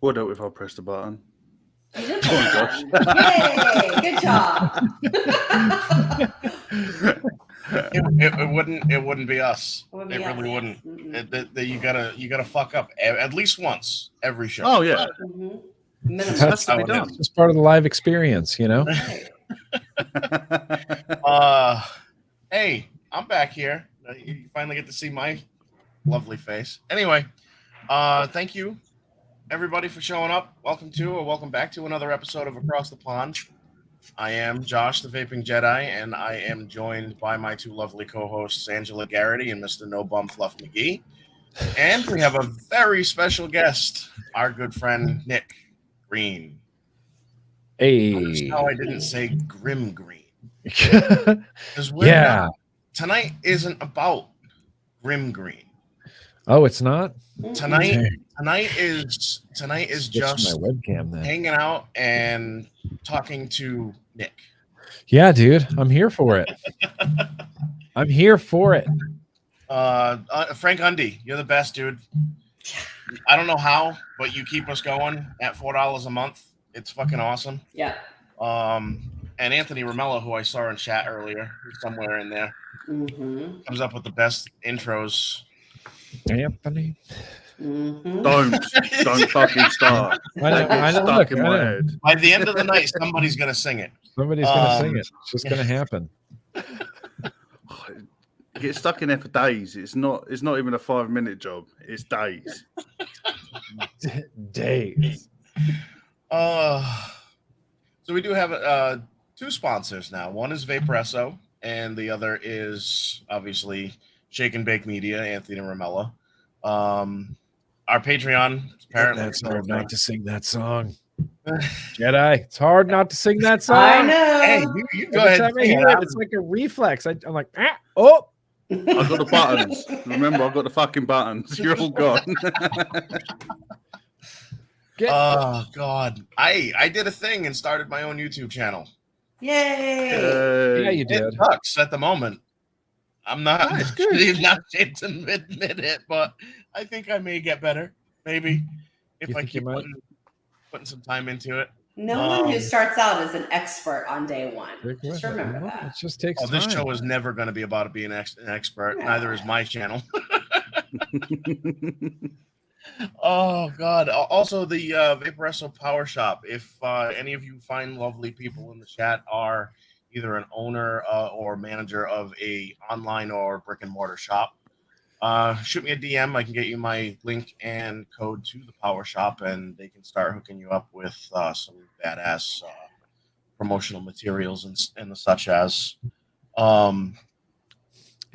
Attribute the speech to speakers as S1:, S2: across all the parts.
S1: Would it if I pressed the button?
S2: You did press the button. Yay! Good job.
S3: It wouldn't be us. It really wouldn't.
S2: Mm-hmm.
S3: You gotta fuck up at least once every show.
S1: Oh yeah,
S2: That's
S1: how it is.
S4: It's just part of the live experience, you know.
S3: Hey, I'm back here. You finally get to see my lovely face. Anyway, thank you everybody for showing up. Welcome back to another episode of Across the Pond. I am Josh, the Vaping Jedi, and I am joined by my two lovely co-hosts, Angela Garrity and Mr. No Bum Fluff McGee. And we have a very special guest, our good friend Nick Green.
S4: Hey,
S3: Notice how I didn't say Grimm Green. Tonight isn't about Grimm Green.
S4: Oh, it's not.
S3: Tonight is just
S4: my webcam then.
S3: hanging out and talking to Nick.
S4: Yeah, dude, I'm here for it. I'm here for it.
S3: Frank Undy, you're the best, dude. I don't know how, but you keep us going at $4 a month. It's fucking awesome.
S2: Yeah.
S3: And Anthony Romello, who I saw in chat earlier, who's somewhere in there, comes up with the best intros.
S4: Anthony.
S1: Don't fucking start.
S4: I know.
S1: Stuck in my head.
S3: By the end of the night, somebody's gonna sing it.
S4: Somebody's gonna sing it. It's just gonna happen.
S1: Get stuck in there for days. It's not even a 5-minute job. It's days.
S4: Days.
S3: So we do have two sponsors now. One is Vaperesso, and the other is obviously Shake and Bake Media, Anthony Romello. Our Patreon, apparently.
S4: That's hard not to sing that song. Jedi, it's hard not to sing that song.
S2: I know.
S3: Hey, you go
S4: Every
S3: ahead.
S4: time I hear it, it's like a reflex. I'm like, oh.
S1: I've got the buttons. Remember, I've got the fucking buttons. You're all gone.
S3: Oh God, I did a thing and started my own YouTube channel.
S2: Yay!
S4: Yeah, you did.
S3: It sucks at the moment. I'm not not ashamed to admit it, but I think I may get better. Maybe if I keep putting some time into it.
S2: No one who starts out as an expert on day one. Just remember that.
S4: It just takes time.
S3: This show is never going to be about being an expert. Yeah. Neither is my channel. Oh God! Also, the Vaporesso Power Shop. If any of you fine, lovely people in the chat are either an owner or manager of a online or brick and mortar shop, shoot me a DM. I can get you my link and code to the Power Shop, and they can start hooking you up with some badass promotional materials and the such as.
S4: And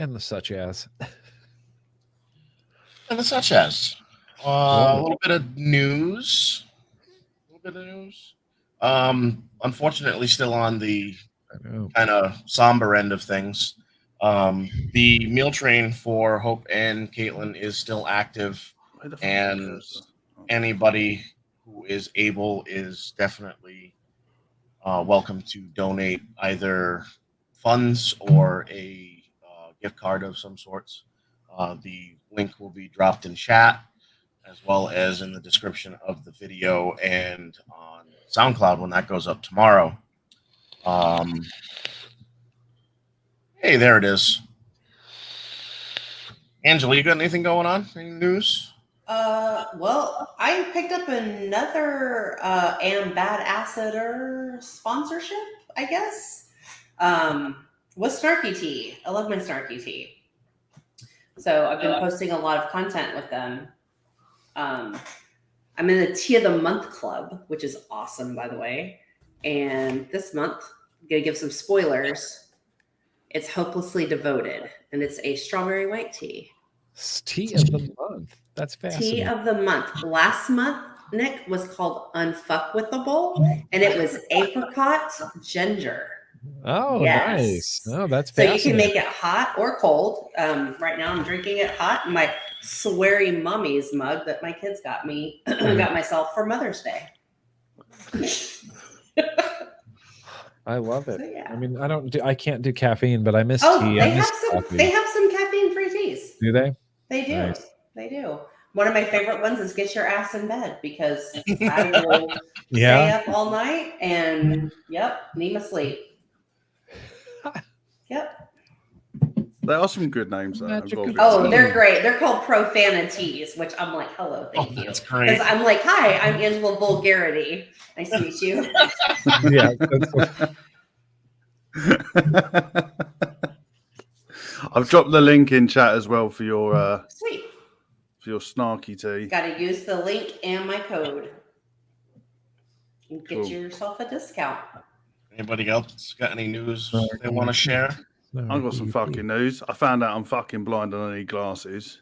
S4: the such as.
S3: A little bit of news. Unfortunately, still on the kind of somber end of things. The meal train for Hope and Kaitlyn is still active, and anybody who is able is definitely welcome to donate either funds or a gift card of some sorts. The link will be dropped in chat, as well as in the description of the video and on SoundCloud when that goes up tomorrow. Hey, there it is. Angela, you got anything going on? Any news?
S2: Well, I picked up another Am Bad Acider sponsorship, I guess. With Snarky Tea. I love my Snarky Tea. So I've been posting a lot of content with them. I'm in the Tea of the Month Club, which is awesome, by the way. And this month, I'm going to give some spoilers. It's Hopelessly Devoted, and it's a strawberry white tea.
S4: Tea of the month. That's fascinating.
S2: Tea of the month. Last month, Nick, was called Unfuckwithable, and it was apricot ginger.
S4: Oh,
S2: yes.
S4: Nice. Oh, that's
S2: so
S4: fascinating.
S2: You can make it hot or cold. Right now, I'm drinking it hot in my sweary mummy's mug that my kids got me, got myself for Mother's Day.
S4: I love it.
S2: So, yeah.
S4: I mean, I can't do caffeine, but I miss tea.
S2: They have some caffeine-free teas.
S4: Do they?
S2: They do.
S4: Nice.
S2: They do. One of my favorite ones is "Get Your Ass in Bed" because I will stay
S4: Yeah.
S2: up all night and need my sleep. Yep.
S1: There are some good names though.
S4: Magic of
S2: Oh, they're great. They're called profanities, which I'm like, hello, thank you.
S3: That's great.
S2: Because I'm like, hi, I'm Angela Vulgarity. Nice to meet you.
S4: Yeah.
S1: I've dropped the link in chat as well for your
S2: Sweet.
S1: for your snarky tea.
S2: Got to use the link and my code. And get
S1: Cool.
S2: yourself a discount.
S3: Anybody else got any news they want to share?
S1: I've got some fucking news. I found out I'm fucking blind and I need glasses.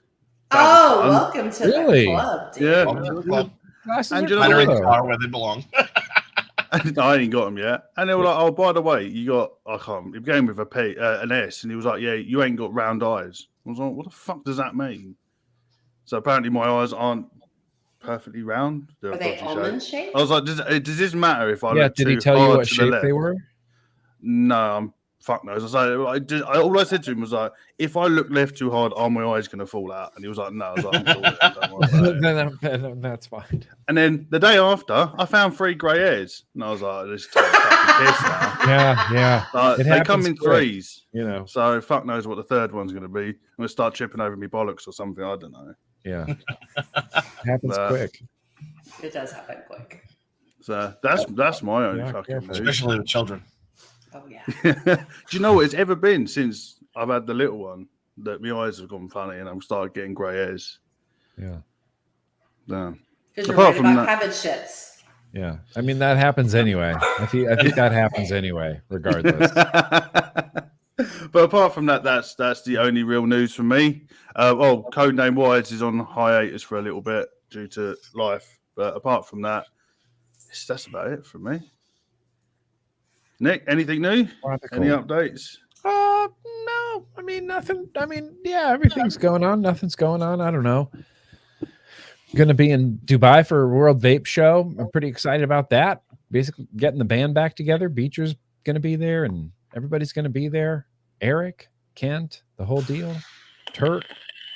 S2: Welcome to
S4: Really?
S2: the club, dude.
S1: Yeah.
S3: Welcome to the club.
S4: Glasses
S1: And
S4: are
S1: you know
S3: Mine are in
S4: cool.
S3: the car where they belong.
S1: I ain't got them yet. And they were like, oh, by the way, you got, I can't, it began with a P, an S. And he was like, yeah, you ain't got round eyes. I was like, what the fuck does that mean? So apparently my eyes aren't perfectly round.
S2: Are they almond shaped?
S1: I was like, does this matter if I look
S4: Did he
S1: too
S4: tell you
S1: hard
S4: what
S1: to the
S4: shape
S1: left?
S4: they were?
S1: No, I'm fuck knows. All I said to him was like, if I look left too hard, are my eyes going to fall out? And he was like, no. I was like, I'm cool with it, don't worry about it.
S4: then that's fine.
S1: And then the day after, I found 3 grey hairs. And I was like, this is fucking piss now.
S4: Yeah.
S1: Like,
S4: It
S1: they come
S4: happens
S1: in
S4: quick.
S1: 3s.
S4: You know.
S1: So fuck knows what the 3rd one's going to be. I'm going to start tripping over me bollocks or something. I don't know.
S4: Yeah. Happens
S1: But-
S4: quick.
S2: It does happen quick.
S1: So that's my only
S4: Yeah,
S1: fucking
S4: careful.
S1: news.
S3: Especially with children.
S2: Oh, yeah.
S1: Do you know what it's ever been since I've had the little one that my eyes have gone funny and I've started getting grey hairs?
S4: Yeah.
S1: No.
S2: Because you're
S1: Apart
S2: worried
S1: from
S2: about
S1: that-
S2: cabbage shits.
S4: Yeah. I mean, that happens anyway. I think that happens anyway, regardless.
S1: But apart from that, that's the only real news for me. Codename Wise is on hiatus for a little bit due to life. But apart from that, that's about it for me. Nick, anything new? Any updates?
S4: No. I mean, nothing. I mean, yeah, everything's going on. Nothing's going on. I don't know. Going to be in Dubai for a World Vape Show. I'm pretty excited about that. Basically, getting the band back together. Beecher's going to be there, and everybody's going to be there. Eric, Kent, the whole deal. Turk.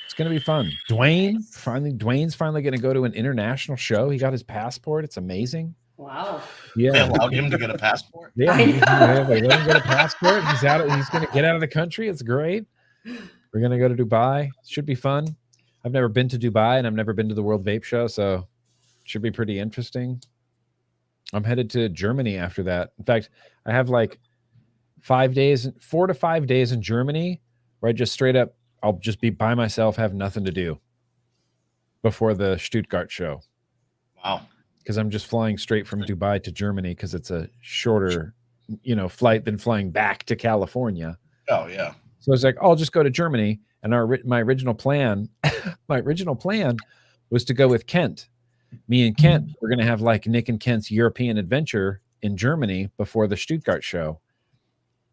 S4: It's going to be fun. Dwayne's finally going to go to an international show. He got his passport. It's amazing.
S2: Wow.
S3: They
S4: Yeah.
S3: allowed him to get a passport.
S4: Yeah,
S2: I know.
S4: they let him get a passport. He's going to get out of the country. It's great. We're going to go to Dubai. Should be fun. I've never been to Dubai, and I've never been to the World Vape Show, so should be pretty interesting. I'm headed to Germany after that. In fact, I have like 4 to 5 days in Germany where I just straight up, I'll just be by myself, have nothing to do before the Stuttgart show.
S3: Wow.
S4: Because I'm just flying straight from Dubai to Germany because it's a shorter, flight than flying back to California.
S3: Oh, yeah.
S4: So it's like, I'll just go to Germany. And my original plan was to go with Kent. Me and Kent, we're going to have like Nick and Kent's European adventure in Germany before the Stuttgart show.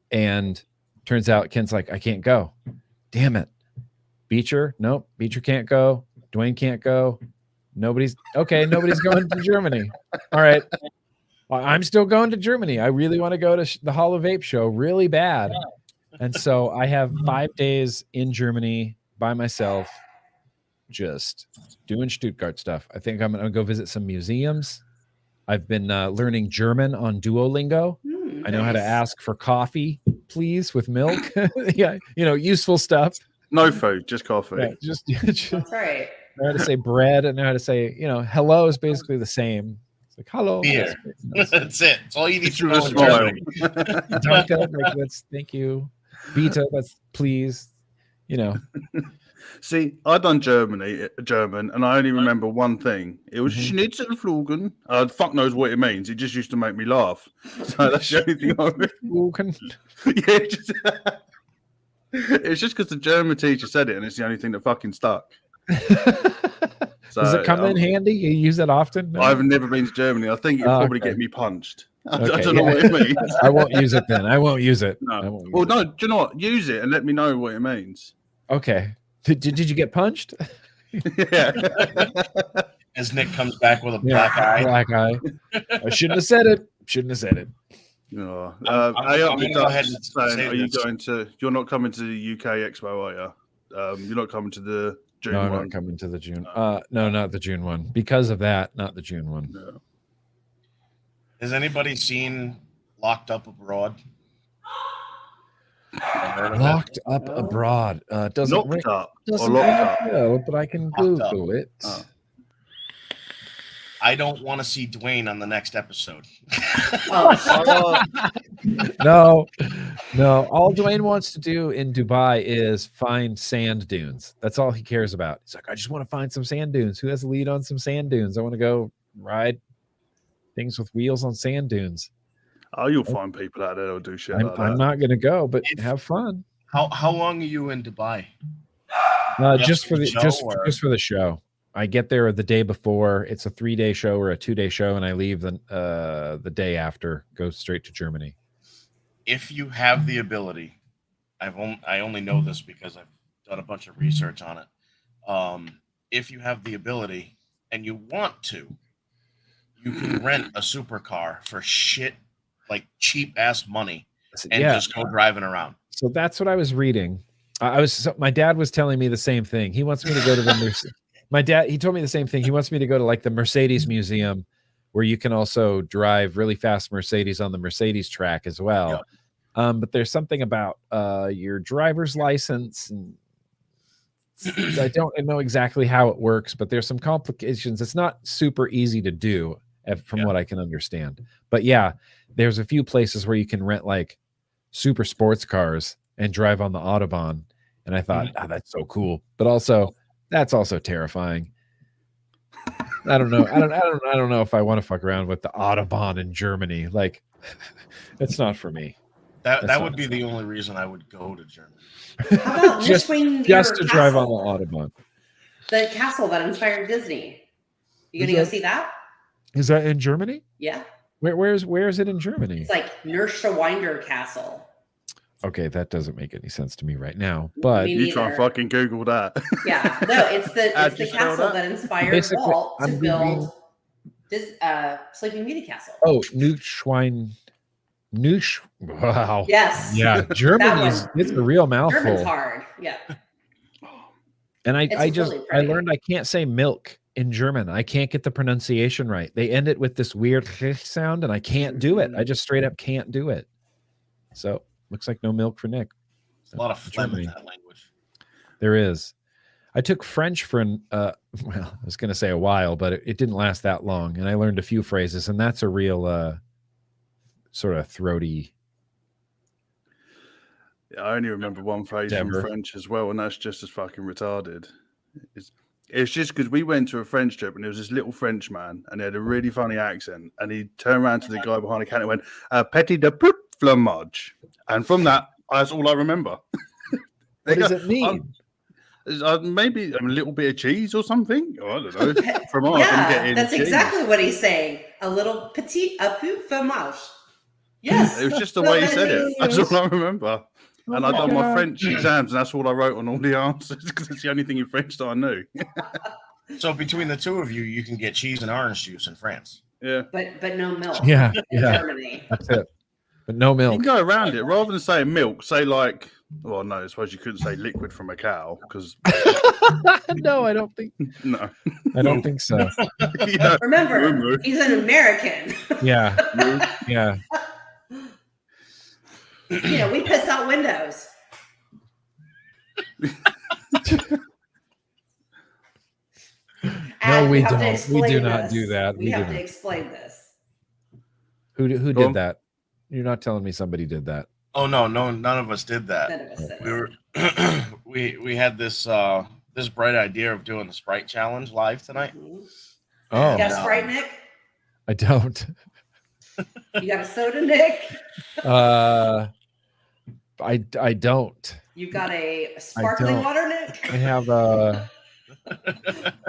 S4: And turns out Kent's like, I can't go. Damn it. Beecher? Nope. Beecher can't go. Dwayne can't go. Nobody's going to Germany. All right. Well, I'm still going to Germany. I really want to go to the Hall of Vape show really bad. And so I have 5 days in Germany by myself, just doing Stuttgart stuff. I think I'm going to go visit some museums. I've been learning German on Duolingo. I know how to ask for coffee, please, with milk. Yeah, useful stuff.
S1: No food, just coffee.
S4: Yeah, just
S2: That's right.
S4: I know how to say bread. I know how to say, hello is basically the same. It's like hello.
S3: Beer. That's it. That's all you need to know.
S1: Just
S3: in
S1: smile.
S3: Germany.
S4: Danke, like that's thank you. Beta, that's please.
S1: See, I done German, and I only remember one thing. It was Schnitzelflogen. Fuck knows what it means. It just used to make me laugh. So that's the only thing I remember. Yeah, it's just because the German teacher said it, and it's the only thing that fucking stuck. So,
S4: Does it come in handy? You use it often? No?
S1: I've never been to Germany. I think it'd probably
S4: okay.
S1: get me punched. I
S4: Okay,
S1: don't know what it means.
S4: I won't use it then. I won't use it.
S1: No.
S4: I won't use
S1: Well,
S4: it.
S1: no, do you know what? Use it and let me know what it means.
S4: Okay. Did you get punched?
S1: Yeah.
S3: As Nick comes back with a black eye.
S4: Black eye. I shouldn't have said it.
S1: No.
S3: I'm gonna go ahead and
S1: saying,
S3: say
S1: are you
S3: this.
S1: you're not coming to the UK Expo, are you? You're not coming to the June
S4: No, I'm
S1: one.
S4: not coming to the June. No, not the June one. Because of that, not the June one.
S1: No.
S3: Has anybody seen Locked Up Abroad?
S4: Locked Up Abroad. Doesn't
S1: Locked
S4: ring,
S1: up
S4: doesn't
S1: or
S4: ring
S1: locked
S4: a
S1: up?
S4: bell, but I can
S3: Locked Up.
S4: Google it.
S1: Oh.
S3: I don't want to see Dwayne on the next episode.
S4: No. All Dwayne wants to do in Dubai is find sand dunes. That's all he cares about. He's like, I just want to find some sand dunes. Who has a lead on some sand dunes? I want to go ride things with wheels on sand dunes.
S1: Oh, you'll find people out there that'll do shit like that.
S4: I'm not going to go, but have fun.
S3: How long are you in Dubai?
S4: Just for the show. I get there the day before. It's a 3-day show or a 2-day show, and I leave the day after. Go straight to Germany.
S3: If you have the ability, I only know this because I've done a bunch of research on it. If you have the ability and you want to, you can rent a supercar for like cheap ass money and just go driving around.
S4: So that's what I was reading. My dad was telling me the same thing. He wants me to go to the he told me the same thing. He wants me to go to like the Mercedes Museum, where you can also drive really fast Mercedes on the Mercedes track as well. Yeah. But there's something about your driver's license, and I don't know exactly how it works, but there's some complications. It's not super easy to do from what I can understand. But yeah, there's a few places where you can rent like super sports cars and drive on the Autobahn. And I thought, that's so cool. But also, that's also terrifying. I don't know. I don't know if I want to fuck around with the Autobahn in Germany. Like, it's not for me.
S3: That would be the only reason I would go to Germany.
S2: How about
S4: just to drive on the Autobahn?
S2: The castle that inspired Disney. You gonna go see that?
S4: Is that in Germany?
S2: Yeah.
S4: Where is it in Germany?
S2: It's like Neuschwander Castle.
S4: Okay, that doesn't make any sense to me right now. But
S1: you try and fucking Google that.
S2: Yeah, no, it's the castle that inspired
S4: basically,
S2: Walt to build this Sleeping Beauty castle.
S4: Oh, wow.
S2: Yes.
S4: Yeah, German it's a real mouthful.
S2: German's hard. Yeah.
S4: And I learned I can't say milk in German. I can't get the pronunciation right. They end it with this weird sound, and I can't do it. I just straight up can't do it. So looks like no milk for Nick.
S3: A lot of phlegm in that language.
S4: There is. I took French for I was going to say a while, but it didn't last that long. And I learned a few phrases, and that's a real sort of throaty.
S1: Yeah, I only remember one phrase from French as well, and that's just as fucking retarded. It's just because we went to a French trip, and there was this little French man, and he had a really funny accent, and he turned around to the guy behind the counter and went, petit de put fromage. And from that, that's all I remember.
S4: What does it mean?
S1: Maybe a little bit of cheese or something. Oh, I don't know. Fromage.
S2: Yeah, that's exactly what he's saying. A little petit fromage. Yes.
S1: It was just the way he said it. That's all I remember. And I done my French exams, and that's all I wrote on all the answers because it's the only thing in French that I knew.
S3: So between the two of you, you can get cheese and orange juice in France.
S1: Yeah,
S2: but no milk.
S4: Yeah,
S2: in Germany.
S4: That's it. But no milk.
S1: You can go around it rather than saying milk. Say like, well, no, I suppose you couldn't say liquid from a cow because.
S4: No, I don't think.
S1: No,
S4: I don't think so.
S1: Yeah.
S2: Remember, he's an American.
S4: Yeah, yeah.
S2: You know, we piss out windows.
S4: No, we don't. We do not do that.
S2: We have to explain this.
S4: Who did that? You're not telling me somebody did that.
S3: Oh no, none of us did that.
S2: None of us did.
S3: We were we had this this bright idea of doing the Sprite challenge live tonight.
S4: Oh,
S2: you got a Sprite, Nick?
S4: I don't.
S2: You got a soda, Nick?
S4: I don't.
S2: You got a sparkling water, Nick?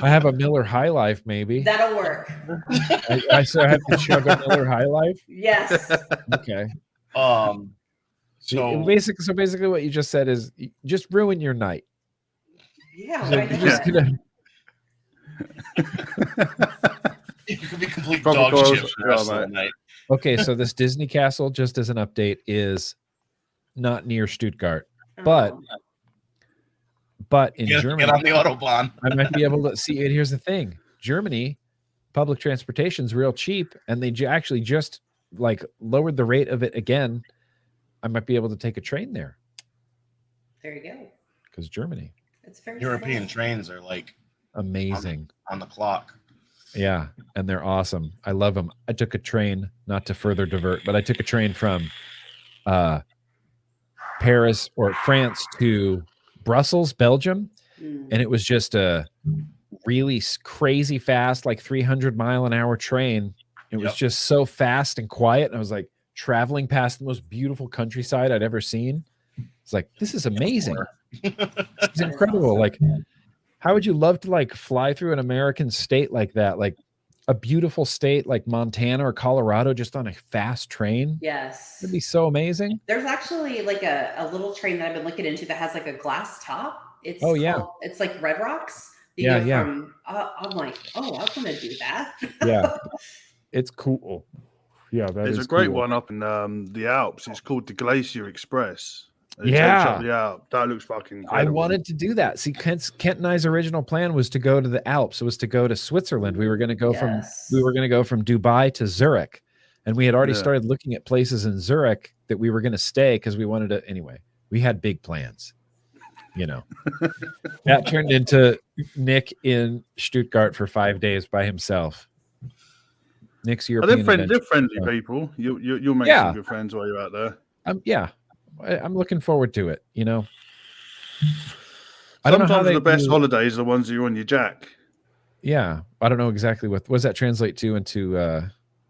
S4: I have a Miller High Life, maybe.
S2: That'll work.
S4: I still have to chug a Miller High Life.
S2: Yes.
S4: Okay.
S3: So
S4: basically, what you just said is just ruin your night.
S2: Yeah.
S4: So you're just gonna.
S3: You could be complete dog shit for the rest of the night.
S4: Okay, so this Disney castle, just as an update, is not near Stuttgart, but But in Germany,
S3: get on the Autobahn.
S4: I might be able to see it. Here's the thing: Germany, public transportation is real cheap, and they actually just like lowered the rate of it again. I might be able to take a train there.
S2: There you go.
S4: Because Germany,
S2: it's very
S3: European
S2: small.
S3: trains are like
S4: amazing
S3: on the clock.
S4: Yeah, and they're awesome. I love them. I took a train, not to further divert, but I took a train from Paris or France to Brussels, Belgium, and it was just a really crazy fast, like 300-mile-an-hour train. It was just so fast and quiet, and I was like traveling past the most beautiful countryside I'd ever seen. It's like, this is amazing. It's incredible. Like, how would you love to like fly through an American state like that, like a beautiful state like Montana or Colorado, just on a fast train?
S2: Yes,
S4: it'd be so amazing.
S2: There's actually like a little train that I've been looking into that has like a glass top. It's it's like Red Rocks. From, I'm like, oh, I want to do that.
S4: Yeah, it's cool. Yeah,
S1: there's a great one up in the Alps. It's called the Glacier Express. It takes up the Alps. That looks fucking incredible.
S4: I wanted to do that. See, Kent and I's original plan was to go to the Alps. It was to go to Switzerland. We were going to go from Dubai to Zurich, and we had already started looking at places in Zurich that we were going to stay because we wanted to. Anyway, we had big plans. You know, that turned into Nick in Stuttgart for 5 days by himself. Nick's European.
S1: They're friendly people. You'll make some good friends while you're out there.
S4: I'm looking forward to it. You know,
S1: sometimes the best holidays are the ones that you're on your jack.
S4: Yeah, I don't know exactly what does that translate to into.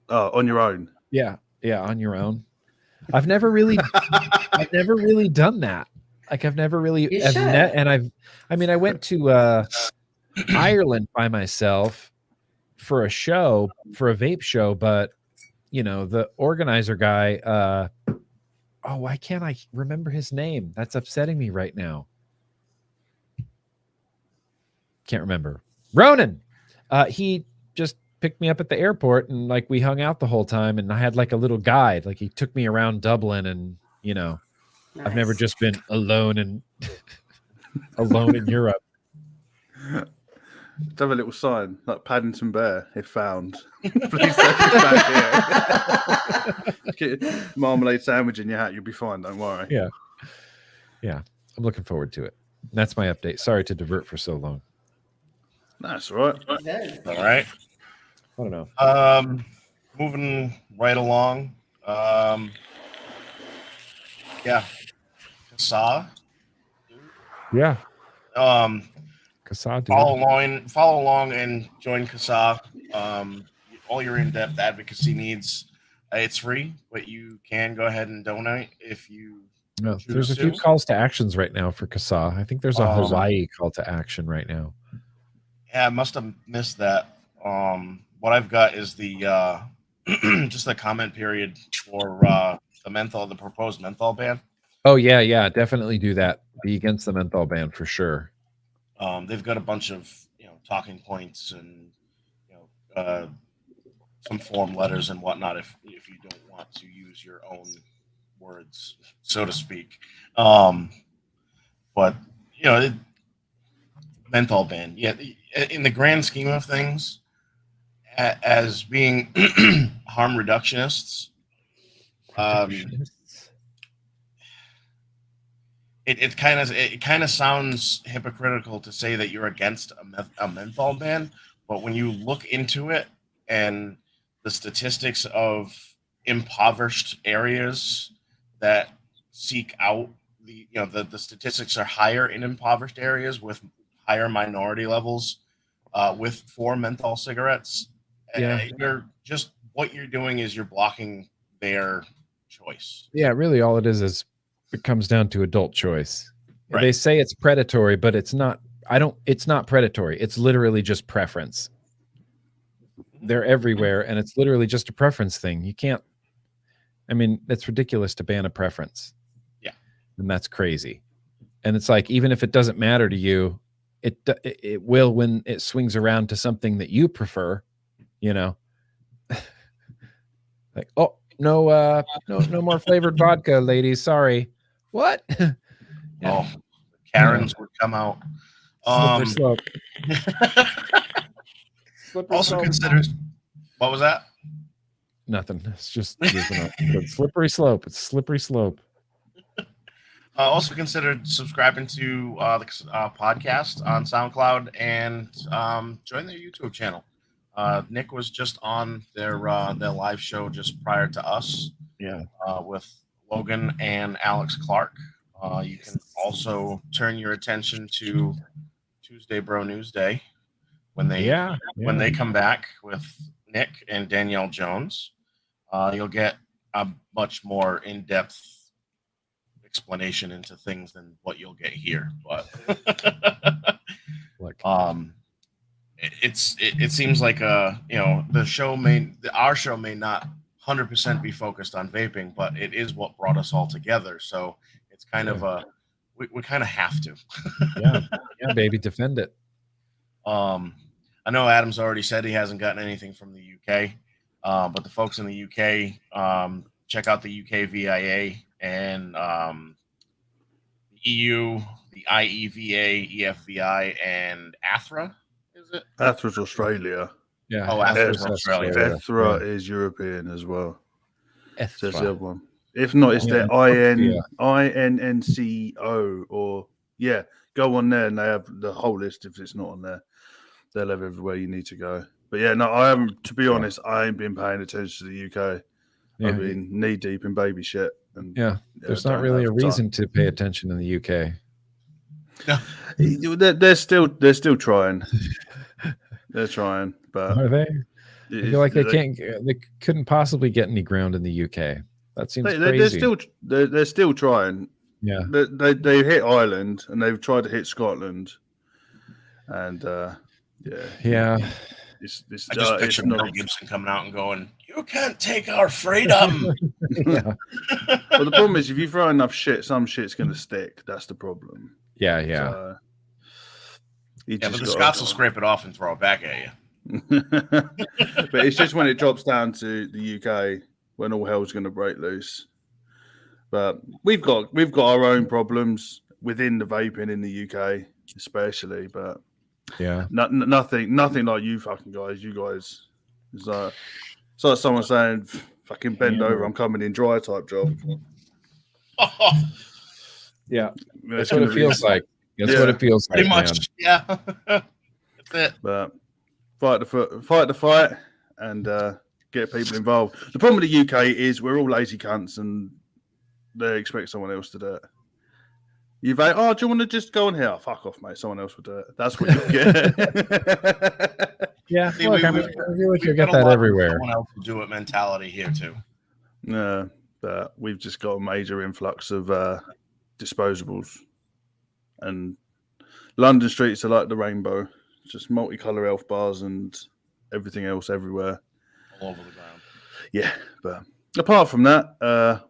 S1: On your own.
S4: Yeah, on your own. I've never really done that. Like I've never really, I went to Ireland by myself for a show, for a vape show, but you know, the organizer guy, why can't I remember his name? That's upsetting me right now. Can't remember. Ronan. He just picked me up at the airport and like we hung out the whole time, and I had like a little guide. Like he took me around Dublin, and you know, I've never just been alone and alone in Europe.
S1: Let's have a little sign like Paddington Bear, if found. Please take it back here. Get a marmalade sandwich in your hat, you'll be fine. Don't worry.
S4: Yeah. I'm looking forward to it. That's my update. Sorry to divert for so long.
S1: That's all right.
S3: All right.
S4: I don't know.
S3: Moving right along. Kasa.
S4: Yeah.
S3: Kasa, follow along and join Kasa. All your in-depth advocacy needs. It's free, but you can go ahead and donate if you.
S4: No, there's a few calls to actions right now for Kasa. I think there's a Hawaii call to action right now.
S3: Yeah, I must have missed that. What I've got is the just the comment period for the proposed menthol ban.
S4: Oh yeah, definitely do that. Be against the menthol ban for sure.
S3: They've got a bunch of talking points and some form letters and whatnot if you don't want to use your own words, so to speak. But menthol ban, in the grand scheme of things, as being harm reductionists, it kind of sounds hypocritical to say that you're against a menthol ban, but when you look into it and the statistics of impoverished areas that seek out the statistics are higher in impoverished areas with higher minority levels for menthol cigarettes. What you're doing is you're blocking their choice.
S4: Yeah, really all it is it comes down to adult choice. Right. They say it's predatory, but it's not. It's not predatory. It's literally just preference. They're everywhere, and it's literally just a preference thing. You can't. I mean, it's ridiculous to ban a preference.
S3: Yeah,
S4: and that's crazy. And it's like, even if it doesn't matter to you, it will when it swings around to something that you prefer. Like, oh, no more flavored vodka, ladies. Sorry. What?
S3: Oh, Karens would come out.
S4: Slippery slope. Slippery
S3: Also
S4: slope.
S3: consider. What was that?
S4: Nothing. It's just slippery slope. It's slippery slope.
S3: Also consider subscribing to the podcast on SoundCloud and join their YouTube channel. Nick was just on their live show just prior to us.
S4: Yeah.
S3: With Logan and Alex Clark. You can also turn your attention to Tuesday Bro News Day when they come back with Nick and Danielle Jones. You'll get a much more in-depth explanation into things than what you'll get here. But it seems like our show may not 100% be focused on vaping, but it is what brought us all together. So it's kind of we kind of have to.
S4: yeah, baby, defend it.
S3: I know Adam's already said he hasn't gotten anything from the UK, but the folks in the UK, check out the UK VIA and the EU, the IEVA, EFVI, and ATHRA. Is it?
S1: ATHRA's Australia.
S4: Yeah.
S3: Oh, ATHRA's Australia.
S1: ATHRA is European as well. So that's the other one. If not, it's their INNCO or go on there and they have the whole list. If it's not on there, they'll have everywhere you need to go. But I haven't. To be honest, I ain't been paying attention to the UK.
S4: Yeah.
S1: I've been knee deep in baby shit. And
S4: there's not really a reason to pay attention in the UK.
S1: No, they're still trying. They're trying, but
S4: are they? I feel like they couldn't possibly get any ground in the UK. That seems crazy.
S1: They're still trying.
S4: Yeah,
S1: they hit Ireland and they've tried to hit Scotland, and
S3: I just picture Mel Gibson coming out and going, "You can't take our freedom."
S1: Well, the problem is if you throw enough shit, some shit's going to stick. That's the problem.
S4: Yeah.
S3: So, but the Scots will scrape it off and throw it back at you.
S1: But it's just when it drops down to the UK when all hell's going to break loose. But we've got our own problems within the vaping in the UK, especially. But nothing like you fucking guys. You guys, it's like someone saying, "Fucking bend over, I'm coming in dry" type job.
S4: Yeah, that's what it feels like. That's what it feels like.
S3: Pretty much, yeah. That's it.
S1: But fight the fight, and get people involved. The problem with the UK is we're all lazy cunts, and they expect someone else to do it. Do you want to just go on here? Oh, fuck off, mate. Someone else will do it. That's what you get.
S4: Yeah, see, look, I feel like you get that everywhere.
S3: Someone else will do it mentality here too.
S1: No, but we've just got a major influx of disposables. And London streets are like the rainbow, just multicolour elf bars and everything else everywhere.
S3: All over the ground.
S1: Yeah, but apart from that,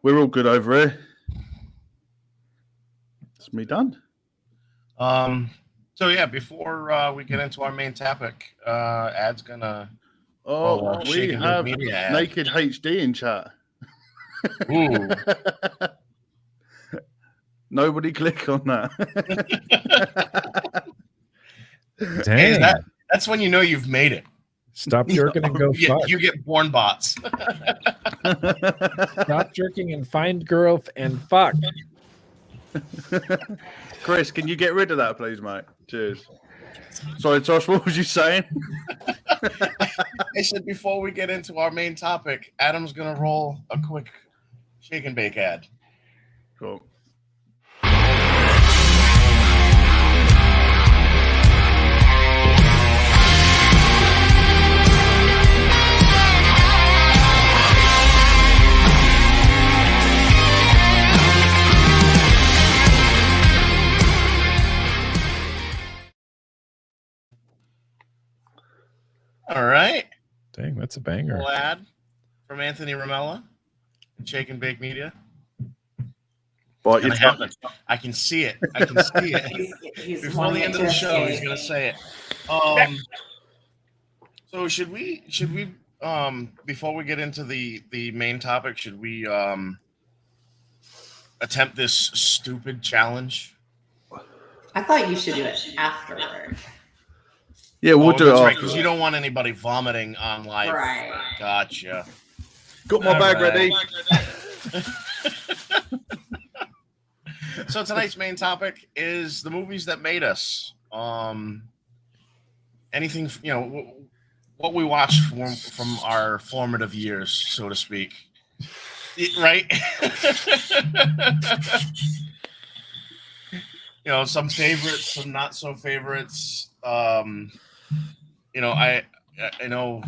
S1: we're all good over here. It's me done.
S3: So before we get into our main topic, Ad's gonna.
S1: We have Naked HD in chat.
S3: Ooh.
S1: Nobody click on that.
S4: Dang.
S3: That's when you know you've made it.
S4: Stop jerking and go fuck.
S3: You get born bots.
S4: Stop jerking and find girl and fuck.
S1: Chris, can you get rid of that, please, mate? Cheers. Sorry, Josh, what was you saying?
S3: I said before we get into our main topic, Adam's going to roll a quick shake and bake ad.
S1: Cool.
S3: All right.
S4: Dang, that's a banger.
S3: Little ad from Anthony Ramella, Shake and Bake Media.
S1: But
S3: I can see it. I can see it. Before the end of the show, he's going to say it. So should we before we get into the main topic, should we attempt this stupid challenge?
S2: I thought you should do it afterward.
S1: Yeah, we'll do it
S3: That's
S1: after.
S3: right, because you don't want anybody vomiting on live.
S2: Right.
S3: Gotcha.
S1: Got my bag ready.
S3: So tonight's main topic is the movies that made us. Anything, what we watched from our formative years, so to speak. Right? Some favorites, some not so favorites. I know,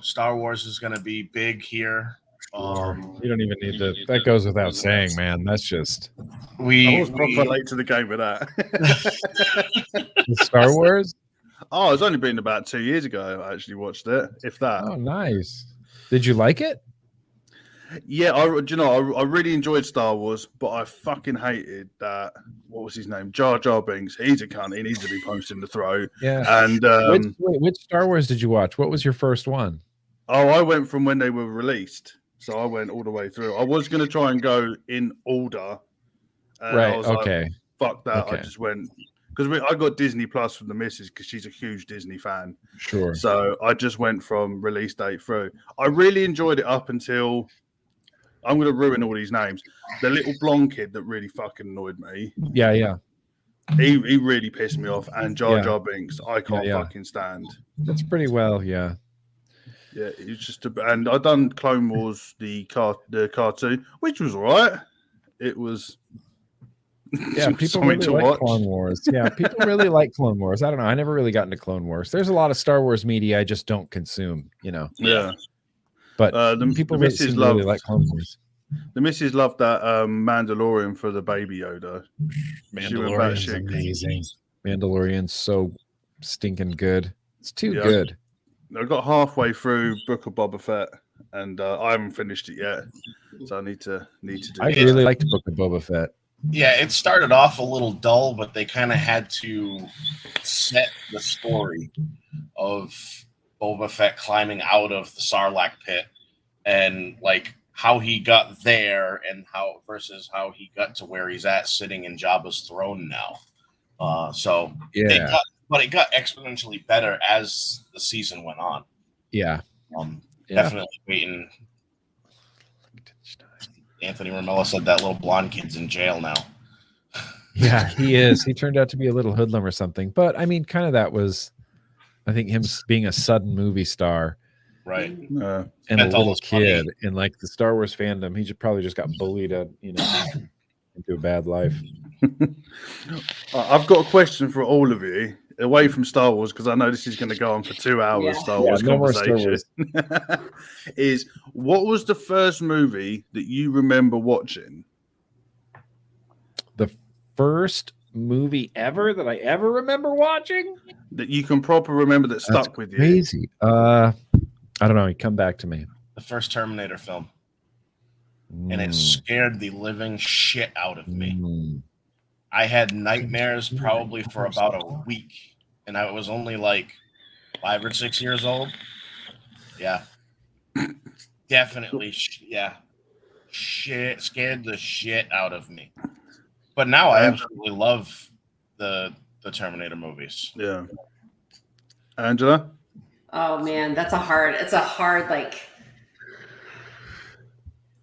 S3: Star Wars is going to be big here.
S4: You don't even need to. That goes without saying, man. That's just.
S1: I was proper late to the game with that.
S4: Star Wars?
S1: Oh, it's only been about 2 years ago I actually watched it, if that.
S4: Oh, nice. Did you like it?
S1: Yeah, I really enjoyed Star Wars, but I fucking hated that. What was his name? Jar Jar Binks. He's a cunt. He needs to be punched in the throat.
S4: Yeah.
S1: And
S4: which Star Wars did you watch? What was your first one?
S1: Oh, I went from when they were released, so I went all the way through. I was going to try and go in order.
S4: Right.
S1: I was
S4: okay.
S1: Like, fuck that.
S4: Okay.
S1: I just went because I got Disney Plus from the missus because she's a huge Disney fan.
S4: Sure.
S1: So I just went from release date through. I really enjoyed it up until. I'm going to ruin all these names. The little blonde kid that really fucking annoyed me.
S4: Yeah.
S1: He really pissed me off. And Jar Jar Binks, I can't fucking stand.
S4: That's pretty well, yeah.
S1: Yeah, it's just and I done Clone Wars the cartoon, which was all right. It was.
S4: Yeah, people really like Clone Wars. Yeah, people really like Clone Wars. I don't know. I never really got into Clone Wars. There's a lot of Star Wars media I just don't consume.
S1: Yeah.
S4: But people really like Clone Wars.
S1: The missus loved that Mandalorian for the baby Yoda.
S4: Mandalorian's amazing. Mandalorian's so stinking good. It's too good.
S1: I got halfway through Book of Boba Fett, and I haven't finished it yet, so I need to do.
S4: I really liked Book of Boba Fett.
S3: Yeah, it started off a little dull, but they kind of had to set the story of Boba Fett climbing out of the Sarlacc pit and how he got there and versus how he got to where he's at sitting in Jabba's throne now. It got exponentially better as the season went on.
S4: Yeah.
S3: Definitely waiting. Anthony Romella said that little blonde kid's in jail now.
S4: Yeah, he is. He turned out to be a little hoodlum or something. But I mean, kind of that was, I think, him being a sudden movie star.
S3: Right.
S4: And a little kid in the Star Wars fandom. He probably just got bullied into a bad life.
S1: I've got a question for all of you, away from Star Wars, because I know this is going to go on for 2 hours. Star Wars conversation. Is what was the first movie that you remember watching?
S4: The first movie ever that I ever remember watching?
S1: That you can properly remember that stuck with you?
S4: Crazy. I don't know. Come back to me.
S3: The first Terminator film. And it scared the living shit out of me. I had nightmares probably for about a week. And I was only 5 or 6 years old. Yeah. Definitely. Shit scared the shit out of me. But now I absolutely love the Terminator movies.
S1: Yeah. Angela?
S2: Oh man, it's a hard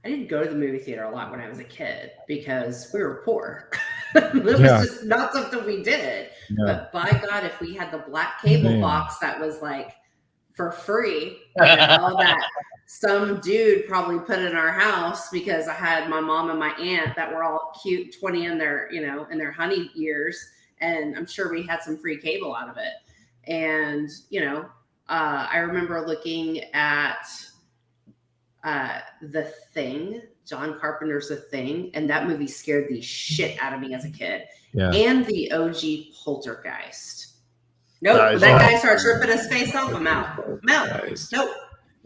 S2: I didn't go to the movie theater a lot when I was a kid because we were poor. It was just not something we did. Yeah. But by God, if we had the black cable box that was for free, that some dude probably put in our house because I had my mom and my aunt that were all cute, 20 in their, in their honey years. And I'm sure we had some free cable out of it. And, I remember looking at The Thing, John Carpenter's The Thing, and that movie scared the shit out of me as a kid. Yeah. And the OG Poltergeist. Nope, that guy starts ripping his face off. I'm out. Nice. Nope.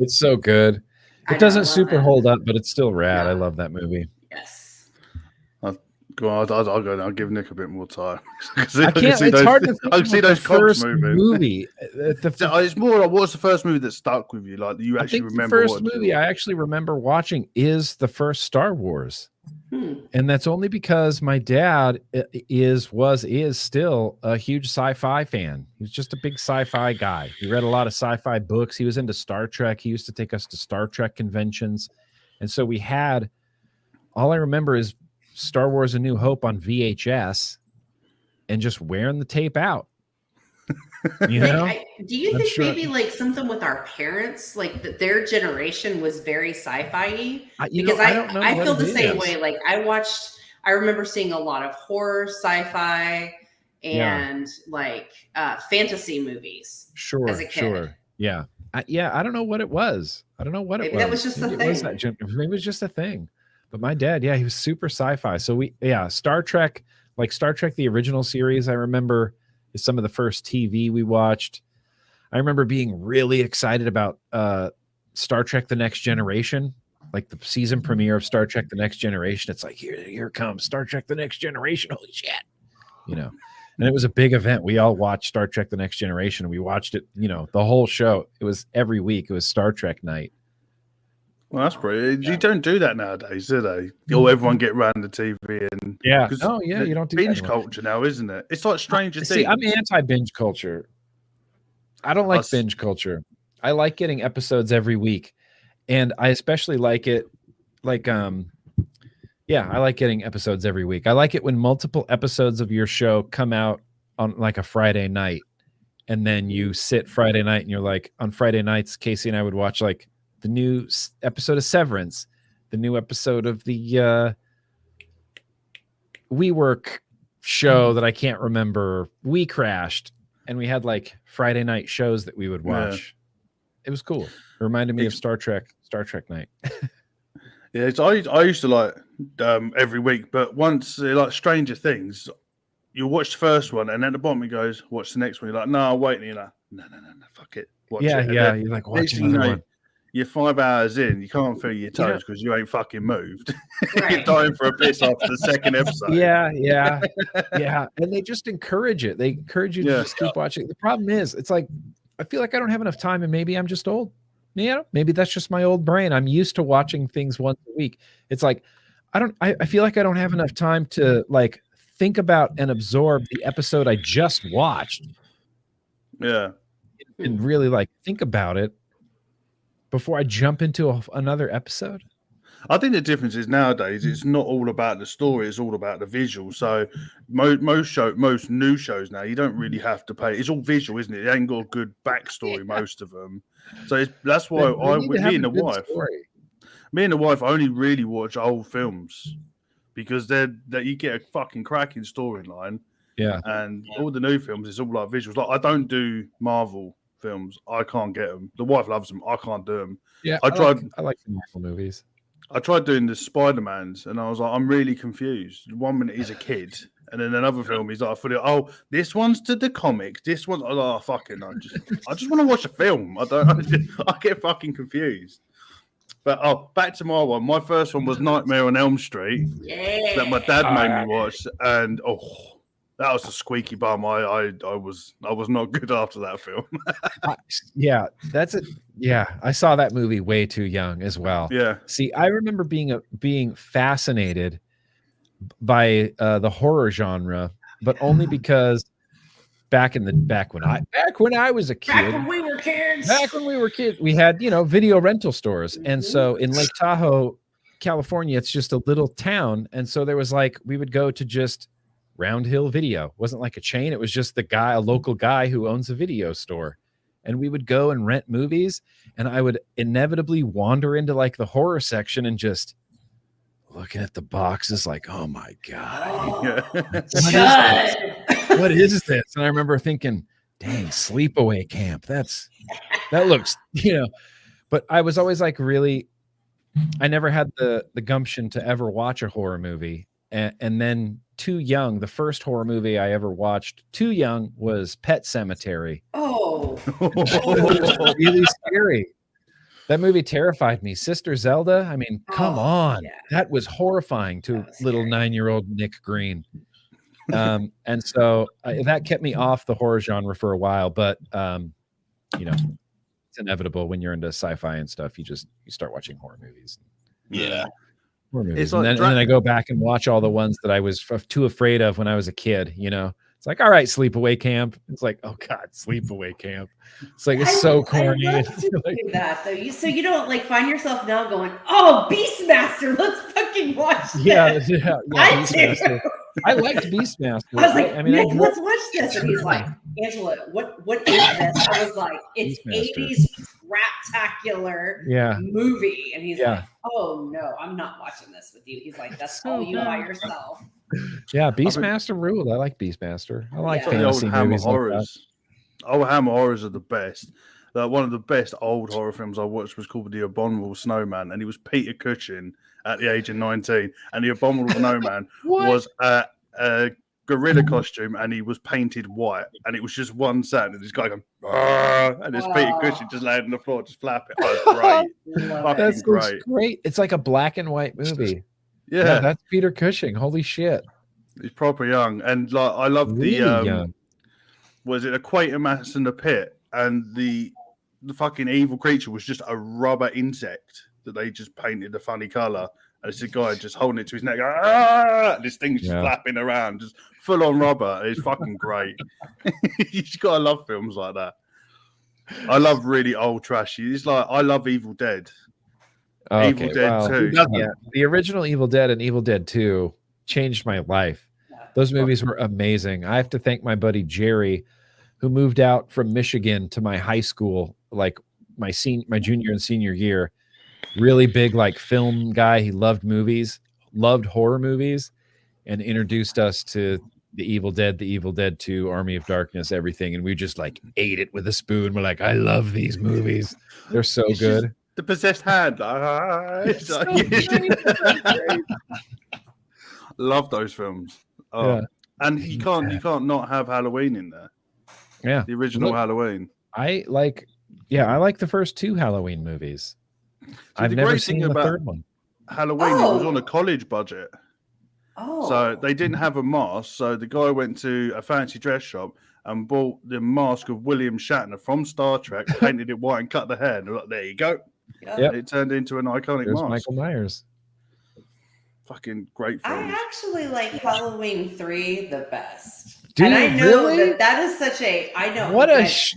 S4: It's so good. It doesn't super hold up, but it's still rad. I love that movie.
S2: Yes.
S1: God, I'll go. I'll give Nick a bit more time.
S4: I can't. It's hard to think
S1: I can see those
S4: first
S1: moving.
S4: movie.
S1: It's more like, what's the first movie that stuck with you? Like you actually remember.
S4: The first movie I actually remember watching is the first Star Wars, and that's only because my dad is still a huge sci-fi fan. He was just a big sci-fi guy. He read a lot of sci-fi books. He was into Star Trek. He used to take us to Star Trek conventions, and so we had. All I remember is Star Wars: A New Hope on VHS, and just wearing the tape out. You know?
S2: Do you think maybe like something with our parents, like that their generation was very sci-fi? Because I feel the same way. Like I remember seeing a lot of horror, sci-fi, and like fantasy movies.
S4: Sure,
S2: as a kid.
S4: Sure, yeah, I don't know what it was. Maybe that was just a thing. Maybe it was just a thing. But my dad, he was super sci-fi. So Star Trek, like Star Trek, the original series, I remember is some of the first TV we watched. I remember being really excited about Star Trek: The Next Generation, like the season premiere of Star Trek: The Next Generation. It's like, here comes Star Trek: The Next Generation. Holy shit. You know, and it was a big event. We all watched Star Trek: The Next Generation. We watched it, the whole show. It was every week. It was Star Trek night.
S1: Well, that's pretty. You don't do that nowadays, do they? Everyone get around the TV and
S4: you don't do
S1: binge culture now, isn't it? It's like Stranger Things.
S4: See, I'm anti-binge culture. I don't like binge culture. I like getting episodes every week, and I especially like it. Like, I like getting episodes every week. I like it when multiple episodes of your show come out on like a Friday night, and then you sit Friday night, and you're like, on Friday nights, Casey and I would watch like the new episode of Severance, the new episode of the WeWork show that I can't remember. We Crashed, and we had like Friday night shows that we would watch. It was cool. It reminded me of Star Trek night.
S1: Yeah, I used to like every week, but once like Stranger Things, you watch the first one, and at the bottom it goes, watch the next one. You're like, no, wait, and you're like, no, fuck it. Watch it.
S4: You're like, watching another one.
S1: You're 5 hours in, you can't feel your toes because you ain't fucking moved. You're dying for a piss after the second episode.
S4: Yeah. And they just encourage it. They encourage you to just keep watching. The problem is, it's like, I feel like I don't have enough time, and maybe I'm just old. Maybe that's just my old brain. I'm used to watching things once a week. It's like, I feel like I don't have enough time to like think about and absorb the episode I just watched.
S1: Yeah.
S4: And really like think about it before I jump into another episode.
S1: I think the difference is nowadays it's not all about the story; it's all about the visual. So most new shows now, you don't really have to pay. It's all visual, isn't it? It ain't got a good backstory, most of them. So that's why me and the wife only really watch old films because that you get a fucking cracking storyline.
S4: Yeah,
S1: and all the new films, it's all like visuals. Like I don't do Marvel films; I can't get them. The wife loves them; I can't do them.
S4: Yeah, I like the Marvel movies.
S1: I tried doing the Spider-Mans, and I was like, I'm really confused. 1 minute he's a kid, and then another film he's like, this one's to the comics. This one's fucking. I just want to watch a film. I get fucking confused. But back to my one. My first one was Nightmare on Elm Street that my dad made me watch, and that was a squeaky bum. I was not good after that film.
S4: I saw that movie way too young as well.
S1: Yeah.
S4: See, I remember being fascinated by the horror genre, but only because back when I was a kid,
S2: back when we were kids,
S4: we had video rental stores, and so in Lake Tahoe, California, it's just a little town, and so there was like we would go to just Round Hill Video. It wasn't like a chain. It was just a local guy who owns a video store. And we would go and rent movies, and I would inevitably wander into like the horror section and just looking at the boxes like, oh my God. What is this? And I remember thinking, dang, Sleepaway Camp. That looks, but I was always like I never had the gumption to ever watch a horror movie. And then Too Young, the first horror movie I ever watched, Too Young, was Pet Sematary.
S2: Oh,
S4: It was really scary. That movie terrified me. Sister Zelda. I mean, come on.
S2: Yeah.
S4: That was horrifying to
S2: Was
S4: little
S2: scary.
S4: 9-year-old Nick Green. And so that kept me off the horror genre for a while. But it's inevitable when you're into sci-fi and stuff. You start watching horror movies.
S3: Yeah.
S4: Horror movies.
S1: Like
S4: and then I go back and watch all the ones that I was too afraid of when I was a kid. It's like, all right, Sleepaway Camp. It's like, oh God, Sleepaway Camp. It's like, it's so corny.
S2: I love to do that though. So you don't like find yourself now going, oh, Beastmaster, let's fucking watch this.
S4: Yeah,
S2: Beastmaster.
S4: I liked Beastmaster.
S2: I was like, Nick,
S4: I
S2: let's watch this. And he's like, Angela, what is this? I was like, it's
S4: Beastmaster.
S2: 80s rap-tacular movie. And he's like, oh no, I'm not watching this with you. He's like, that's all you by yourself.
S4: Yeah, Beastmaster ruled. I like Beastmaster. I like
S1: the
S4: fantasy
S1: old Hammer
S4: movies
S1: horrors. Old Hammer horrors are the best. One of the best old horror films I watched was called The Abominable Snowman, and he was Peter Cushing at the age of 19. And The Abominable Snowman was a gorilla costume, and he was painted white, and it was just one sound, and this guy going, and there's Peter Cushing just laying on the floor, just flapping. Oh, great.
S4: That's great. It's like a black and white movie.
S1: Yeah,
S4: that's Peter Cushing. Holy shit.
S1: He's proper young. And like I love
S4: really
S1: the was it a Quatermass in the pit, and the fucking evil creature was just a rubber insect that they just painted a funny color, and it's a guy just holding it to his neck, and this thing's just flapping around, just full on rubber. It's fucking great. You just gotta love films like that. I love really old trashy. It's like I love Evil Dead.
S4: Okay,
S1: Evil Dead 2.
S4: Yeah, the original Evil Dead and Evil Dead 2 changed my life. Those movies were amazing. I have to thank my buddy Jerry, who moved out from Michigan to my high school, like my junior and senior year. Really big, like film guy. He loved movies, loved horror movies, and introduced us to the Evil Dead 2, Army of Darkness, everything. And we just like ate it with a spoon. We're like, I love these movies. They're so good.
S1: The possessed hand. Love those films. And you can't not have Halloween in there.
S4: Yeah,
S1: the original Halloween.
S4: I like the first 2 Halloween movies. I've never seen the third one.
S1: Halloween, it was on a college budget. So they didn't have a mask. So the guy went to a fancy dress shop and bought the mask of William Shatner from Star Trek, painted it white and cut the hair. And like, there you go.
S4: Yep.
S1: It turned into an iconic
S4: There's
S1: mask.
S4: Michael Myers.
S1: Fucking great film.
S2: I actually like Halloween 3 the best.
S4: Dude,
S2: and I know
S4: really?
S2: that is such a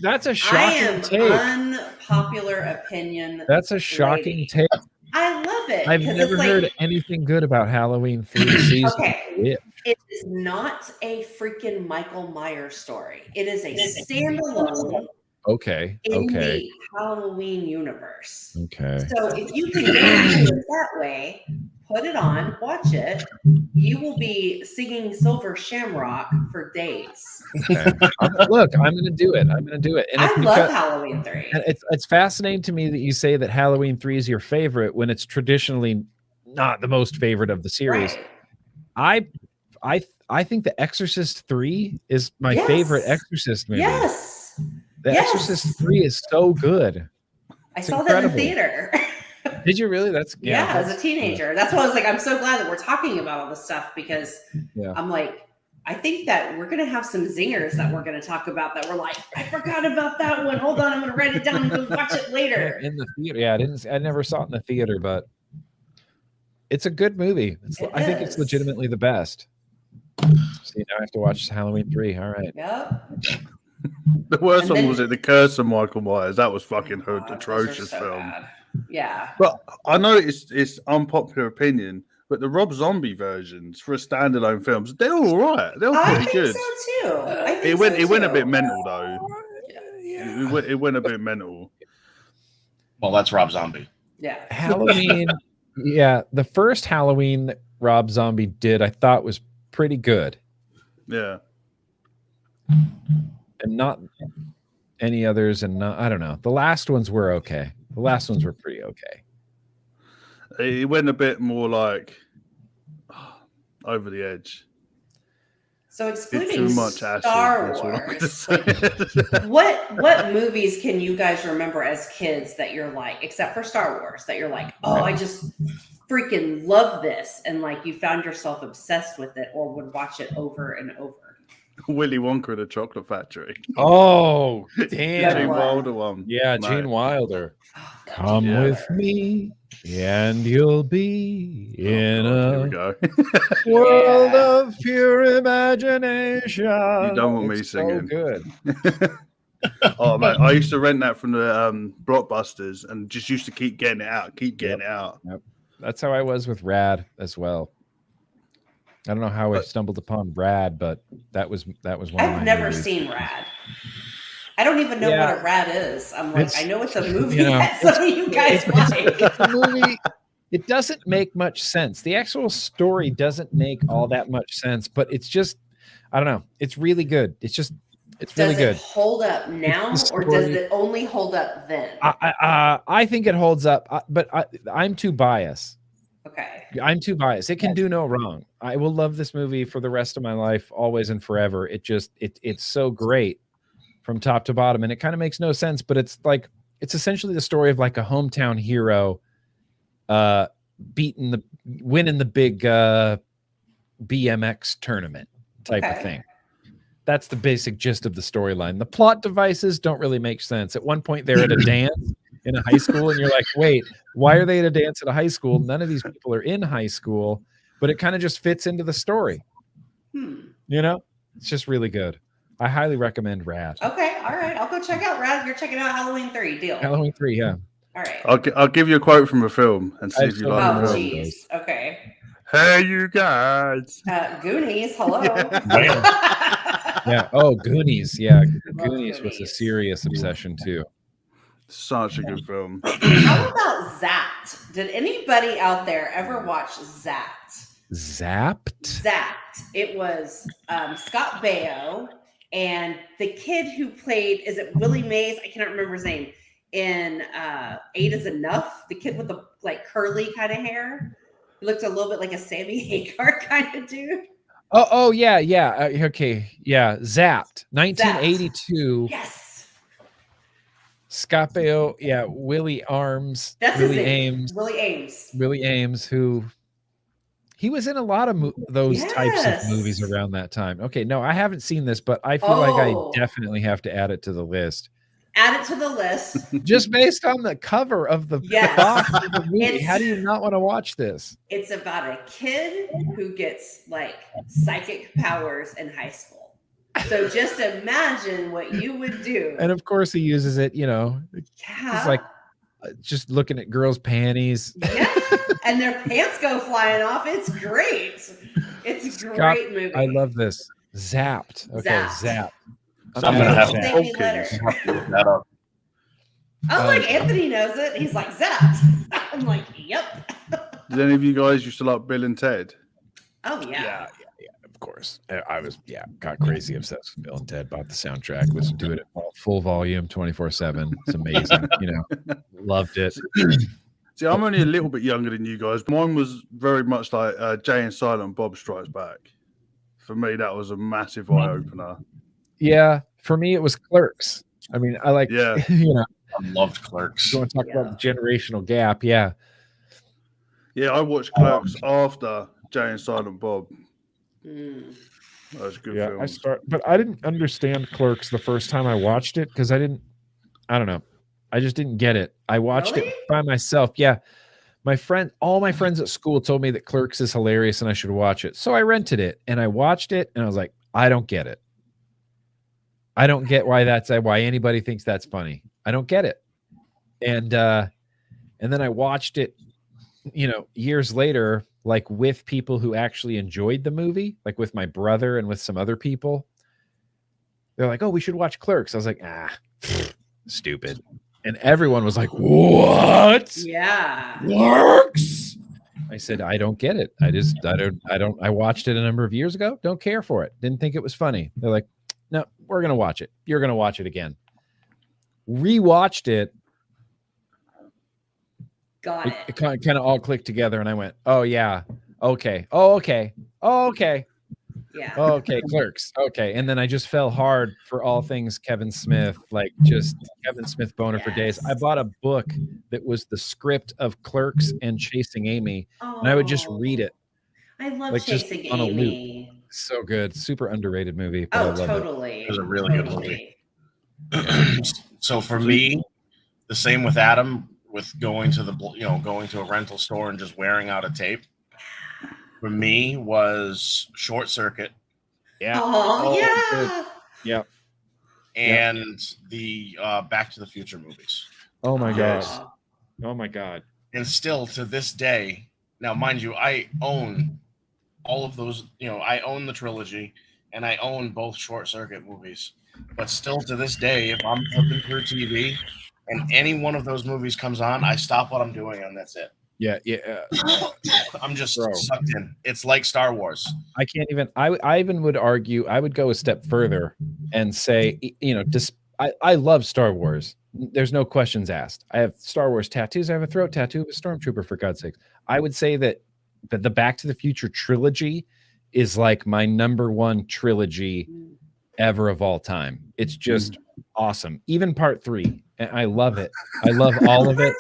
S4: that's a shocking take.
S2: Unpopular opinion.
S4: That's a shocking take.
S2: I love it.
S4: I've never heard anything good about Halloween 3 season.
S2: Okay. It is not a freaking Michael Myers story. It is a standalone.
S4: Okay.
S2: In the Halloween universe.
S4: Okay.
S2: So if you can go into it that way, put it on, watch it. You will be singing Silver Shamrock for days.
S4: Okay. Look, I'm going to do it. And
S2: I love Halloween 3.
S4: And it's fascinating to me that you say that Halloween 3 is your favorite when it's traditionally not the most favorite of the series.
S2: Right.
S4: I think The Exorcist 3 is my favorite Exorcist movie.
S2: Yes.
S4: The Exorcist 3 is so good.
S2: I saw that in the theater.
S4: Did you really? That's
S2: as a teenager. That's why I was like, I'm so glad that we're talking about all this stuff because I'm like, I think that we're gonna have some zingers that we're gonna talk about that we're like, I forgot about that one. Hold on, I'm gonna write it down and go watch it later.
S4: In the theater, I never saw it in the theater, but it's a good movie. I think it's legitimately the best. See, now I have to watch Halloween 3. All right.
S2: Yep.
S1: The worst one was it, The Curse of Michael Myers. That was fucking atrocious
S2: so
S1: film.
S2: bad. Yeah.
S1: But I know it's unpopular opinion, but the Rob Zombie versions for a standalone films, they're all right. They're pretty good.
S2: So too.
S1: It went a bit mental though. Yeah. It went a bit mental.
S3: Well, that's Rob Zombie.
S2: Yeah.
S4: Halloween. The first Halloween that Rob Zombie did, I thought was pretty good.
S1: Yeah.
S4: And not any others, and I don't know. The last ones were okay. The last ones were pretty okay.
S1: It went a bit more like over the edge.
S2: So excluding
S1: too much acid,
S2: Star
S1: that's what I'm gonna
S2: Wars,
S1: say.
S2: like, what movies can you guys remember as kids that you're like, except for Star Wars, that you're like, oh, I just freaking love this, and like you found yourself obsessed with it or would watch it over and over?
S1: Willy Wonka and the Chocolate Factory.
S4: Oh, damn.
S1: Gene Wilder one.
S4: Yeah,
S1: No.
S4: Gene Wilder.
S2: Oh,
S4: Come
S1: Yeah.
S4: with me, and you'll be in
S1: Here we
S4: a
S1: go.
S4: world
S2: Yeah.
S4: of pure imagination.
S1: You don't want me
S4: It's
S1: singing.
S4: So good.
S1: Oh man, I used to rent that from the Blockbusters and just used to keep getting it out, it out.
S4: That's how I was with Rad as well. I don't know how I stumbled upon Rad, but that was one of my
S2: I've never
S4: movies.
S2: seen Rad. I don't even know what a Rad is. I'm like, I know it's a movie that some of you guys like.
S4: It's a movie. It doesn't make much sense. The actual story doesn't make all that much sense, but it's just, I don't know. It's really good. It's really good.
S2: Does it hold up now, or does it only hold up then?
S4: I think it holds up, but I'm too biased.
S2: Okay.
S4: I'm too biased. It can do no wrong. I will love this movie for the rest of my life, always and forever. It's so great from top to bottom, and it kind of makes no sense, but it's essentially the story of like a hometown hero winning the big BMX tournament type of thing. That's the basic gist of the storyline. The plot devices don't really make sense. At one point, they're at a dance in a high school, and you're like, wait, why are they at a dance at a high school? None of these people are in high school, but it kind of just fits into the story. You know, it's just really good. I highly recommend Rad.
S2: Okay, all right. I'll go check out Rad. You're checking out Halloween 3. Deal.
S4: Halloween 3, yeah.
S2: All right.
S1: I'll give you a quote from a film and see if you like
S2: Oh,
S1: the film.
S2: jeez. Okay.
S1: Hey, you guys.
S2: Goonies. Hello.
S4: Yeah. Oh, Goonies. Yeah. Goonies was a serious obsession too.
S1: Such a good film.
S2: How about Zapped? Did anybody out there ever watch Zapped?
S4: Zapped?
S2: Zapped. It was Scott Baio and the kid who played, is it Willie Mays? I cannot remember his name. In 8 is Enough, the kid with the like curly kind of hair. He looked a little bit like a Sammy Hagar kind of dude.
S4: Oh, yeah. Okay. Yeah. Zapped. 1982.
S2: Yes.
S4: Scott Baio. Yeah. Willie Arms.
S2: That's
S4: Willie
S2: his name.
S4: Ames.
S2: Willie Ames.
S4: Willie Ames, who he was in a lot of those types of movies around that time. Okay. No, I haven't seen this, but I feel like I definitely have to add it to the list.
S2: Add it to the list.
S4: Just based on the cover of the box of the movie. How do you not want to watch this?
S2: It's about a kid who gets like psychic powers in high school. So just imagine what you would do.
S4: And of course he uses it, you know.
S2: Yeah.
S4: It's like just looking at girls' panties.
S2: Yeah. And their pants go flying off. It's great. It's a great movie.
S4: I love this. Zapped. Okay, Zapped.
S3: I'm gonna have
S2: to
S3: look that up.
S2: I'm like, Anthony knows it. He's like, Zapped. I'm like, yep.
S1: Did any of you guys used to like Bill and Ted?
S2: Oh, yeah.
S4: Yeah, of course. I was, got crazy obsessed with Bill and Ted, bought the soundtrack, listened to it at full volume, 24/7. It's amazing. Loved it.
S1: See, I'm only a little bit younger than you guys. Mine was very much like Jay and Silent Bob Strikes Back. For me, that was a massive eye-opener.
S4: Yeah, for me, it was Clerks. I mean, I like,
S1: I
S3: loved Clerks.
S4: You want to talk about the generational gap? Yeah.
S1: Yeah, I watched Clerks after Jay and Silent Bob. That was a good film.
S4: But I didn't understand Clerks the first time I watched it because I don't know. I just didn't get it. I watched it by myself. Yeah. All my friends at school told me that Clerks is hilarious and I should watch it. So I rented it and I watched it and I was like, I don't get it. I don't get why anybody thinks that's funny. I don't get it. And then I watched it, years later, like with people who actually enjoyed the movie, like with my brother and with some other people. They're like, oh, we should watch Clerks. I was like, stupid. And everyone was like, what?
S2: Yeah.
S4: Clerks? I said, I don't get it. I watched it a number of years ago. Don't care for it. Didn't think it was funny. They're like, no, we're going to watch it. You're going to watch it again. Rewatched it.
S2: Got it.
S4: It kind of all clicked together. And I went, oh, yeah. Okay. Oh, okay. Oh, okay.
S2: Yeah.
S4: Oh, okay, Clerks. Okay, and then I just fell hard for all things Kevin Smith, like just Kevin Smith boner for days. I bought a book that was the script of Clerks and Chasing Amy, and I would just read it.
S2: I love
S4: like just
S2: Chasing
S4: on a loop.
S2: Amy.
S4: So good, super underrated movie, but I love
S2: totally.
S3: It was a really good movie. So for me, the same with Adam, with going to a rental store and just wearing out a tape. For me was Short Circuit.
S4: Yeah.
S2: Oh, yeah.
S4: Good. Yeah.
S3: And the Back to the Future movies.
S4: Oh my gosh. Oh my God.
S3: And still to this day, now mind you, I own all of those, I own the trilogy and I own both Short Circuit movies. But still to this day, if I'm flipping through TV and any one of those movies comes on, I stop what I'm doing and that's it.
S4: Yeah.
S3: I'm just sucked in. It's like Star Wars.
S4: I can't even. I even would argue. I would go a step further and say, I love Star Wars. There's no questions asked. I have Star Wars tattoos. I have a throat tattoo of a stormtrooper. For God's sakes, I would say that the Back to the Future trilogy is like my #1 trilogy ever of all time. It's just awesome. Even Part 3, and I love it. I love all of it.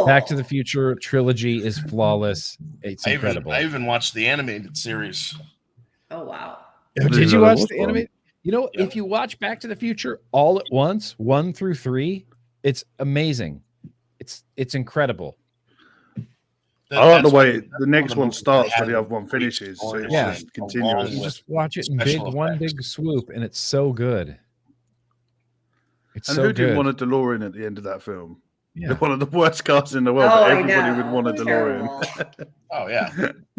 S4: Back to the Future trilogy is flawless. It's incredible.
S3: I even watched the animated series.
S2: Oh, wow.
S4: Did you watch the animated? If you watch Back to the Future all at once, 1 through 3, it's amazing. It's incredible.
S1: I like the way the next one starts where the other one finishes. So it's just continuous.
S4: You just watch it in one big swoop, and it's so good. It's so good.
S1: Who didn't want a DeLorean at the end of that film?
S4: Yeah.
S1: They're one of the worst cars in the world, but everybody would want a DeLorean.
S3: Oh, yeah.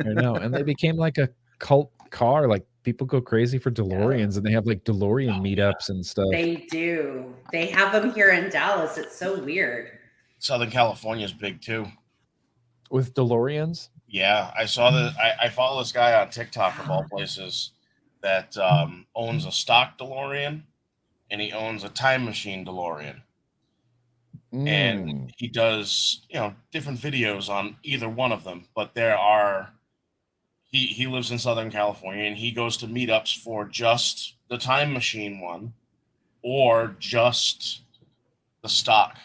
S4: I know. And they became like a cult car. Like people go crazy for DeLoreans and they have like DeLorean meetups and stuff.
S2: They do. They have them here in Dallas. It's so weird.
S3: Southern California is big too.
S4: With DeLoreans?
S3: Yeah. I saw that. I follow this guy on TikTok of all places that owns a stock DeLorean and he owns a time machine DeLorean. And he does, different videos on either one of them. But there are, he lives in Southern California and he goes to meetups for just the time machine one or just the stock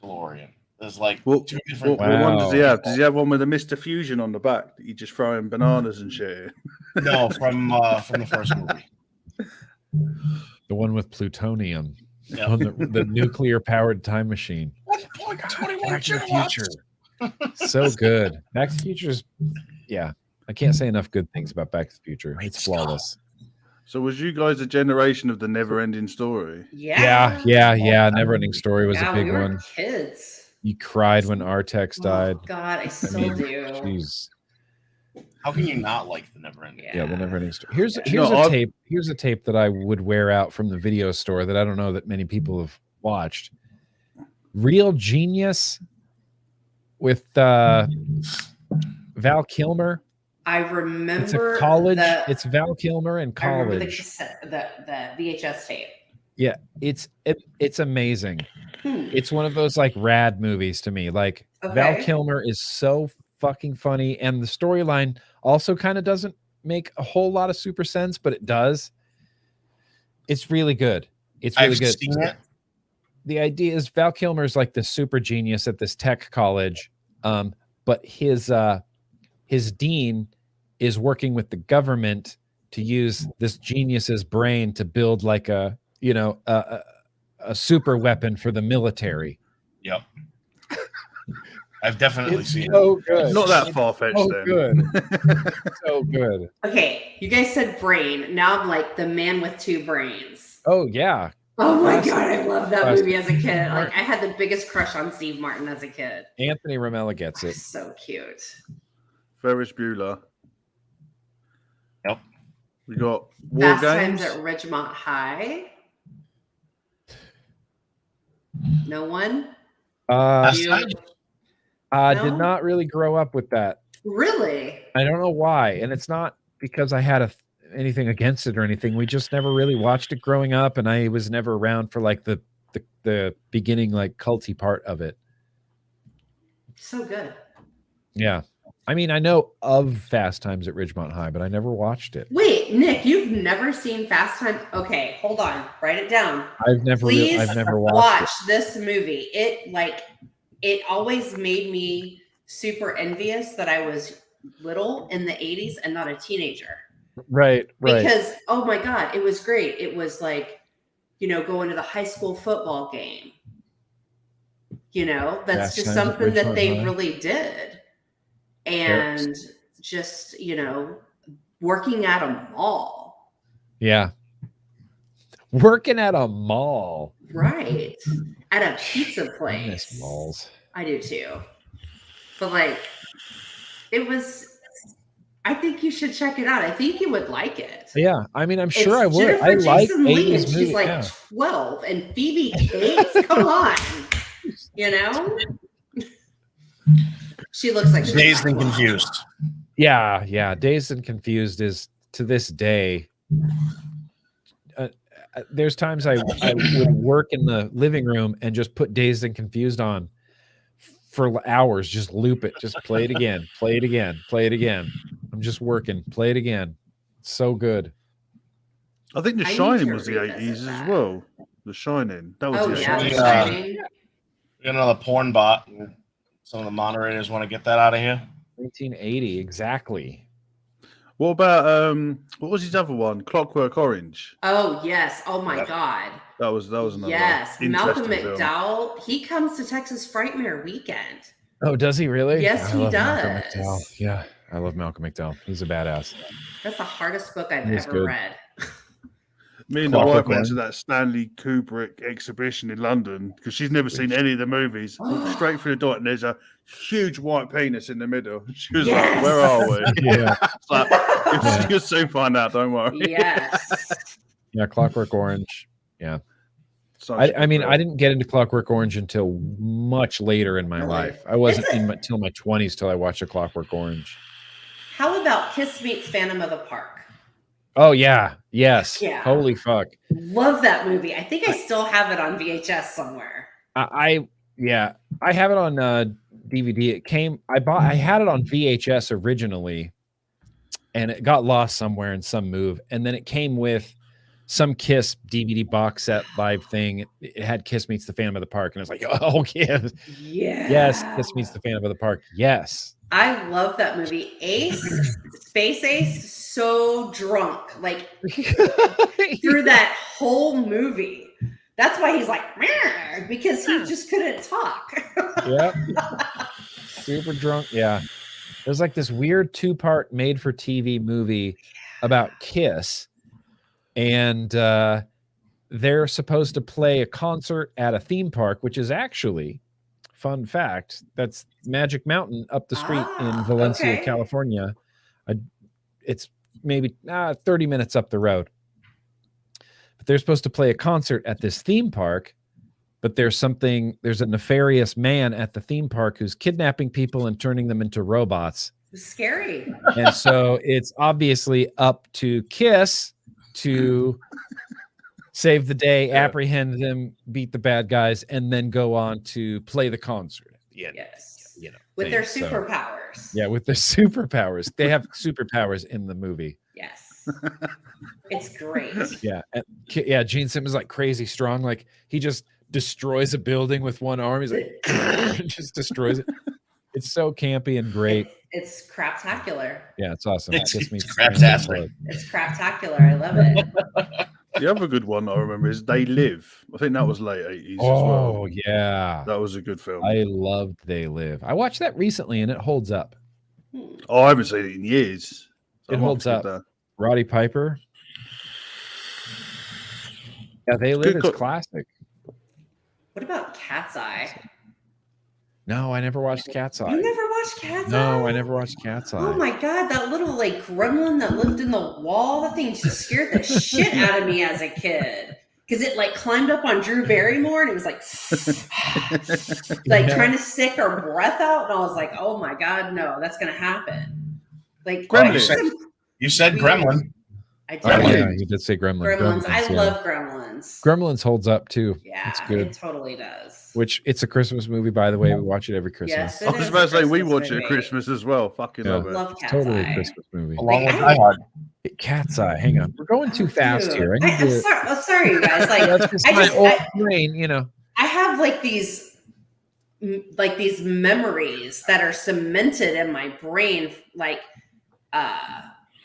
S3: DeLorean. There's like two different.
S1: What one does he have? Does he have one with a Mr. Fusion on the back that you just throw in bananas and shit?
S3: No, from the first movie.
S4: The one with plutonium. Yep. On the nuclear-powered time machine.
S3: Back
S4: to the Future. So good. Back to the Future's, I can't say enough good things about Back to the Future. It's flawless.
S1: So was you guys a generation of the never-ending story?
S2: Yeah.
S4: Never-ending story was a big one.
S2: Kids.
S4: You cried when Artex died.
S2: Oh, God, I still do.
S4: Jeez.
S3: How can you not like the never-ending?
S4: Yeah, the never-ending story. Here's a tape. Here's a tape that I would wear out from the video store that I don't know that many people have watched. Real Genius with Val Kilmer.
S2: I remember.
S4: It's a college. It's Val Kilmer in college.
S2: I remember the VHS tape.
S4: Yeah, it's amazing. It's one of those like rad movies to me. Like Val Kilmer is so fucking funny, and the storyline also kind of doesn't make a whole lot of super sense, but it does. It's really good. It's really good. The idea is Val Kilmer is like the super genius at this tech college, but his dean is working with the government to use this genius's brain to build like a super weapon for the military.
S3: Yep. I've definitely seen
S4: it.
S1: Good. Not that far-fetched then.
S4: Good. So good.
S2: Okay, you guys said brain. Now I'm like the man with two brains.
S4: Oh, yeah.
S2: Oh, my God. I love that movie as a kid. Like, I had the biggest crush on Steve Martin as a kid.
S4: Anthony Ramella gets it.
S2: So cute.
S1: Ferris Bueller.
S3: Yep.
S1: We got War
S2: Fast
S1: Games.
S2: Times at Ridgemont High. No one?
S4: Did not really grow up with that.
S2: Really?
S4: I don't know why. And it's not because I had anything against it or anything. We just never really watched it growing up, and I was never around for like the beginning, like culty part of it.
S2: So good.
S4: Yeah. I mean, I know of Fast Times at Ridgemont High, but I never watched it.
S2: Wait, Nick, you've never seen Fast Times? Okay, hold on. Write it down.
S4: I've never
S2: watch this movie. It always made me super envious that I was little in the 80s and not a teenager.
S4: Right.
S2: Because, oh my God, it was great. It was like, going to the high school football game. That's just something that they really did. And just, working at a mall.
S4: Yeah. Working at a mall.
S2: Right. At a pizza place.
S4: I miss malls.
S2: I do too. But I think you should check it out. I think you would like it.
S4: Yeah. I mean, I'm sure I would. I like
S2: Jason Lee, and she's 12. And Phoebe Cates, come on. She looks like she's
S3: Dazed and Confused.
S4: Yeah. Dazed and Confused is, to this day, there's times I would work in the living room and just put Dazed and Confused on for hours, just loop it, just play it again, play it again, play it again. I'm just working, play it again. It's so good.
S1: I think The Shining was the 80s as well. The Shining. That was
S2: The Shining.
S3: Got another porn bot. Some of the moderators want to get that out of here.
S4: 1980, exactly.
S1: What about what was his other one? Clockwork Orange.
S2: Oh yes. Oh my God.
S1: That was another.
S2: Yes, Malcolm McDowell. He comes to Texas Frightmare Weekend.
S4: Oh, does he really?
S2: Yes, he does.
S4: Yeah, I love Malcolm McDowell. He's a badass.
S2: That's the hardest book I've ever read.
S1: Me and my wife went to that Stanley Kubrick exhibition in London because she's never seen any of the movies. Walked straight through the door and there's a huge white penis in the middle. She was like, "Where are we?" Yeah, you'll soon find out. Don't worry.
S2: Yes.
S4: Yeah, Clockwork Orange. Yeah. I mean, I didn't get into Clockwork Orange until much later in my life. I wasn't until my 20s till I watched a Clockwork Orange.
S2: How about Kiss Meets Phantom of the Park?
S4: Oh yeah, yes.
S2: Yeah.
S4: Holy fuck.
S2: Love that movie. I think I still have it on VHS somewhere.
S4: I have it on DVD. I had it on VHS originally, and it got lost somewhere in some move, and then it came with some Kiss DVD box set live thing. It had Kiss Meets the Phantom of the Park, and I was like, oh yeah, yes, Kiss Meets the Phantom of the Park, yes.
S2: I love that movie. Space Ace, so drunk, through that whole movie. That's why he's like, because he just couldn't talk.
S4: Yeah, super drunk. Yeah, there's like this weird 2-part made-for-TV movie about Kiss, and they're supposed to play a concert at a theme park, which is actually, fun fact, that's Magic Mountain up the street in Valencia, California. It's maybe 30 minutes up the road. But they're supposed to play a concert at this theme park, but there's a nefarious man at the theme park who's kidnapping people and turning them into robots.
S2: It's scary.
S4: And so it's obviously up to Kiss to save the day, apprehend them, beat the bad guys, and then go on to play the concert at the end.
S2: Yes. With their superpowers.
S4: Yeah, with their superpowers. They have superpowers in the movie.
S2: Yes. It's great.
S4: Yeah. And, Gene Simmons is like crazy strong. Like he just destroys a building with one arm. He's like, just destroys it. It's so campy and great.
S2: It's craptacular.
S4: Yeah, it's awesome.
S3: It's craptastic.
S2: It's craptacular. I love it.
S1: The other good one I remember is They Live. I think that was late 80s as well.
S4: Oh, yeah.
S1: That was a good film.
S4: I loved They Live. I watched that recently and it holds up.
S1: Oh, I haven't seen it in years. So
S4: it holds up. Roddy Piper. Yeah, They Live is classic.
S2: What about Cat's Eye?
S4: No, I never watched Cat's Eye.
S2: You never watched Cat's Eye?
S4: No, I never watched Cat's Eye.
S2: Oh my God, that little gremlin that lived in the wall, that thing just scared the shit out of me as a kid. Because it climbed up on Drew Barrymore and it was trying to sick her breath out. And I was like, oh my God, no, that's going to happen.
S3: You said Gremlin.
S2: I did.
S4: Oh, yeah, you did say Gremlin.
S2: Gremlins. I love Gremlins.
S4: Gremlins holds up too.
S2: Yeah,
S4: it's good.
S2: It totally does.
S4: Which it's a Christmas movie, by the way. We watch it every Christmas.
S2: Yes,
S1: I was about to say we watch it at Christmas as well. Fucking love it.
S2: Love Cat's
S4: Totally
S2: Eye.
S4: a Christmas movie.
S3: Along with Die Hard.
S4: Cat's Eye. Hang on, we're going too fast
S2: Dude,
S4: here.
S2: I'm sorry, you guys. Like,
S4: That's just my old brain, you know.
S2: I have like these memories that are cemented in my brain, like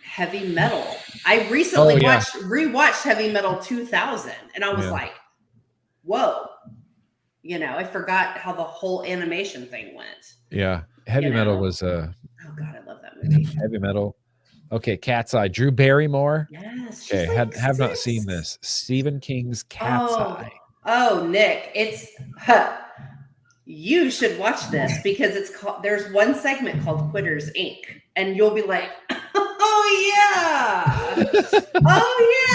S2: heavy metal. I recently rewatched Heavy Metal 2000, and I was like, whoa. You know, I forgot how the whole animation thing went.
S4: Yeah. Heavy Metal was
S2: oh God, I love that movie.
S4: Heavy Metal. Okay, Cat's Eye. Drew Barrymore.
S2: Yes.
S4: Okay, have not seen this. Stephen King's Cat's Eye.
S2: Oh, Nick, you should watch this because it's called. There's one segment called Quitters Inc. and you'll be like, oh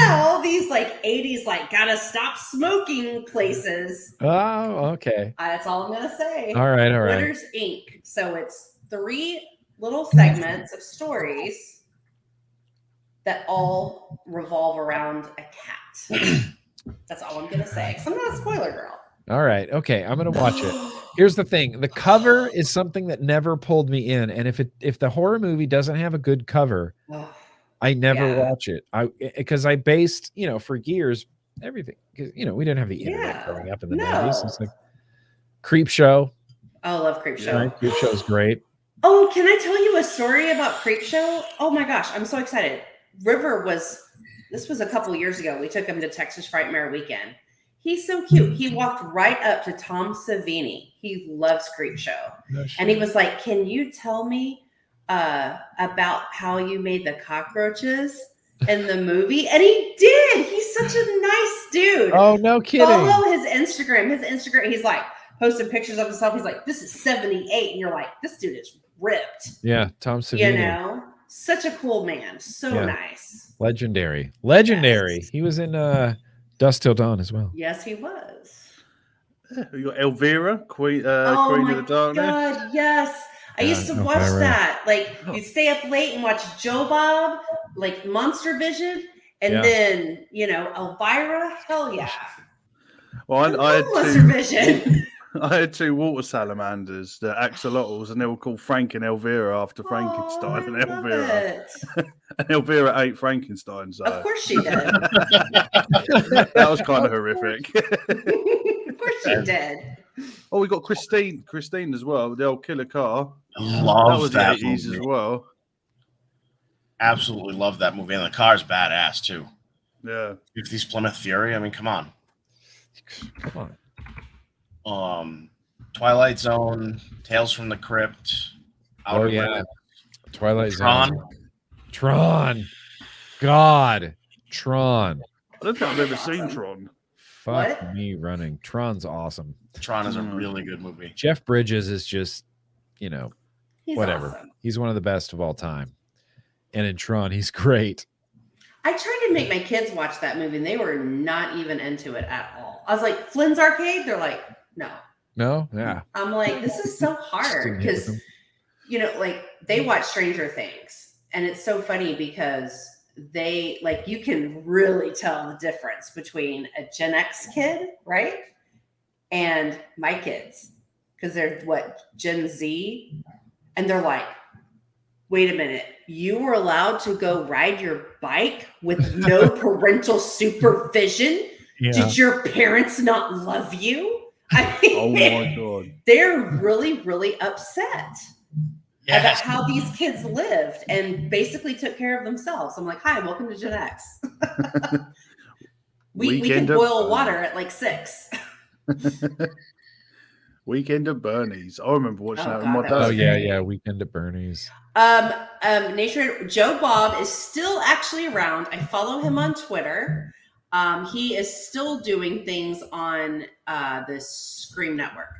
S2: yeah, all these like 80s like gotta stop smoking places.
S4: Oh, okay.
S2: That's all I'm gonna say.
S4: All right.
S2: Quitters Inc. So it's 3 little segments of stories that all revolve around a cat. That's all I'm gonna say. 'Cause I'm not a spoiler girl.
S4: All right. Okay. I'm going to watch it. Here's the thing. The cover is something that never pulled me in. And if the horror movie doesn't have a good cover, I never watch it. Because I based, for years, everything. Because, we didn't have the internet growing up in the 90s. It's like Creep Show.
S2: Oh, I love Creep Show.
S4: Right? Creep Show is great.
S2: Oh, can I tell you a story about Creep Show? Oh my gosh. I'm so excited. This was a couple years ago. We took him to Texas Frightmare Weekend. He's so cute. He walked right up to Tom Savini. He loves Creep Show. And he was like, can you tell me about how you made the cockroaches in the movie? And he did. He's such a nice dude.
S4: Oh, no kidding.
S2: Follow his Instagram. He's like posting pictures of himself. He's like, this is 78. And you're like, this dude is ripped.
S4: Yeah, Tom Savini.
S2: Such a cool man. So nice.
S4: Legendary. Yes. He was in Dusk Till Dawn as well.
S2: Yes, he was.
S1: Yeah, we got Elvira, Queen of the Darkness.
S2: God, yes. I used to watch that. Like, you'd stay up late and watch Joe Bob, like Monster Vision, and then, Elvira. Hell yeah.
S1: Well, I had
S2: Monster Vision.
S1: I had 2 water salamanders, the axolotls, and they were called Frank and Elvira after Frankenstein and Elvira. And Elvira ate Frankenstein. So.
S2: Of course she did.
S1: That was kind of horrific.
S2: Of course she did.
S1: Oh, we got Christine as well, the old killer car.
S3: Love
S1: that was
S3: that
S1: the 80s
S3: movie.
S1: as well.
S3: Absolutely love that movie, and the car's badass too.
S1: Yeah.
S3: 50s Plymouth Fury. I mean, come on. Twilight Zone, Tales from the Crypt.
S4: Twilight Zone. Tron. God. Tron.
S1: I don't think I've ever seen Tron.
S4: Fuck me running. Tron's awesome.
S3: Tron is a really good movie.
S4: Jeff Bridges is just,
S2: He's
S4: whatever.
S2: awesome.
S4: He's one of the best of all time. And in Tron, he's great.
S2: I tried to make my kids watch that movie, and they were not even into it at all. I was like, Flynn's Arcade? They're like, no.
S4: No? Yeah.
S2: I'm like, this is so hard because, they watch Stranger Things, and it's so funny because they, you can really tell the difference between a Gen X kid, right? And my kids, because they're Gen Z, and they're like, wait a minute, you were allowed to go ride your bike with no parental supervision? Yeah. Did your parents not love you? I mean,
S1: oh my God.
S2: They're really, really upset about how these kids lived and basically took care of themselves. I'm like, hi, welcome to Gen X. we can boil water at 6.
S1: Weekend at Bernie's. I remember watching that with my dad.
S4: Oh yeah, Weekend at Bernie's.
S2: Nature Joe Bob is still actually around. I follow him on Twitter. He is still doing things on the Scream Network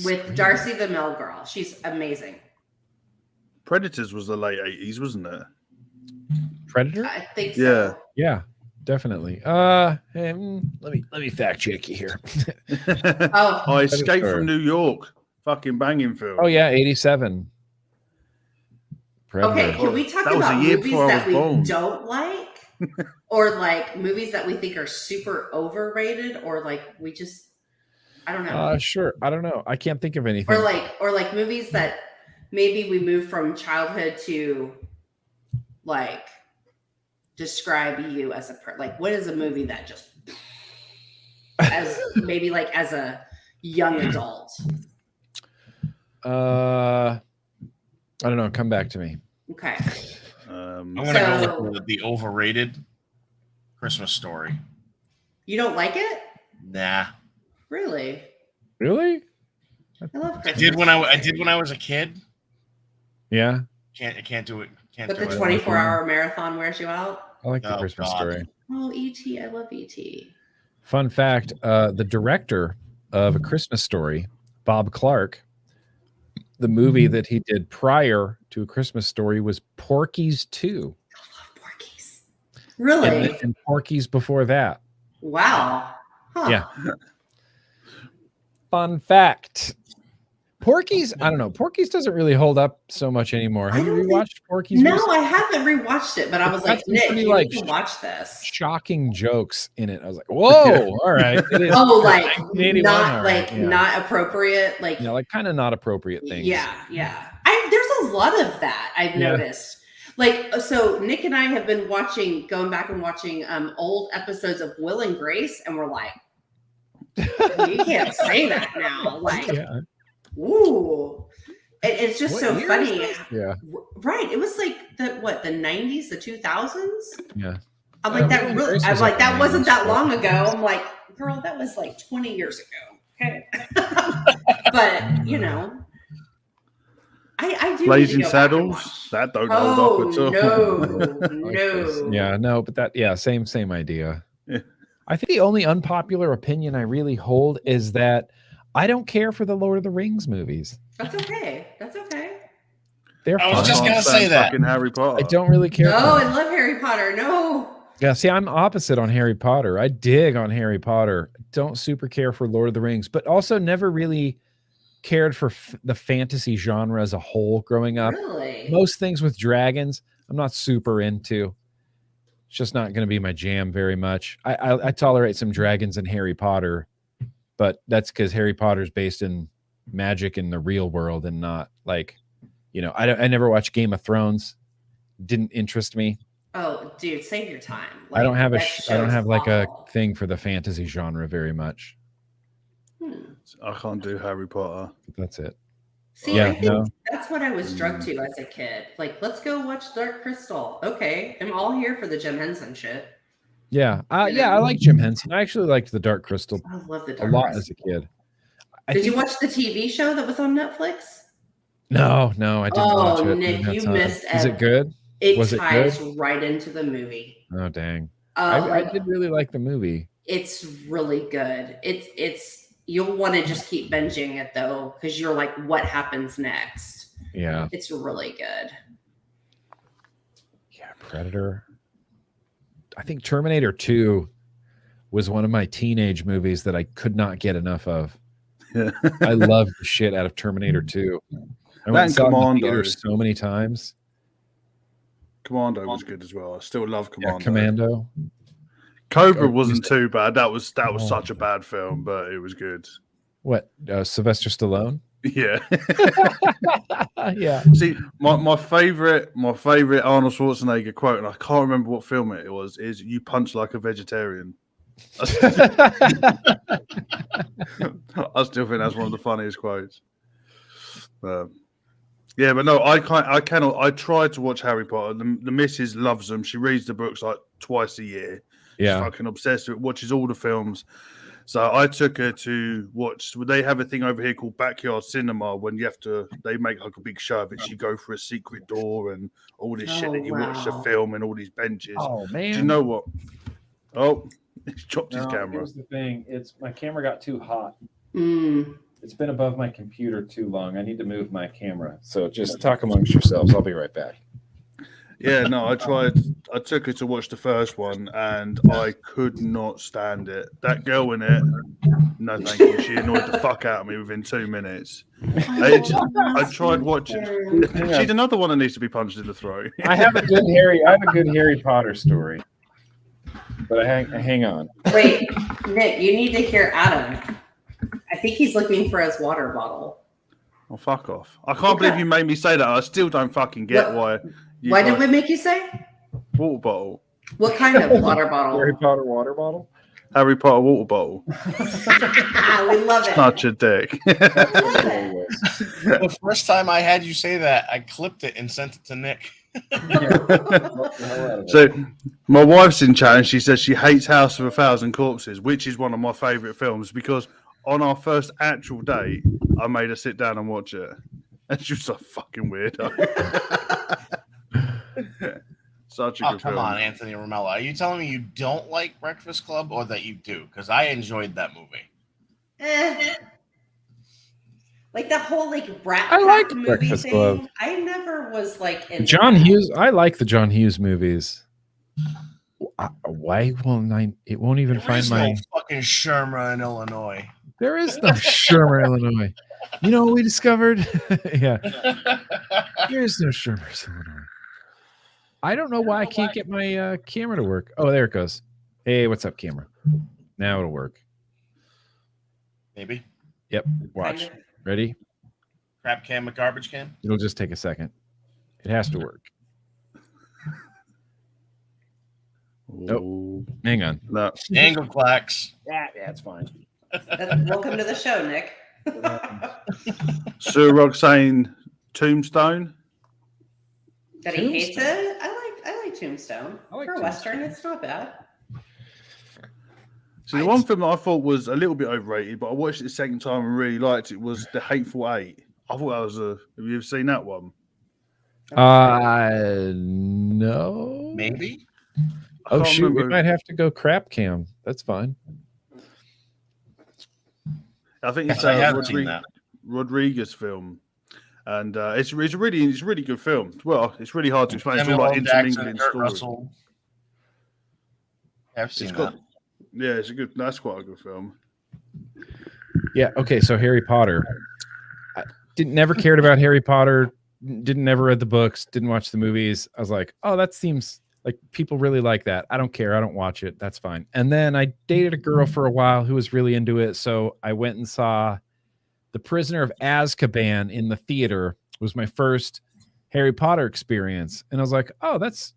S2: with Darcy the Mill Girl. She's amazing.
S1: Predators was the late 80s, wasn't it?
S2: Predator? I think so.
S4: Yeah, definitely. Let me fact check you here.
S1: Escape from New York. Fucking banging film.
S4: Oh yeah, 87. Predator.
S2: Okay, can we talk about movies that we don't like? or like movies that we think are super overrated, or like we just, I don't know.
S4: Sure. I don't know. I can't think of anything.
S2: Or like movies that maybe we move from childhood to like describe you as a like what is a movie that just as maybe like as a young adult?
S4: I don't know. Come back to me.
S2: Okay.
S3: I'm gonna go with the overrated Christmas Story.
S2: You don't like it?
S3: Nah.
S2: Really?
S4: Really?
S2: I love Christmas.
S3: I did when I was a kid.
S4: Yeah.
S3: I can't do it.
S2: But the 24-hour marathon wears you out?
S4: I like the Christmas Story.
S2: Oh, E.T. I love E.T.
S4: Fun fact, the director of A Christmas Story, Bob Clark, the movie that he did prior to A Christmas Story was Porky's 2.
S2: I love Porky's. Really?
S4: And Porky's before that.
S2: Wow. Huh.
S4: Yeah. Fun fact. Porky's, I don't know. Porky's doesn't really hold up so much anymore. Have you rewatched Porky's?
S2: No, I haven't rewatched it, but I was like, Nick, you need to watch this.
S4: Shocking jokes in it. I was like, whoa, all right. It is
S2: not appropriate. Like
S4: kind of not appropriate things.
S2: Yeah. There's a lot of that I've noticed. Like, so Nick and I have been going back and watching old episodes of Will and Grace, and we're like, you can't say that now. Like, ooh, it's just so funny.
S4: Yeah,
S2: right. It was like the 90s, the 2000s.
S4: Yeah,
S2: I'm like that. Really, I'm like that wasn't that long ago. I'm like, girl, that was like 20 years ago. Okay, but you know. I do.
S1: Blazing Saddles. That don't hold up at all.
S2: No.
S4: Yeah, no, but that same idea. Yeah. I think the only unpopular opinion I really hold is that I don't care for the Lord of the Rings movies.
S2: That's okay.
S4: They're
S3: I was just gonna say that.
S1: Harry Potter.
S4: I don't really care.
S2: No, I love Harry Potter. No.
S4: Yeah, see, I'm opposite on Harry Potter. I dig on Harry Potter. Don't super care for Lord of the Rings, but also never really cared for the fantasy genre as a whole growing up.
S2: Really?
S4: Most things with dragons, I'm not super into. It's just not going to be my jam very much. I tolerate some dragons in Harry Potter, but that's because Harry Potter's based in magic in the real world and not like, I never watched Game of Thrones. Didn't interest me.
S2: Oh, dude, save your time.
S4: Like, I don't have a thing for the fantasy genre very much.
S1: I can't do Harry Potter.
S4: That's it.
S2: See, I think that's what I was drugged to as a kid. Like, let's go watch Dark Crystal. Okay, I'm all here for the Jim Henson shit.
S4: Yeah, I like Jim Henson. I actually liked the Dark Crystal.
S2: I love the Dark Crystal
S4: as a kid.
S2: Did you watch the TV show that was on Netflix?
S4: No, I didn't watch it.
S2: Oh, Nick, you missed it.
S4: Is it good?
S2: It ties right into the movie.
S4: Oh, dang. I did really like the movie.
S2: It's really good. It's you'll want to just keep binging it though, because you're like, what happens next?
S4: Yeah.
S2: It's really good.
S4: Yeah, Predator. I think Terminator 2 was one of my teenage movies that I could not get enough of. I loved the shit out of Terminator 2. I went and saw it in the theater so many times.
S1: Commando was good as well. I still love Commando.
S4: Yeah, Commando.
S1: Cobra wasn't too bad. That was such a bad film, but it was good.
S4: What? Sylvester Stallone?
S1: Yeah.
S4: Yeah.
S1: See, my favorite Arnold Schwarzenegger quote, and I can't remember what film it was, is "You punch like a vegetarian." I still think that's one of the funniest quotes. Yeah, but no, I cannot. I tried to watch Harry Potter. The missus loves them. She reads the books like twice a year.
S4: Yeah,
S1: she's fucking obsessed with it, watches all the films. So I took her to watch. They have a thing over here called backyard cinema when they make like a big show of it. You go through a secret door and all this shit, and you watch the film and all these benches.
S4: Oh man!
S1: Do you know what? Oh, he's chopped his camera.
S4: Here's the thing: my camera got too hot. It's been above my computer too long. I need to move my camera. So just talk amongst yourselves. I'll be right back.
S1: Yeah, no, I took her to watch the first one and I could not stand it. That girl in it, no thank you. She annoyed the fuck out of me within 2 minutes. I tried watching. She's another one that needs to be punched in the throat.
S4: I have a good Harry Potter story. But hang on.
S2: Wait, Nick, you need to hear Adam. I think he's looking for his water bottle.
S1: Oh, fuck off. I can't believe you made me say that. I still don't fucking get why.
S2: Why did we make you say?
S1: Water bottle.
S2: What kind of water bottle?
S4: Harry Potter water bottle?
S1: Harry Potter water bottle.
S2: We love it.
S1: Such a dick.
S3: The first time I had you say that, I clipped it and sent it to Nick.
S1: So my wife's in chat and she says she hates House of 1,000 Corpses, which is one of my favourite films, because on our first actual date, I made her sit down and watch it. And she was a fucking weirdo. Such a good film.
S3: Come on, Anthony Romello. Are you telling me you don't like Breakfast Club or that you do? Because I enjoyed that movie.
S2: Like the whole Brat
S4: I
S2: Pack
S4: liked
S2: movie
S4: Breakfast
S2: thing.
S4: Club.
S2: I never was into
S4: John
S2: that.
S4: Hughes. I like the John Hughes movies. Why won't I? It won't even find my.
S3: No fucking Shermer in Illinois.
S4: There is no Shermer, Illinois. You know what we discovered? Yeah, there is no Shermer, Illinois. I don't know why I can't get my camera to work. Oh, there it goes. Hey, what's up, camera? Now it'll work.
S3: Maybe.
S4: Yep. Watch. Ready?
S3: Crap can with garbage can?
S4: It'll just take a second. It has to work. Oh, hang on.
S1: No.
S3: Angle clacks.
S4: Yeah, it's fine.
S2: Welcome to the show, Nick.
S1: Surrog saying Tombstone.
S2: That he hates it. I like Tombstone.
S4: I like
S2: For
S4: Tombstone.
S2: Western, it's not bad.
S1: So the one film that I thought was a little bit overrated, but I watched it the second time and really liked it, was The Hateful Eight. I thought that was have you ever seen that one?
S4: No.
S3: Maybe.
S4: Oh shoot, we might have to go crap cam. That's fine.
S1: I think it's
S3: I haven't seen that.
S1: Rodriguez film, and it's a really good film. Well, it's really hard to explain. It's all
S3: Samuel
S1: like
S3: L. Jackson,
S1: intermingling
S3: Kurt
S1: stories.
S3: Russell. I've seen
S1: It's
S3: that.
S1: got, yeah, it's a good. That's quite a good film.
S4: Yeah. Okay. So Harry Potter. I never cared about Harry Potter. Never read the books. Didn't watch the movies. I was like, oh, that seems like people really like that. I don't care. I don't watch it. That's fine. And then I dated a girl for a while who was really into it. So I went and saw The Prisoner of Azkaban in the theater. It was my first Harry Potter experience. And I was like, oh, that's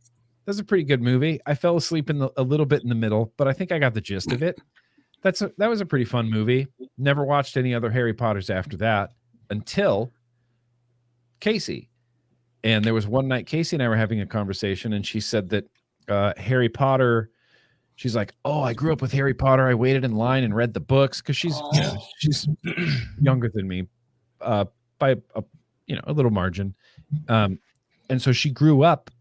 S4: a pretty good movie. I fell asleep a little bit in the middle, but I think I got the gist of it. That was a pretty fun movie. Never watched any other Harry Potters after that until Casey. And there was one night Casey and I were having a conversation, and she said that Harry Potter, she's like, oh, I grew up with Harry Potter. I waited in line and read the books, because she's younger than me by a little margin. And so she grew up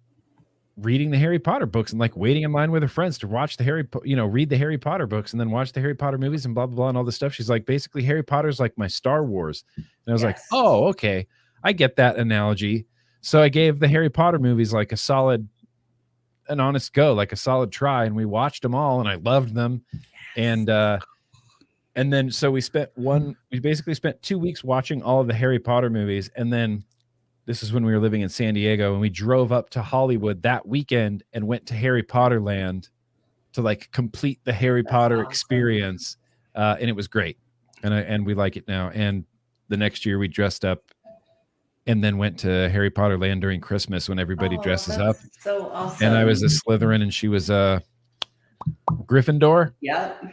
S4: reading the Harry Potter books and like waiting in line with her friends to watch read the Harry Potter books and then watch the Harry Potter movies and blah, blah, blah, and all this stuff. She's like, basically Harry Potter's like my Star Wars. And I was like, oh, okay. I get that analogy. So I gave the Harry Potter movies like an honest go, like a solid try. And we watched them all and I loved them. And then, so we basically spent 2 weeks watching all of the Harry Potter movies. And then this is when we were living in San Diego, and we drove up to Hollywood that weekend and went to Harry Potter Land to like complete the Harry Potter experience. And it was great. And we like it now. And the next year we dressed up and then went to Harry Potter Land during Christmas when everybody dresses up.
S2: So awesome.
S4: And I was a Slytherin and she was a Gryffindor.
S2: Yep.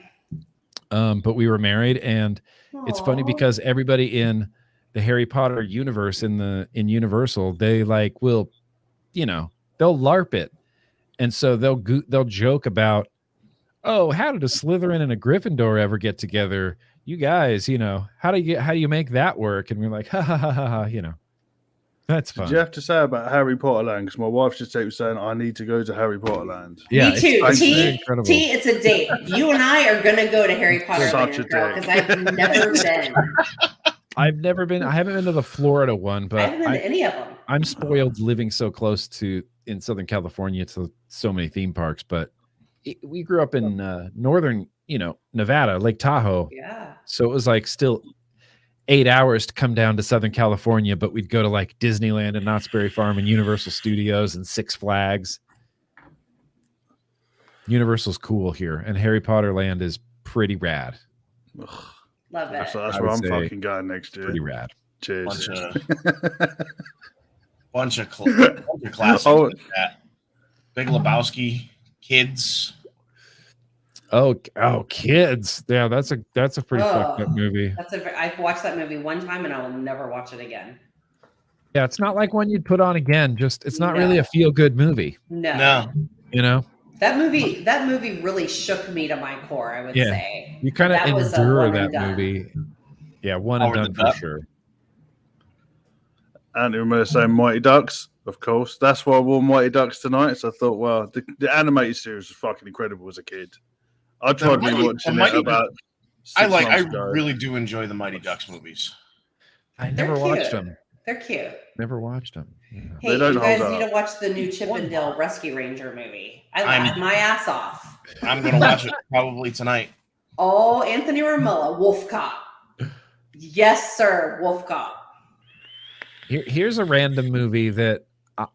S4: But we were married, and it's funny because everybody in the Harry Potter universe in Universal, they like will, they'll LARP it. And so they'll joke about, oh, how did a Slytherin and a Gryffindor ever get together? You guys, how do you make that work? And we're like, ha ha ha ha ha, That's fun.
S1: Did you have to say about Harry Potter Land? Because my wife just was saying I need to go to Harry Potter Land.
S2: Yeah, me too. T, it's a date. You and I are gonna go to Harry Potter Land, girl, because I've never been.
S4: I've never been. I haven't been to the Florida one, but
S2: I haven't been to any of them.
S4: I'm spoiled living so close in Southern California to so many theme parks. But we grew up in northern, Nevada, Lake Tahoe.
S2: Yeah.
S4: So it was like still 8 hours to come down to Southern California, but we'd go to like Disneyland and Knott's Berry Farm and Universal Studios and Six Flags. Universal's cool here, and Harry Potter Land is pretty rad.
S2: Love it.
S1: That's
S4: I
S1: where
S4: would
S1: I'm
S4: say
S1: fucking going next year.
S4: Pretty rad.
S1: Cheers.
S3: Bunch of classics like that. Big Lebowski, Kids.
S4: Oh, Kids. Yeah, that's a pretty fucked up movie.
S2: I've watched that movie one time and I will never watch it again.
S4: Yeah, it's not like one you'd put on again. Just it's not really a feel good movie.
S2: No.
S4: You know?
S2: That movie really shook me to my core, I would say.
S4: You kind of endure that movie. Yeah, one and done for sure.
S1: And you remember saying Mighty Ducks, of course. That's why I wore Mighty Ducks tonight. So I thought, well, the animated series was fucking incredible as a kid. I tried rewatching it about 6 months ago.
S3: I really do enjoy the Mighty Ducks movies.
S4: I never watched them.
S2: They're cute.
S4: Never watched them. Yeah.
S2: Hey, you guys need to watch the new Chip and Dale Rescue Ranger movie. I laughed my ass off.
S3: I'm going to watch it probably tonight.
S2: Oh, Anthony Ramola, Wolf Cop. Yes, sir, Wolf Cop.
S4: Here's a random movie that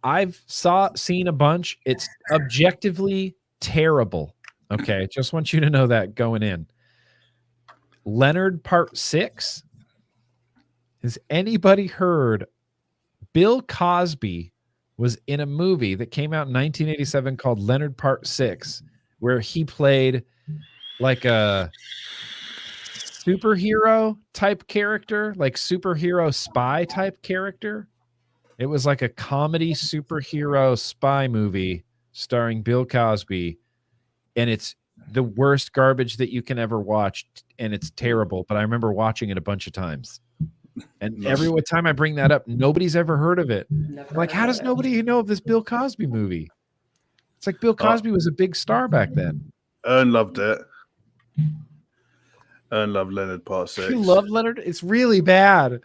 S4: I've seen a bunch. It's objectively terrible. Okay, just want you to know that going in. Leonard Part 6. Has anybody heard Bill Cosby was in a movie that came out in 1987 called Leonard Part 6, where he played like a superhero type character, like superhero spy type character. It was like a comedy superhero spy movie starring Bill Cosby, and it's the worst garbage that you can ever watch, and it's terrible, but I remember watching it a bunch of times. And every time I bring that up, nobody's ever heard of it. I'm like, how does nobody know of this Bill Cosby movie? It's like Bill Cosby was a big star back then.
S1: Ern loved it. Ern loved Leonard Part 6.
S4: You love Leonard? It's really bad.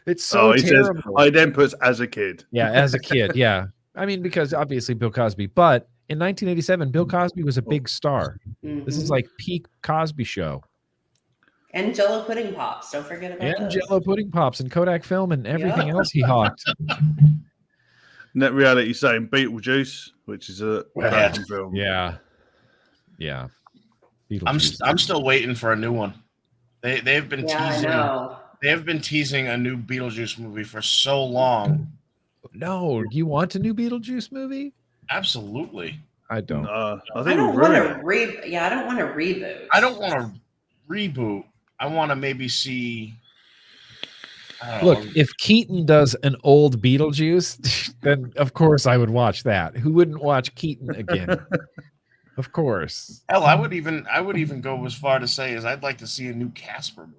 S4: It's so terrible.
S1: Says, I then puts as a kid.
S4: Yeah, as a kid. Yeah. I mean, because obviously Bill Cosby, but in 1987, Bill Cosby was a big star. Mm-hmm. This is like peak Cosby show.
S2: And Jell-O Pudding Pops. Don't forget about
S4: those. Jell-O Pudding Pops and Kodak Film and everything else he hawked.
S1: Net reality saying Beetlejuice, which is a film.
S4: Yeah. Yeah.
S3: I'm still waiting for a new one. They've been teasing. They have been teasing a new Beetlejuice movie for so long.
S4: No, you want a new Beetlejuice movie?
S3: Absolutely.
S4: I don't.
S2: I don't want to I don't want to reboot.
S3: I don't want to reboot. I want to maybe see.
S4: Look, if Keaton does an old Beetlejuice, then of course I would watch that. Who wouldn't watch Keaton again? Of course.
S3: Hell, I would even go as far to say as I'd like to see a new Casper movie.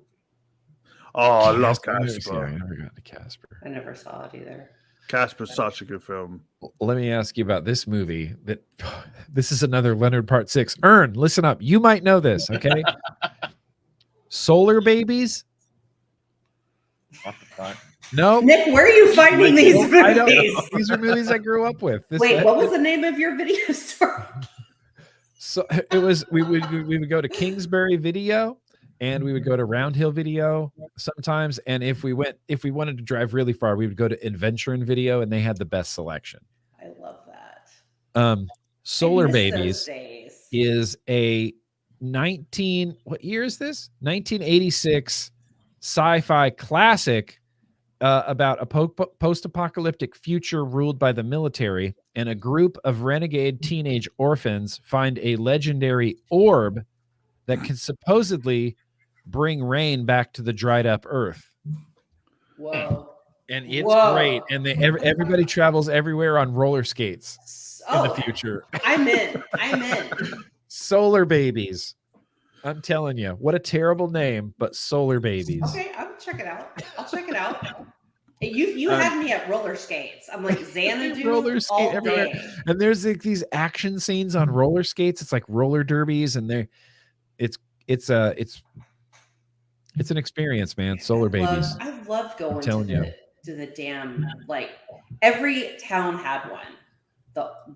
S1: Oh, I love Casper.
S4: I never got to Casper.
S2: I never saw it either.
S1: Casper's such a good film.
S4: Let me ask you about this movie. This is another Leonard Part 6. Ern, listen up. You might know this, okay? Solar Babies?
S3: What the fuck?
S4: No.
S2: Nick, where are you finding these movies?
S4: These are movies I grew up with.
S2: Wait, what was the name of your video store?
S4: So it was we would go to Kingsbury Video, and we would go to Round Hill Video sometimes. And if we wanted to drive really far, we would go to Adventurin Video, and they had the best selection.
S2: I love that.
S4: Solar Babies is a what year is this? 1986 sci-fi classic about a post-apocalyptic future ruled by the military, and a group of renegade teenage orphans find a legendary orb that can supposedly bring rain back to the dried up earth.
S2: Whoa.
S4: And it's great. And everybody travels everywhere on roller skates in the future.
S2: I'm in.
S4: Solar Babies. I'm telling you, what a terrible name, but Solar Babies.
S2: Okay, I'll check it out. You had me at roller skates. I'm like Xanadu
S4: roller skate everywhere. And there's like these action scenes on roller skates. It's like roller derbies, and it's an experience, man. Solar Babies.
S2: I love going to the damn, like, every town had one.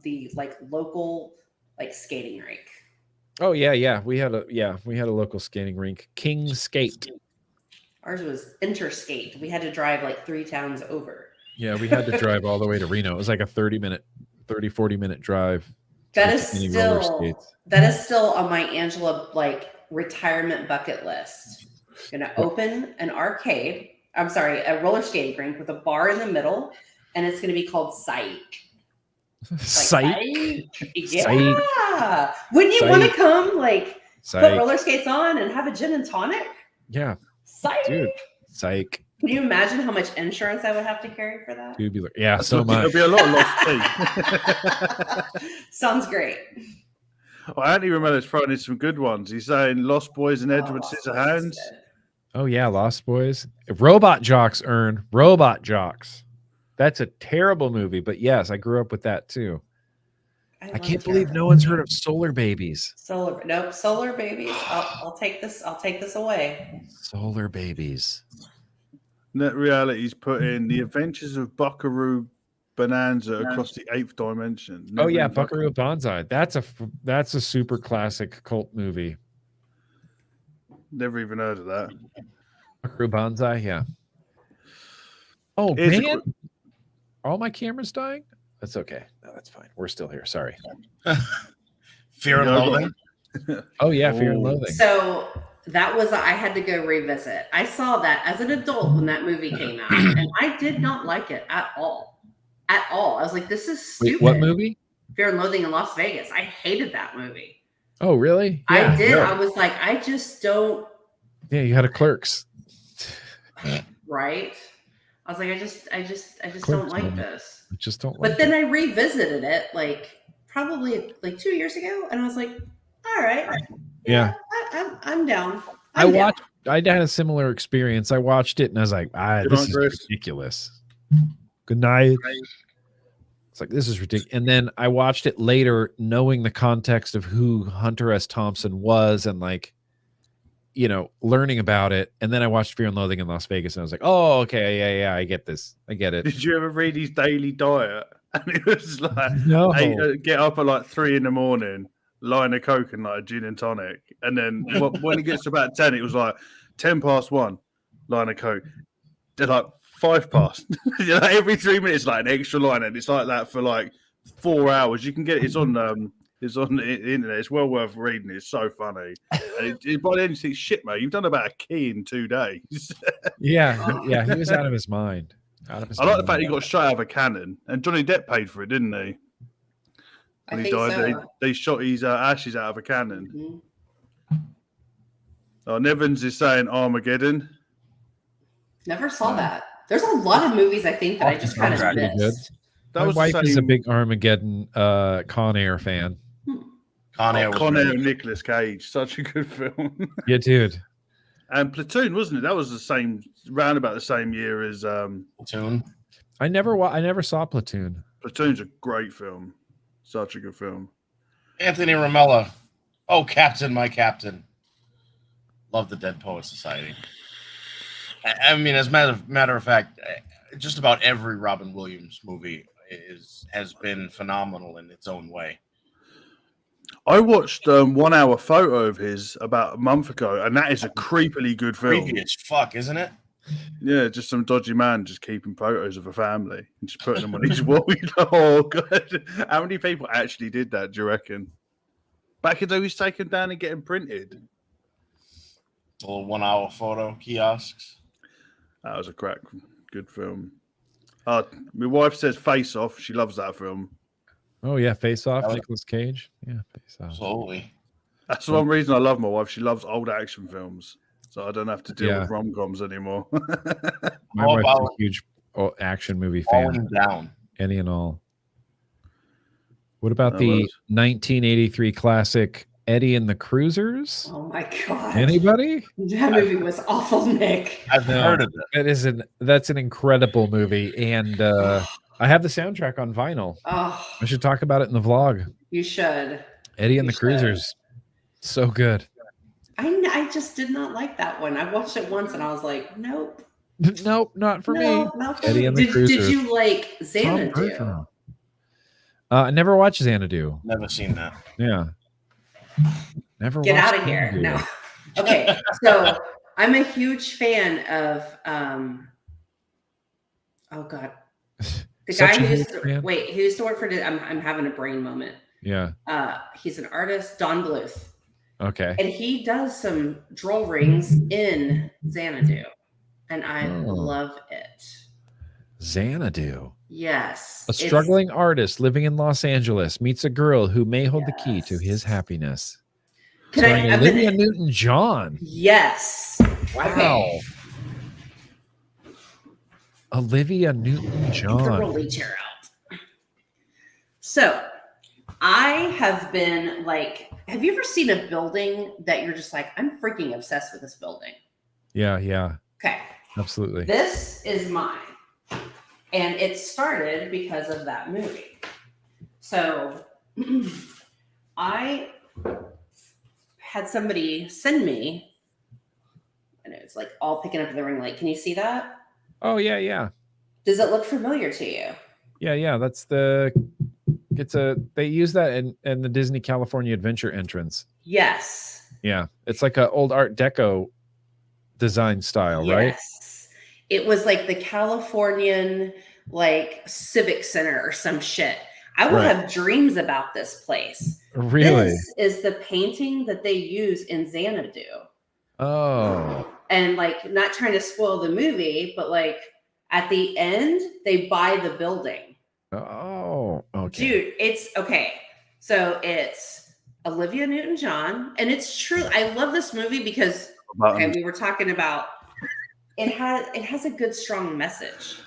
S2: The like local like skating rink.
S4: Oh yeah. We had a local skating rink, King Skate.
S2: Ours was Interskate. We had to drive like 3 towns over.
S4: Yeah, we had to drive all the way to Reno. It was like a 40 minute drive.
S2: That is still on my Angela retirement bucket list. Gonna open an arcade. I'm sorry, a roller skating rink with a bar in the middle, and it's gonna be called Psych.
S4: Psych.
S2: Yeah. Psych. Wouldn't you want to come put roller skates on and have a gin and tonic?
S4: Yeah.
S2: Psych.
S4: Dude. Psych.
S2: Can you imagine how much insurance I would have to carry for that?
S4: Tubular. Yeah, so much.
S1: There'll be a lot of lost teeth.
S2: Sounds great.
S1: Well, Anthony Romelo's throwing in some good ones. He's saying Lost Boys and Edward Scissorhands.
S4: Oh, yeah, Lost Boys. Robot Jocks, Robot Jocks. That's a terrible movie, but yes, I grew up with that too. I can't believe no one's heard of Solar Babies.
S2: Solar Babies. I'll take this away.
S4: Solar Babies.
S1: Net Reality's put in The Adventures of Buckaroo Bonanza Across the Eighth Dimension.
S4: Oh yeah, Buckaroo Banzai. That's a super classic cult movie.
S1: Never even heard of that.
S4: Buckaroo Banzai, yeah. Oh man, all my cameras dying? That's okay. No, that's fine. We're still here. Sorry.
S3: Fear and Loathing.
S4: Oh yeah, Fear and Loathing.
S2: So that was I had to go revisit. I saw that as an adult when that movie came out, and I did not like it at all. At all. I was like, this is stupid.
S4: Wait, what movie?
S2: Fear and Loathing in Las Vegas. I hated that movie.
S4: Oh, really?
S2: Yeah, I did. Yeah. I was like, I just don't.
S4: Yeah, you had a Clerks.
S2: Right. I was like, I just Clerks don't like this.
S4: I just don't.
S2: But then I revisited it probably 2 years ago, and I was like, all right.
S4: Yeah.
S2: I'm down.
S4: I had a similar experience. I watched it and I was like, this is ridiculous. Good night. It's like, this is ridiculous. And then I watched it later, knowing the context of who Hunter S. Thompson was and learning about it. And then I watched Fear and Loathing in Las Vegas and I was like, oh, okay. Yeah, I get this. I get it.
S1: Did you ever read his daily diet? And it was like,
S4: no.
S1: Get up at 3 a.m, line of coke and a gin and tonic. And then when it gets to about 10, it was 1:10, line of coke. They're 5 past. Every 3 minutes, an extra line, and it's like that for 4 hours. You can get it. It's on the internet. It's well worth reading. It's so funny. And by the end, you think, shit, mate, you've done about a key in 2 days.
S4: Yeah, he was out of his mind.
S1: I like the fact he got shot out of a cannon, and Johnny Depp paid for it, didn't he? When he died, so. They shot his ashes out of a cannon. Mm-hmm. Nevins is saying Armageddon.
S2: Never saw that. There's a lot of movies I think that I just kind of missed.
S4: My wife is a big Armageddon Con Air fan.
S3: Con Air
S1: and Nicolas Cage, such a good film.
S4: Yeah, dude.
S1: And Platoon, wasn't it? That was round about the same year as
S3: Platoon.
S4: I never saw Platoon.
S1: Platoon's a great film. Such a good film.
S3: Anthony Romello. Oh, Captain, my Captain. Love the Dead Poets Society. I mean, as a matter of fact, just about every Robin Williams movie has been phenomenal in its own way.
S1: I watched 1 hour photo of his about a month ago, and that is a creepily good film.
S3: Creepy as fuck, isn't it?
S1: Yeah, just some dodgy man just keeping photos of a family and just putting them on his wall. Oh, God. How many people actually did that, do you reckon? Back in the day, he was taken down and getting printed.
S3: A little 1 hour photo kiosks.
S1: That was a good film. My wife says Face Off. She loves that film.
S4: Oh, yeah, Face Off, Nicolas Cage. Yeah, Face Off.
S3: Absolutely.
S1: That's the one reason I love my wife. She loves old action films. So I don't have to deal with rom-coms anymore.
S4: My wife's a huge action movie fan.
S3: Down.
S4: Any and all. What about the 1983 classic Eddie and the Cruisers?
S2: Oh my God.
S4: Anybody?
S2: That movie was awful, Nick.
S3: I've heard of it.
S4: That's an incredible movie. And I have the soundtrack on vinyl.
S2: Oh,
S4: I should talk about it in the vlog.
S2: You should.
S4: Eddie and the Cruisers. So good.
S2: I just did not like that one. I watched it once and I was like, nope.
S4: Nope, not for me.
S2: Not for
S4: Eddie
S2: me.
S4: And the Cruisers.
S2: Did you like Xanadu?
S4: I never watched Xanadu.
S3: Never seen that.
S4: Yeah. Never
S2: Get
S4: watched
S2: out of here.
S4: Xanadu.
S2: No. Okay. So I'm a huge fan of oh God. The guy who used to work for I'm having a brain moment.
S4: Yeah.
S2: He's an artist, Don Bluth.
S4: Okay.
S2: And he does some drawings in Xanadu. And I love it.
S4: Xanadu.
S2: Yes.
S4: A struggling artist living in Los Angeles meets a girl who may hold the key to his happiness. Olivia Newton-John.
S2: Yes.
S4: Wow. Okay. Olivia Newton-John.
S2: The rolly chair out. So, I have been like, have you ever seen a building that you're just like, I'm freaking obsessed with this building?
S4: Yeah.
S2: Okay.
S4: Absolutely.
S2: This is mine. And it started because of that movie. So I had somebody send me, and it's like all picking up the ring light. Can you see that?
S4: Oh, yeah.
S2: Does it look familiar to you?
S4: Yeah. They use that in the Disney California Adventure entrance.
S2: Yes.
S4: Yeah. It's like an old Art Deco design style, right?
S2: Yes. It was like the Californian like Civic Center or some shit. I would have dreams about this place.
S4: Really?
S2: This is the painting that they use in Xanadu.
S4: Oh.
S2: And like, not trying to spoil the movie, but like at the end, they buy the building.
S4: Oh, okay.
S2: Dude, it's okay. So it's Olivia Newton-John, and it's true. I love this movie because we were talking about it has a good, strong message.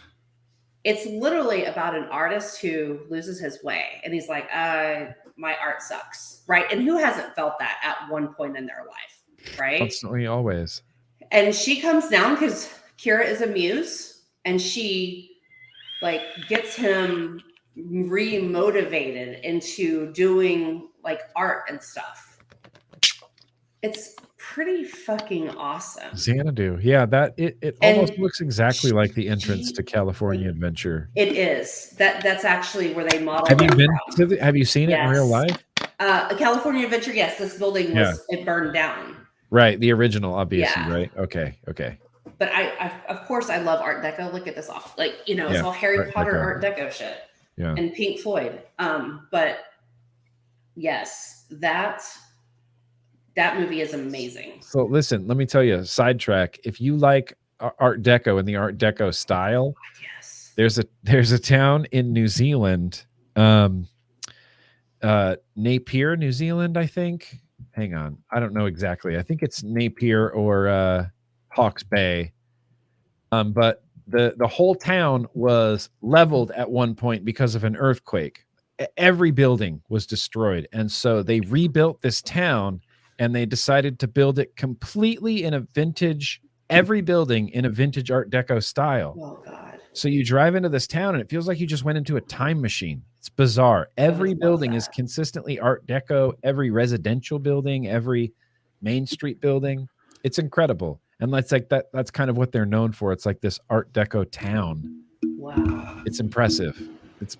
S2: It's literally about an artist who loses his way, and he's like, my art sucks, right? And who hasn't felt that at one point in their life, right?
S4: Constantly, always.
S2: And she comes down because Kira is a muse, and she like gets him re-motivated into doing like art and stuff. It's pretty fucking awesome.
S4: Xanadu. Yeah, that it almost looks exactly like the entrance to California Adventure.
S2: It is. That's actually where they modeled.
S4: Have you seen it in real life?
S2: California Adventure, yes. This building it burned down.
S4: Right, the original, obviously, right? Okay.
S2: But I of course I love Art Deco. Look at this off. Like, it's all Harry Potter Art Deco shit.
S4: Yeah.
S2: And Pink Floyd. But yes, that movie is amazing.
S4: So listen, let me tell you, sidetrack. If you like Art Deco and the Art Deco style,
S2: yes,
S4: there's a town in New Zealand, Napier, New Zealand, I think. Hang on, I don't know exactly. I think it's Napier or Hawke's Bay. But the whole town was leveled at one point because of an earthquake. Every building was destroyed, and so they rebuilt this town. And they decided to build it completely in a vintage, every building in a vintage Art Deco style.
S2: Oh, God.
S4: So you drive into this town and it feels like you just went into a time machine. It's bizarre. Every building is consistently Art Deco, every residential building, every Main Street building. It's incredible. And that's like that's kind of what they're known for. It's like this Art Deco town.
S2: It's
S4: It's impressive. It's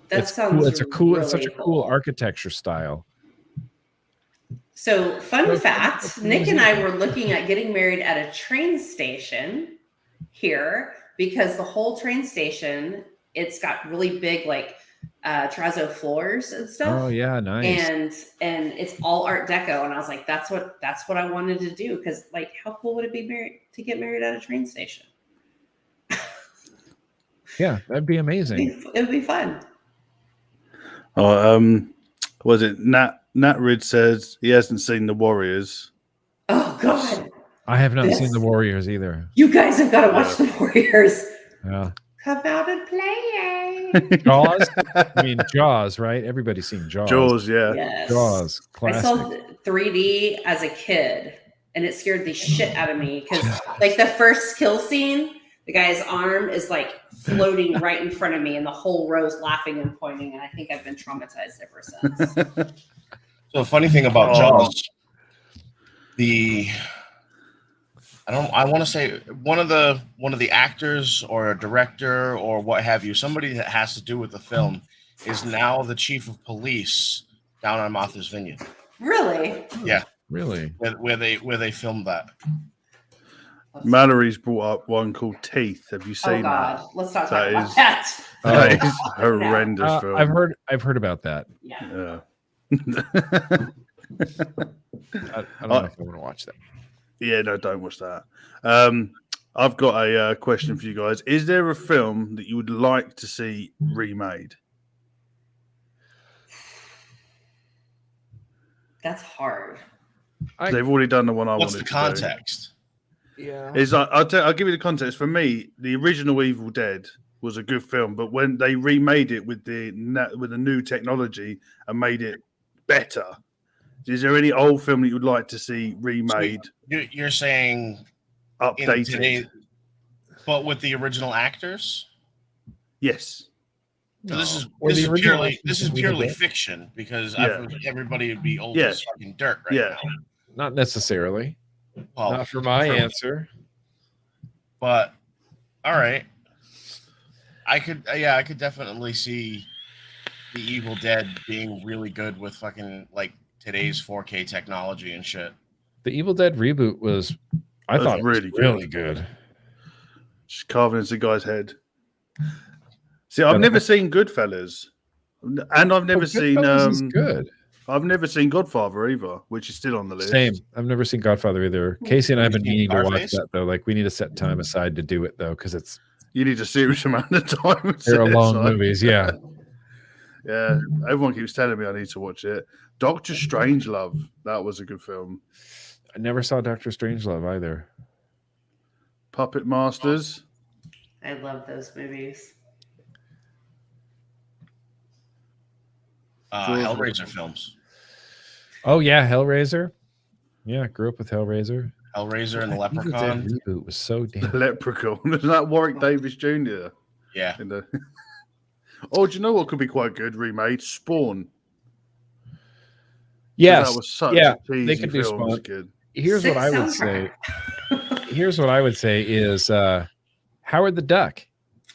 S2: cool.
S4: It's such a cool architecture style.
S2: So, fun fact, Nick and I were looking at getting married at a train station here because the whole train station, it's got really big like terrazzo floors and stuff.
S4: Oh yeah, nice.
S2: And it's all Art Deco, and I was like, that's what I wanted to do, because like, how cool would it be to get married at a train station?
S4: Yeah, that'd be amazing.
S2: It would be fun.
S1: Oh, was it Nat Rid says he hasn't seen The Warriors.
S2: Oh God,
S4: I have not seen The Warriors either.
S2: You guys have got to watch The Warriors.
S4: Yeah.
S2: Come out and play.
S4: Jaws? I mean, Jaws, right? Everybody's seen Jaws.
S1: Jaws, yeah.
S2: Yes.
S4: Jaws, classic.
S2: I saw 3D as a kid, and it scared the shit out of me because, like, the first kill scene, the guy's arm is like floating right in front of me, and the whole row's laughing and pointing. And I think I've been traumatized ever since.
S3: So, the funny thing about Jaws, I want to say one of the actors or a director or what have you, somebody that has to do with the film, is now the chief of police down on Martha's Vineyard.
S2: Really?
S3: Yeah.
S4: Really?
S3: Where they filmed that.
S1: Mallory's brought up one called Teeth. Have you seen
S2: that? Let's not talk about
S1: that. That is horrendous film.
S4: I've heard about that.
S2: Yeah.
S4: I don't know if I want to watch that.
S1: Yeah, no, don't watch that. I've got a question for you guys. Is there a film that you would like to see remade?
S2: That's hard.
S1: They've already done the one I
S3: What's
S1: wanted
S3: the
S1: to
S3: context?
S4: Yeah.
S1: I'll give you the context. For me, the original Evil Dead was a good film, but when they remade it with the new technology and made it better, is there any old film that you would like to see remade?
S3: So you're saying
S1: updated,
S3: but with the original actors?
S1: Yes.
S3: So this is purely fiction because everybody would be old as fucking dirt now.
S4: Not necessarily.
S3: Well,
S4: not for my answer.
S3: But all right. I could definitely see the Evil Dead being really good with fucking like today's 4K technology and shit.
S4: The Evil Dead reboot was really good.
S1: Just carving into the guy's head. See, I've never seen Goodfellas, and I've never seen
S4: good.
S1: I've never seen Godfather either, which is still on the list.
S4: Same. I've never seen Godfather either. Casey and I have been meaning to watch that though. Like we need to set time aside to do it though, because
S1: you need a serious amount of time.
S4: They're long movies, yeah.
S1: Yeah, everyone keeps telling me I need to watch it. Doctor Strangelove, that was a good film.
S4: I never saw Doctor Strangelove either.
S1: Puppet Masters.
S2: I love those movies.
S3: Hellraiser films.
S4: Oh yeah, Hellraiser. Yeah, grew up with Hellraiser.
S3: Hellraiser and the Leprechaun.
S4: That reboot was so damn.
S1: The Leprechaun. Isn't that Warwick Davis Jr.?
S3: Yeah.
S1: Oh, do you know what could be quite good remade? Spawn.
S4: Yes.
S1: That was such a cheesy
S4: they could do
S1: film.
S4: Spawn. Here's what I would say. Here's what I would say is Howard the Duck.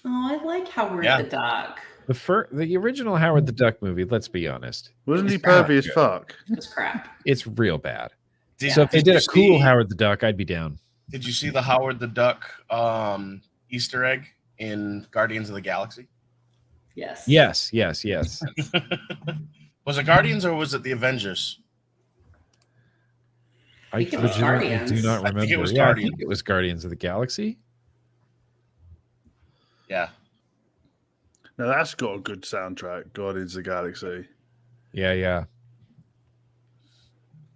S2: Oh, I like Howard the Duck.
S4: The original Howard the Duck movie, let's be honest.
S1: Wasn't he pervy as fuck?
S2: It's crap.
S4: It's real bad. So if they did a cool Howard the Duck, I'd be down.
S3: Did you see the Howard the Duck Easter egg in Guardians of the Galaxy?
S2: Yes.
S4: Yes.
S3: Was it Guardians or was it the Avengers?
S4: I legitimately do not remember.
S3: I think it was
S4: I think it was Guardians of the Galaxy.
S3: Yeah.
S1: Now that's got a good soundtrack, Guardians of the Galaxy.
S4: Yeah.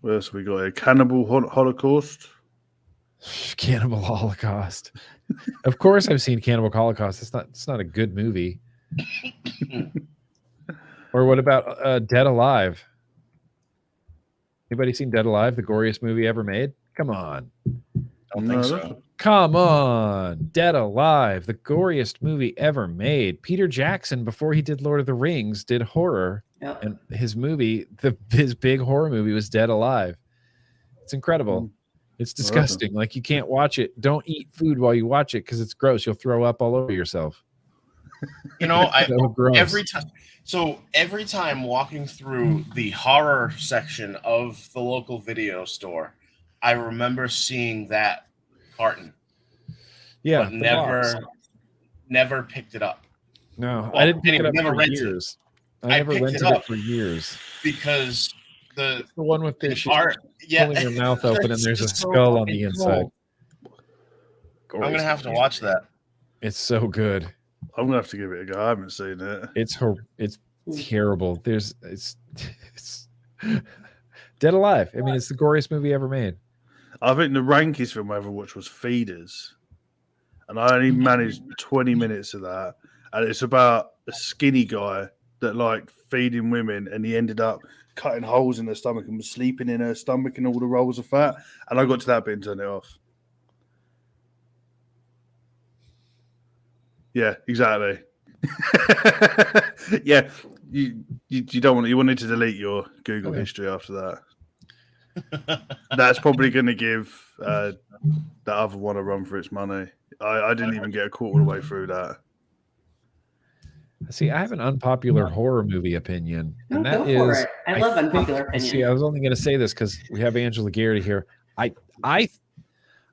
S1: What else have we got here? Cannibal Holocaust.
S4: Cannibal Holocaust. Of course I've seen Cannibal Holocaust. It's not a good movie. Or what about Dead Alive? Anybody seen Dead Alive, the goriest movie ever made? Come on.
S3: Don't think so.
S4: Come on. Dead Alive, the goriest movie ever made. Peter Jackson, before he did Lord of the Rings, did horror.
S2: Yep.
S4: And his movie, his big horror movie was Dead Alive. It's incredible. It's disgusting. Like you can't watch it. Don't eat food while you watch it because it's gross. You'll throw up all over yourself.
S3: You know, every time walking through the horror section of the local video store, I remember seeing that carton.
S4: Yeah,
S3: but never picked it up.
S4: No, I didn't pick it up for years. I never rented it for years
S3: because the
S4: one with the
S3: art,
S4: pulling your mouth open and there's a skull on the inside.
S3: I'm gonna have to watch that.
S4: It's so good.
S1: I'm gonna have to give it a go. I haven't seen it.
S4: It's terrible. It's Dead Alive. I mean, it's the goriest movie ever made.
S1: I think the rankest film I ever watched was Feeders, and I only managed 20 minutes of that. And it's about a skinny guy that liked feeding women, and he ended up cutting holes in her stomach and was sleeping in her stomach and all the rolls of fat. And I got to that bit and turned it off. Yeah, exactly. Yeah, you don't want. You wanted to delete your Google history after that. That's probably going to give that other one a run for its money. I didn't even get a quarter of the way through that.
S4: See, I have an unpopular horror movie opinion, and that is
S2: I love unpopular opinions.
S4: See, I was only going to say this because we have Angela Garrity here. I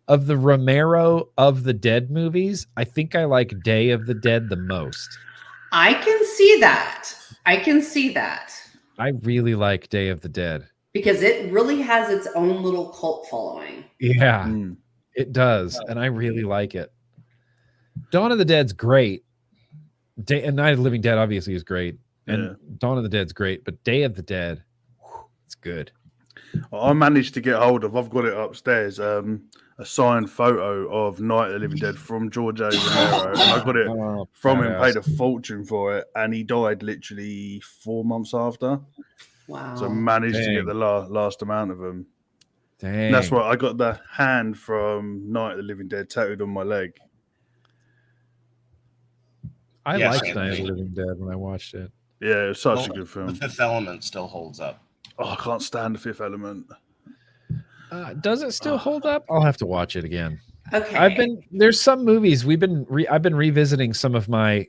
S4: of the Romero of the Dead movies, I think I like Day of the Dead the most.
S2: I can see that.
S4: I really like Day of the Dead
S2: because it really has its own little cult following.
S4: Yeah, it does, and I really like it. Dawn of the Dead's great. And Night of the Living Dead obviously is great, and Dawn of the Dead's great, but Day of the Dead, it's good.
S1: Well, I managed to get hold of. I've got it upstairs. A signed photo of Night of the Living Dead from George A. Romero. I got it from him, paid a fortune for it, and he died literally 4 months after.
S2: Wow!
S1: So I managed to get the last amount of them.
S4: Dang.
S1: And that's why I got the hand from Night of the Living Dead tattooed on my leg.
S4: I liked Night of the Living Dead when I watched it.
S1: Yeah, it was such a good film.
S3: The Fifth Element still holds up.
S1: Oh, I can't stand The Fifth Element.
S4: Does it still hold up? I'll have to watch it again.
S2: Okay.
S4: There's some movies I've been revisiting some of my,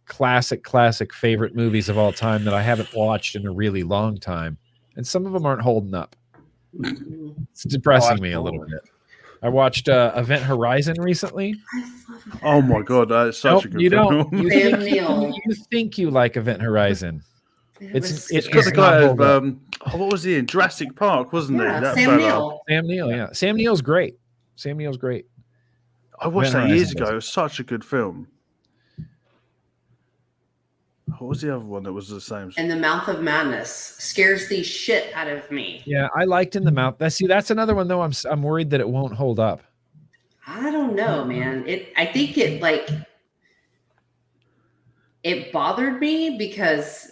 S4: classic favorite movies of all time that I haven't watched in a really long time, and some of them aren't holding up. It's depressing me a little bit. I watched Event Horizon recently.
S1: Oh my god, that's such a good film.
S4: You think you like Event Horizon? It's
S1: got the guy of what was he in Jurassic Park, wasn't he? That
S2: Sam Neill.
S4: Sam Neill, yeah. Sam Neill's great.
S1: I watched that years ago. It was such a good film. What was the other one that was the same?
S2: In the Mouth of Madness scares the shit out of me.
S4: Yeah, I liked In the Mouth. That's another one though. I'm worried that it won't hold up.
S2: I don't know, man. I think it bothered me because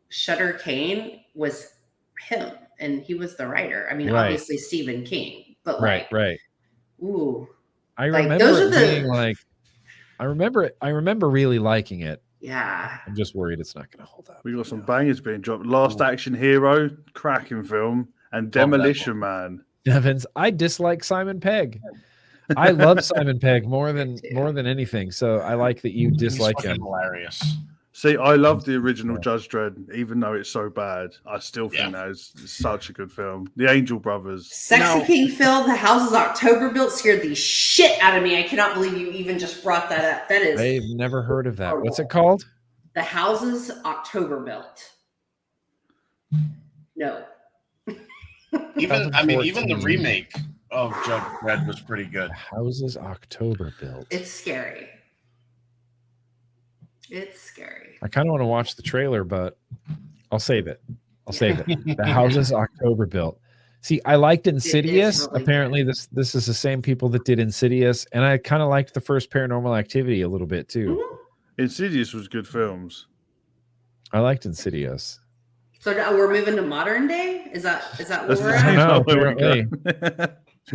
S2: Shutter Kane was him and he was the writer. I mean, obviously Stephen King, but
S4: right.
S2: Ooh,
S4: I remember being like, I remember really liking it.
S2: Yeah,
S4: I'm just worried it's not going to hold up.
S1: We got some bangers being dropped. Last Action Hero, cracking film, and Demolition Man.
S4: Evans, I dislike Simon Pegg. I love Simon Pegg more than anything. So I like that you dislike him.
S3: Hilarious.
S1: See, I love the original Judge Dredd, even though it's so bad. I still think that is such a good film. The Angel Brothers.
S2: Sexy King Phil, The Houses October Built scared the shit out of me. I cannot believe you even just brought that up. That is.
S4: I've never heard of that. Horrible. What's it called?
S2: The Houses October Built. No.
S3: Even the remake of Judge Dredd was pretty good.
S4: Houses October Built.
S2: It's scary. It's scary.
S4: I kind of want to watch the trailer, but I'll save it. The Houses October Built. See, I liked Insidious. Really apparently, this is the same people that did Insidious, and I kind of liked the first Paranormal Activity a little bit too.
S2: Mm-hmm.
S1: Insidious was good films.
S4: I liked Insidious.
S2: So we're moving to modern day? Is that where we're at?
S4: No,
S1: apparently.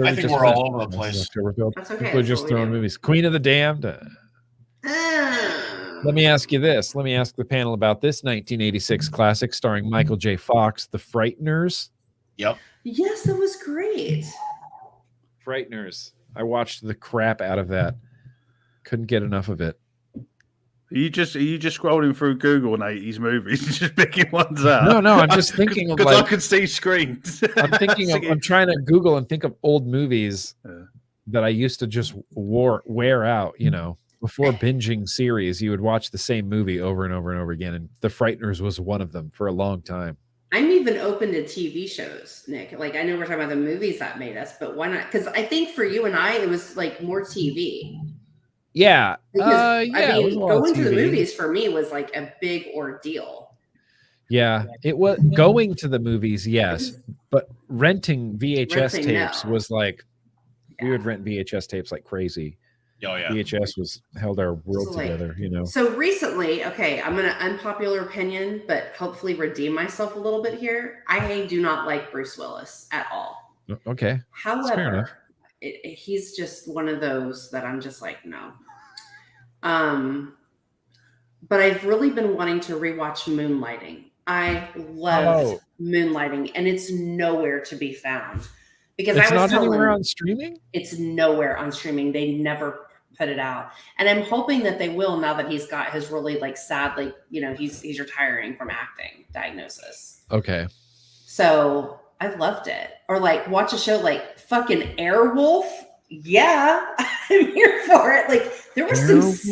S3: I think we're all over the place.
S2: That's okay.
S4: We're just throwing movies. Queen of the Damned. Let me ask you this. Let me ask the panel about this 1986 classic starring Michael J. Fox, The Frighteners.
S3: Yep.
S2: Yes, that was great.
S4: Frighteners. I watched the crap out of that. Couldn't get enough of it.
S1: Are you just scrolling through Google and 80s movies, just picking ones out?
S4: No, I'm just thinking of
S1: because I can see screens.
S4: I'm trying to Google and think of old movies that I used to just wear out. Before binging series, you would watch the same movie over and over and over again, and The Frighteners was one of them for a long time.
S2: I'm even open to TV shows, Nick. Like, I know we're talking about the movies that made us, but why not? Because I think for you and I, it was like more TV.
S4: Yeah.
S2: Because, going to the movies for me was like a big ordeal.
S4: Yeah, it was going to the movies, yes, but renting VHS tapes was like, we would rent VHS tapes like crazy.
S3: Oh, yeah.
S4: VHS held our world together,
S2: So recently, okay, I'm going to unpopular opinion, but hopefully redeem myself a little bit here. I do not like Bruce Willis at all.
S4: Okay.
S2: However, he's just one of those that I'm just like, no. But I've really been wanting to rewatch Moonlighting. I loved Moonlighting, and it's nowhere to be found. Because
S4: it's not anywhere on streaming?
S2: It's nowhere on streaming. They never put it out. And I'm hoping that they will now that he's got his really sadly, he's retiring from acting diagnosis.
S4: Okay.
S2: So I loved it. Or watch a show like fucking Airwolf. Yeah, I'm here for it. There was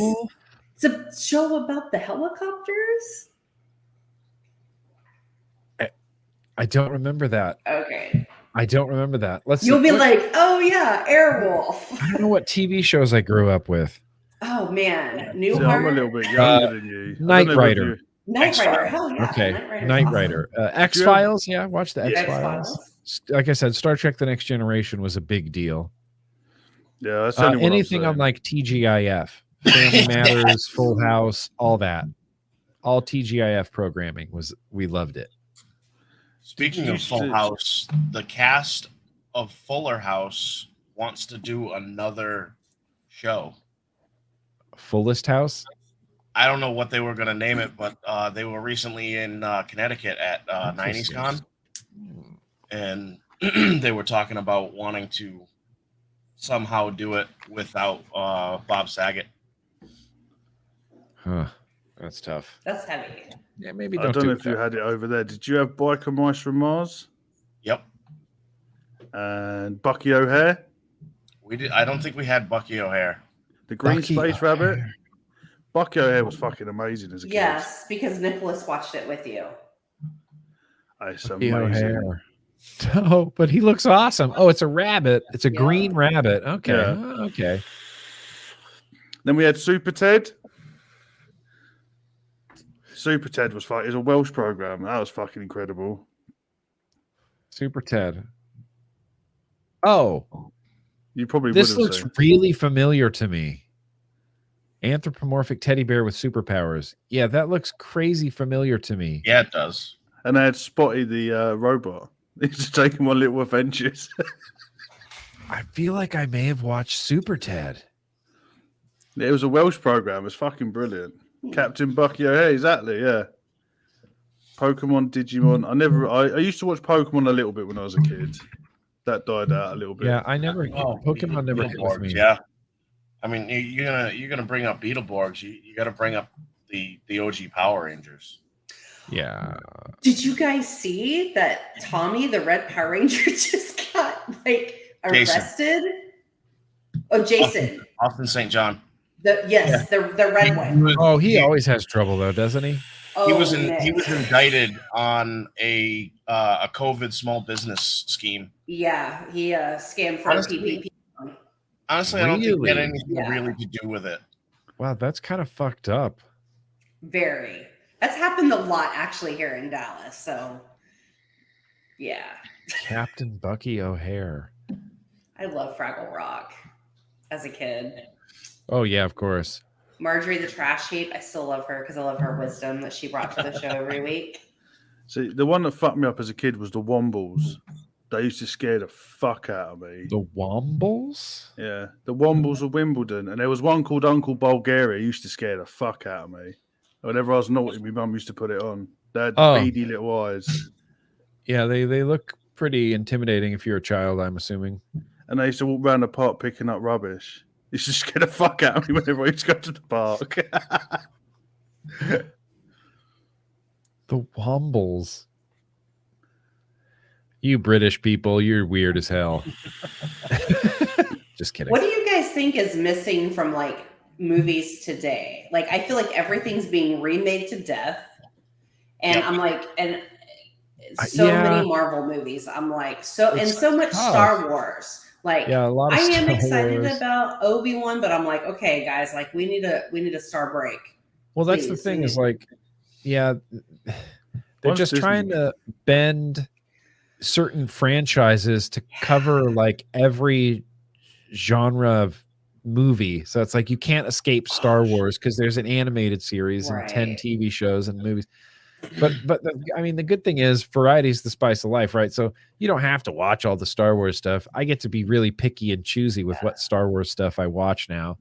S2: some show about the helicopters.
S4: I don't remember that.
S2: Okay.
S4: I don't remember that.
S2: You'll be like, oh yeah, Airwolf.
S4: I don't know what TV shows I grew up with.
S2: Oh man,
S1: See,
S2: Newhart.
S1: I'm a little bit younger than you.
S4: Knight Rider.
S2: Knight Rider. Hell yeah.
S4: Okay.
S2: Rider's
S4: Knight
S2: awesome.
S4: Rider. X-Files. Yeah, watch the X-Files.
S2: X-Files.
S4: Like I said, Star Trek: The Next Generation was a big deal.
S1: Yeah, that's only what
S4: anything
S1: I'm
S4: on like TGIF, Family Matters, Full House, all that. All TGIF programming we loved it.
S3: Speaking of Full House, the cast of Fuller House wants to do another show.
S4: Fullest House?
S3: I don't know what they were going to name it, but they were recently in Connecticut at 90s Con. And they were talking about wanting to somehow do it without Bob Saget.
S4: Huh. That's tough.
S2: That's heavy.
S4: Yeah, maybe
S1: I don't know if you had it over there. Did you have Biker Mice from Mars?
S3: Yep.
S1: And Bucky O'Hare?
S3: We did. I don't think we had Bucky O'Hare.
S1: The Green Space Rabbit? Bucky O'Hare was fucking amazing as a kid.
S2: Yes, because Nicholas watched it with you.
S1: It's amazing.
S4: Oh, but he looks awesome. Oh, it's a rabbit. It's a green rabbit. Okay.
S1: Yeah.
S4: Okay.
S1: Then we had Super Ted. Super Ted was fucking. It's a Welsh program. That was fucking incredible.
S4: Super Ted. Oh,
S1: you probably.
S4: This looks really familiar to me. Anthropomorphic teddy bear with superpowers. Yeah, that looks crazy familiar to me.
S3: Yeah, it does.
S1: And they had Spotty the robot. He's just taking one little adventures.
S4: I feel like I may have watched Super Ted.
S1: It was a Welsh program. It was fucking brilliant. Captain Bucky O'Hare, exactly, yeah. Pokemon, Digimon. I used to watch Pokemon a little bit when I was a kid. That died out a little bit.
S4: Yeah, I never. Pokemon never hit with me.
S3: Yeah, I mean, you're gonna bring up Beetleborgs. You got to bring up the OG Power Rangers.
S4: Yeah.
S2: Did you guys see that Tommy, the Red Power Ranger, just got like arrested? Oh, Jason.
S3: Austin St. John.
S2: The red one.
S4: He always has trouble though, doesn't he?
S3: He was indicted on a COVID small business scheme.
S2: Yeah, he scammed for PPP.
S3: Honestly, I don't think he had anything really to do with it.
S4: Wow, that's kind of fucked up.
S2: Very. That's happened a lot actually here in Dallas. So, yeah.
S4: Captain Bucky O'Hare.
S2: I love Fraggle Rock as a kid.
S4: Oh yeah, of course.
S2: Marjorie the Trash Heap. I still love her because I love her wisdom that she brought to the show every week.
S1: See, the one that fucked me up as a kid was the Wombles. They used to scare the fuck out of me.
S4: The Wombles?
S1: Yeah, the Wombles of Wimbledon, and there was one called Uncle Bulgaria. Used to scare the fuck out of me. Whenever I was naughty, my mum used to put it on. They had beady little eyes.
S4: Yeah, they look pretty intimidating if you're a child, I'm assuming.
S1: And they used to walk around the park picking up rubbish. It used to scare the fuck out of me whenever I used to go to the park.
S4: The Wombles. You British people, you're weird as hell. Just kidding.
S2: What do you guys think is missing from like movies today? Like, I feel like everything's being remade to death. And I'm like, and so many Marvel movies. I'm like, so much Star Wars. Like,
S4: a lot of
S2: I am excited about Obi-Wan, but I'm like, okay, guys, like we need a Star break.
S4: Well, that's the thing is like, they're just trying to bend certain franchises to cover like every genre of movie. So it's like you can't escape Star Wars because there's an animated series and 10 TV shows and movies. But I mean, the good thing is variety is the spice of life, right? So you don't have to watch all the Star Wars stuff. I get to be really picky and choosy with what Star Wars stuff I watch now.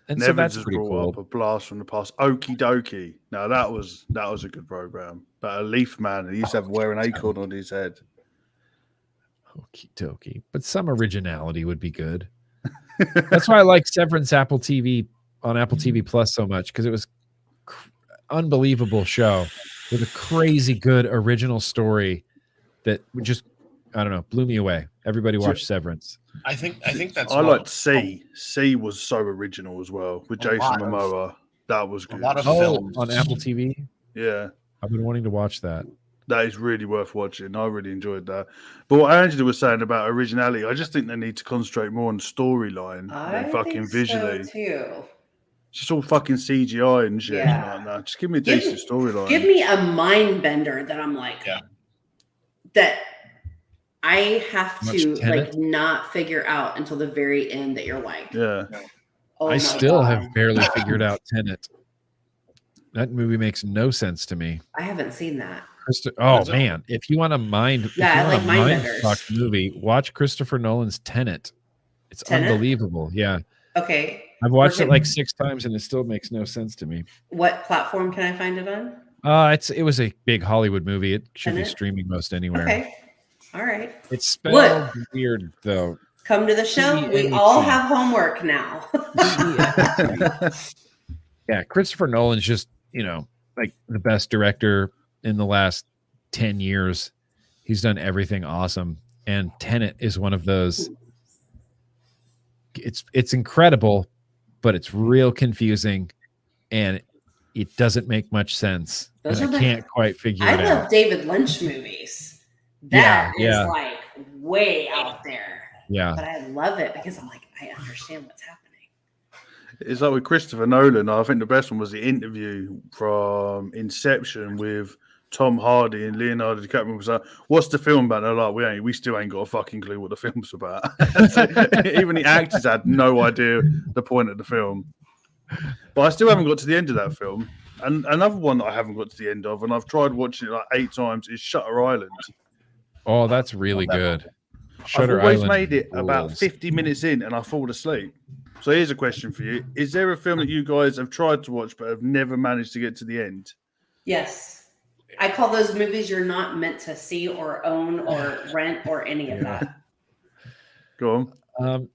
S4: And so that's pretty cool.
S1: Up a blast from the past. Okie dokie. Now that was a good program. But a leaf man, he used to have wear an acorn on his head.
S4: Okie dokie. But some originality would be good. That's why I like Severance on Apple TV Plus so much, because it was unbelievable show with a crazy good original story that just, I don't know, blew me away. Everybody watched Severance.
S3: I think that's.
S1: I liked C. C was so original as well with Jason Momoa. That was good.
S3: A lot of films
S4: on Apple TV.
S1: Yeah,
S4: I've been wanting to watch that.
S1: That is really worth watching. I really enjoyed that. But what Angela was saying about originality, I just think they need to concentrate more on storyline than fucking visually.
S2: So too.
S1: It's just all fucking CGI and shit.
S2: Yeah.
S1: Like, no, just give me a decent storyline.
S2: Give me a mind bender that I'm like, that I have to like not figure out until the very end that you're like,
S4: I still have barely figured out Tenet. That movie makes no sense to me.
S2: I haven't seen that.
S4: Man, if you want a mind fuck movie, watch Christopher Nolan's Tenet. It's unbelievable. Yeah.
S2: Okay.
S4: I've watched it like 6 times and it still makes no sense to me.
S2: What platform can I find it on?
S4: It was a big Hollywood movie. It should be streaming most anywhere.
S2: Okay. All right.
S4: It's spelled weird though.
S2: Come to the show. We all have homework now.
S4: Yeah, Christopher Nolan's just, like the best director in the last 10 years. He's done everything awesome. And Tenet is one of those. It's incredible, but it's real confusing and it doesn't make much sense. I can't quite figure it out.
S2: I love David Lynch movies. That is like way out there.
S4: Yeah.
S2: But I love it because I'm like, I understand what's happening.
S1: It's like with Christopher Nolan. I think the best one was the interview from Inception with Tom Hardy and Leonardo DiCaprio. Was like, "What's the film about?" And they're like, "We still ain't got a fucking clue what the film's about." Even the actors had no idea the point of the film. But I still haven't got to the end of that film. And another one that I haven't got to the end of, and I've tried watching it like 8 times, is Shutter Island.
S4: Oh, that's really good.
S1: I've always made it about 50 minutes in, and I fall asleep. So here's a question for you. Is there a film that you guys have tried to watch but have never managed to get to the end?
S2: Yes. I call those movies you're not meant to see or own or rent or any of that.
S1: Go on.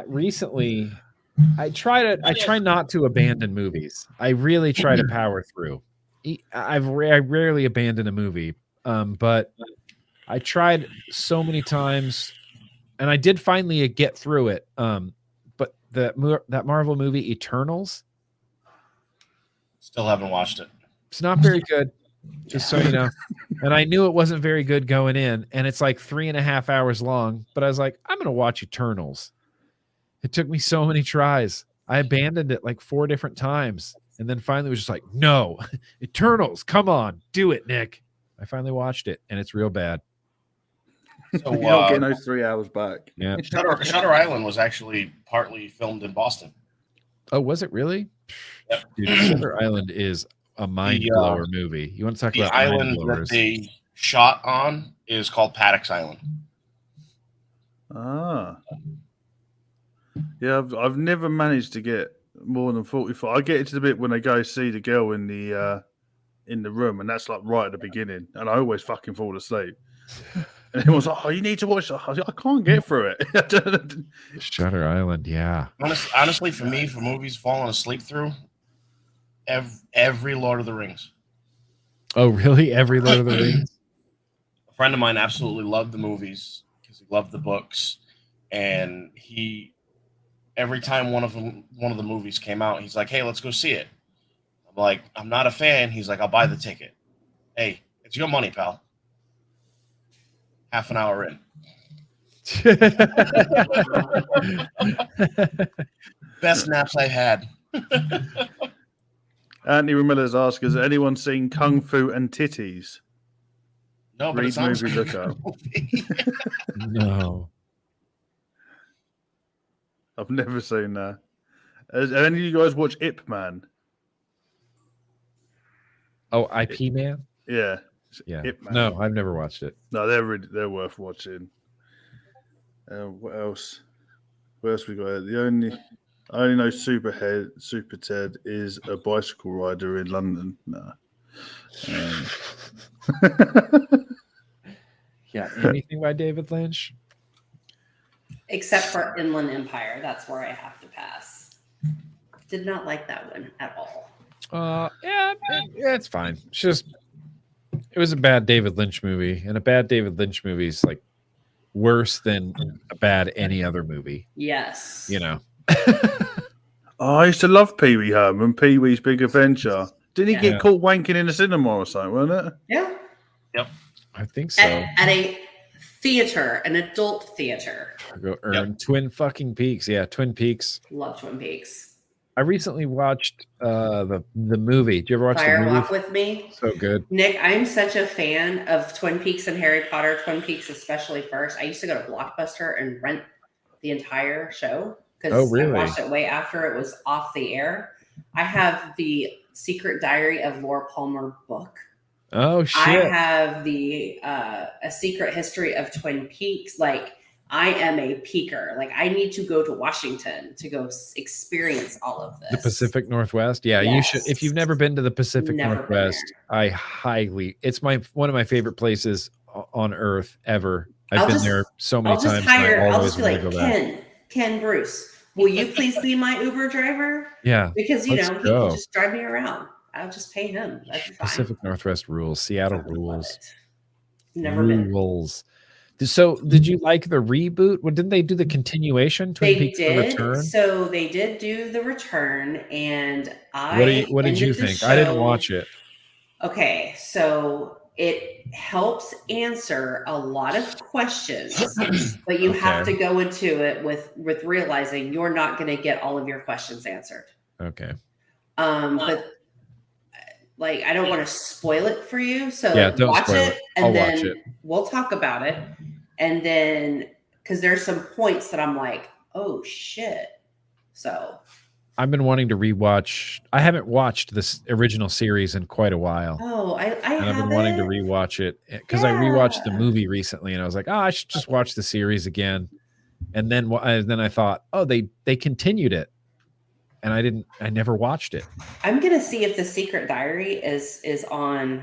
S4: Recently I try not to abandon movies. I really try to power through. I rarely abandon a movie. But I tried so many times and I did finally get through it. But that Marvel movie Eternals,
S3: still haven't watched it.
S4: It's not very good, just so you know. And I knew it wasn't very good going in, and it's like 3.5 hours long. But I was like, I'm gonna watch Eternals. It took me so many tries. I abandoned it like 4 different times, and then finally was just like, no, Eternals, come on, do it, Nick. I finally watched it, and it's real bad.
S3: So
S1: you're not getting those 3 hours back.
S4: Yeah.
S3: Shutter Island was actually partly filmed in Boston.
S4: Oh, was it really?
S3: Yep.
S4: Dude, Shutter Island is a mind blower movie. You want to talk about
S3: the island that they shot on is called Paddock's Island.
S1: Ah. Yeah, I've never managed to get more than 45. I get it to the bit when they go see the girl in the room, and that's like right at the beginning, and I always fucking fall asleep. And everyone's like, "Oh, you need to watch that." I can't get through it.
S4: Shutter Island, yeah.
S3: Honestly, for me, for movies falling asleep through, every Lord of the Rings.
S4: Oh, really? Every Lord of the Rings?
S3: A friend of mine absolutely loved the movies because he loved the books, and every time one of the movies came out, he's like, "Hey, let's go see it." I'm like, "I'm not a fan." He's like, "I'll buy the ticket." Hey, it's your money, pal. Half an hour in. Best naps I've had.
S1: Anthony Ramiller's asked, has anyone seen Kung Fu and Titties?
S3: No, but
S1: Read movie look up.
S4: No.
S1: I've never seen that. Has any of you guys watch Ip Man?
S4: Oh, IP Man?
S1: Yeah.
S4: Yeah.
S1: Ip Man.
S4: No, I've never watched it.
S1: No, they're worth watching. What else? What else we got? I only know Super Ted is a bicycle rider in London. No.
S4: Yeah. Anything by David Lynch?
S2: Except for Inland Empire. That's where I have to pass. Did not like that one at all.
S4: Yeah, it's fine. It was a bad David Lynch movie, and a bad David Lynch movie is like worse than a bad any other movie.
S2: Yes.
S4: You know.
S1: Oh, I used to love Pee Wee Herman, Pee Wee's Big Adventure. Didn't he get caught wanking in a cinema or something, wasn't it?
S2: Yeah.
S3: Yep.
S4: I think so.
S2: At a theater, an adult theater.
S4: Go earn Twin fucking Peaks. Yeah, Twin Peaks.
S2: Love Twin Peaks.
S4: I recently watched the movie. Did you ever watch the movie?
S2: Walk with Me?
S4: So good.
S2: Nick, I'm such a fan of Twin Peaks and Harry Potter. Twin Peaks especially first. I used to go to Blockbuster and rent the entire show because I watched it way after it was off the air. I have the Secret Diary of Laura Palmer book.
S4: Oh shit!
S2: I have the A Secret History of Twin Peaks. Like, I am a peaker. Like, I need to go to Washington to go experience all of this.
S4: The Pacific Northwest. Yeah, you should. If you've never been to the Pacific Northwest, I highly. It's one of my favorite places on earth ever. I've been there so many times.
S2: I'll just be like, Ken Bruce, will you please be my Uber driver?
S4: Yeah,
S2: because he can just drive me around. I'll just pay him. That's fine.
S4: Pacific Northwest rules. Seattle rules.
S2: Never
S4: rules. So, did you like the reboot? Well, didn't they do the continuation? Twin Peaks: The Return?
S2: So they did do the Return, and
S4: What did you think? I didn't watch it.
S2: Okay, so it helps answer a lot of questions, but you have to go into it with realizing you're not going to get all of your questions answered.
S4: Okay.
S2: But like, I don't want to spoil it for you, so
S4: watch it,
S2: and then we'll talk about it. And then, because there's some points that I'm like, oh shit. So
S4: I've been wanting to rewatch. I haven't watched this original series in quite a while.
S2: Oh, I've
S4: been wanting to rewatch it because I rewatched the movie recently, and I was like, I should just watch the series again. And then I thought, they continued it, and I never watched it.
S2: I'm gonna see if the Secret Diary is on,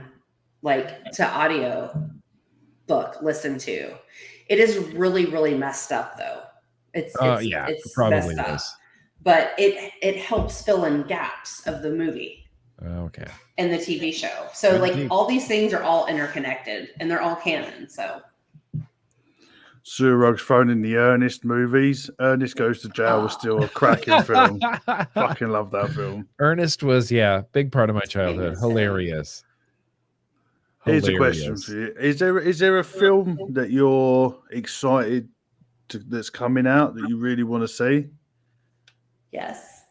S2: like, to audio book listen to. It is really, really messed up though. It's
S4: probably
S2: messed up.
S4: is.
S2: But it helps fill in gaps of the movie.
S4: Okay.
S2: And the TV show. So all these things are all interconnected and they're all canon. So
S1: Surug's thrown in the Ernest movies. Ernest Goes to Jail was still a cracking film. Fucking love that film.
S4: Ernest was, big part of my childhood. Hilarious.
S1: Here's a question for you. Is there a film that you're excited that's coming out that you really want to see?
S2: Yes.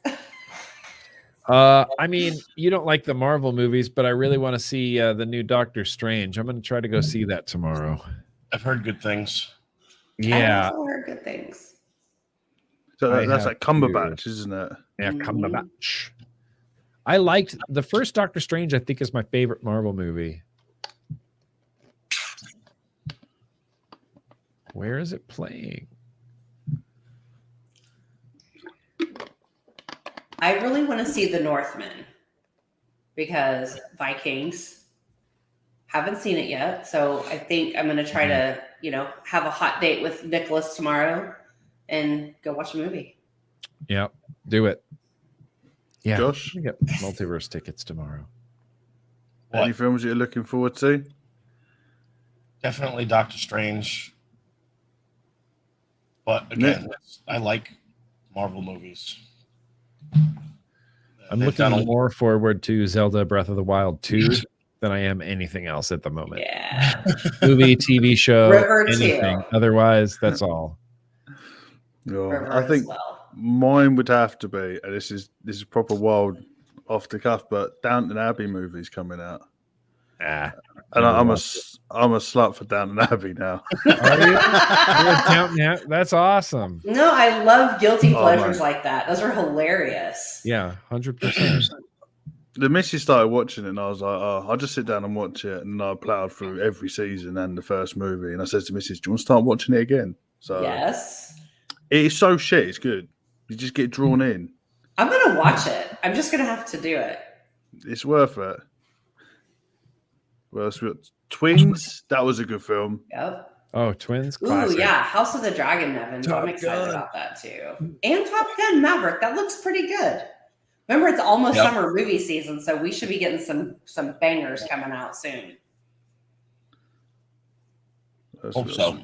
S4: I mean, you don't like the Marvel movies, but I really want to see the new Doctor Strange. I'm going to try to go see that tomorrow.
S3: I've heard good things.
S4: Yeah.
S2: I also heard good things.
S1: So that's like Cumberbatch, isn't it?
S4: Yeah, Cumberbatch. I liked the first Doctor Strange. I think is my favorite Marvel movie. Where is it playing?
S2: I really want to see The Northman because Vikings. Haven't seen it yet, so I think I'm going to try to, have a hot date with Nicholas tomorrow and go watch a movie.
S4: Yeah, do it. Yeah,
S1: Josh,
S4: we get multiverse tickets tomorrow.
S1: Any films you're looking forward to?
S3: Definitely Doctor Strange. But again, I like Marvel movies.
S4: I'm looking more forward to Zelda Breath of the Wild 2 than I am anything else at the moment.
S2: Yeah.
S4: Movie, TV show,
S2: River
S4: anything. Otherwise, that's all.
S1: I think mine would have to be, and this is proper wild off the cuff, but Downton Abbey movie's coming out. And I'm a slut for Downton Abbey now.
S4: Are you? That's awesome.
S2: No, I love guilty pleasures like that. Those are hilarious.
S4: Yeah, 100%.
S1: The missus started watching it, and I was like, I'll just sit down and watch it. And I plowed through every season and the first movie. And I said to Mrs., do you want to start watching it again? So
S2: yes.
S1: It is so shit. It's good. You just get drawn in.
S2: I'm going to watch it. I'm just going to have to do it.
S1: It's worth it. Well, Twins, that was a good film.
S2: Yep.
S4: Oh, Twins?
S2: Classic. Ooh, yeah. House of the Dragon, Nevin. So I'm excited about that too. And Top Gun Maverick. That looks pretty good. Remember, it's almost summer movie season, so we should be getting some bangers coming out soon.
S3: Hope so.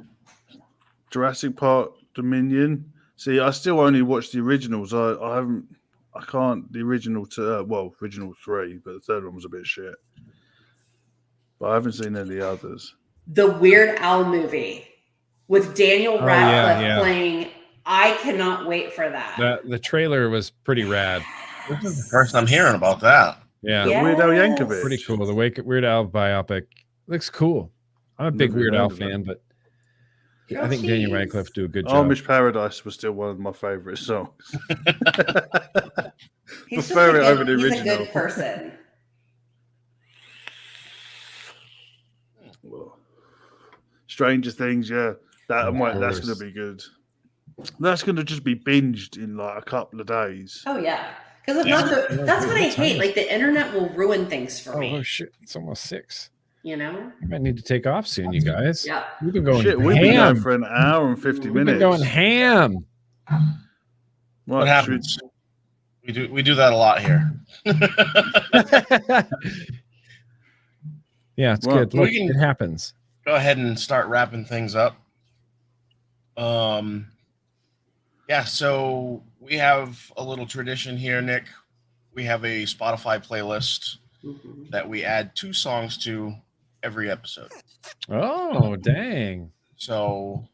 S1: Jurassic Park Dominion. See, I still only watch the originals. I can't. The original original 3, but the third one was a bit shit. but I haven't seen any of the others.
S2: The Weird Al movie with Daniel Radcliffe playing. I cannot wait for that.
S4: The trailer was pretty rad.
S3: This is the first I'm hearing about that.
S4: Yeah,
S2: Yes.
S1: Weird Al Yankovic.
S4: Pretty cool. The Weird Al biopic looks cool. I'm a big Weird Al fan, but I think Daniel Radcliffe do a good job.
S1: Amish Paradise was still one of my favorite songs.
S2: He's
S1: Prefer it
S2: a
S1: over the
S2: he's
S1: original.
S2: a good person.
S1: Stranger Things, yeah. That's going to be good. That's going to just be binged in like a couple of days.
S2: Oh yeah, because that's what I hate. Like the internet will ruin things for me.
S4: Oh shit! It's almost 6.
S2: You know,
S4: I might need to take off soon, you guys.
S2: Yeah,
S4: we've been going.
S1: Shit, we've been going for an hour and 50 minutes.
S4: We've been going ham.
S3: What happens? We do that a lot here.
S4: Yeah, it's good. Look, it happens.
S3: Go ahead and start wrapping things up. Yeah, so we have a little tradition here, Nick. We have a Spotify playlist that we add 2 songs to every episode.
S4: Oh, dang.
S3: So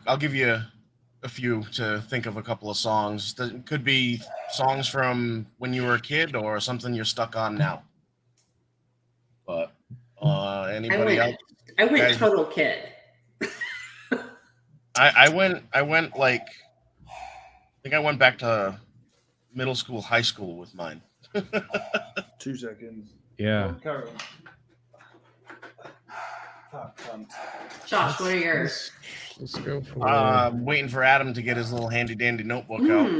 S3: I'll give you a few to think of a couple of songs. That could be songs from when you were a kid or something you're stuck on now. But anybody else?
S2: I went total kid.
S3: I went like I think I went back to middle school, high school with mine.
S1: 2 seconds.
S4: Yeah.
S2: Josh, what are yours?
S4: Let's go for
S3: I'm waiting for Adam to get his little handy dandy notebook out.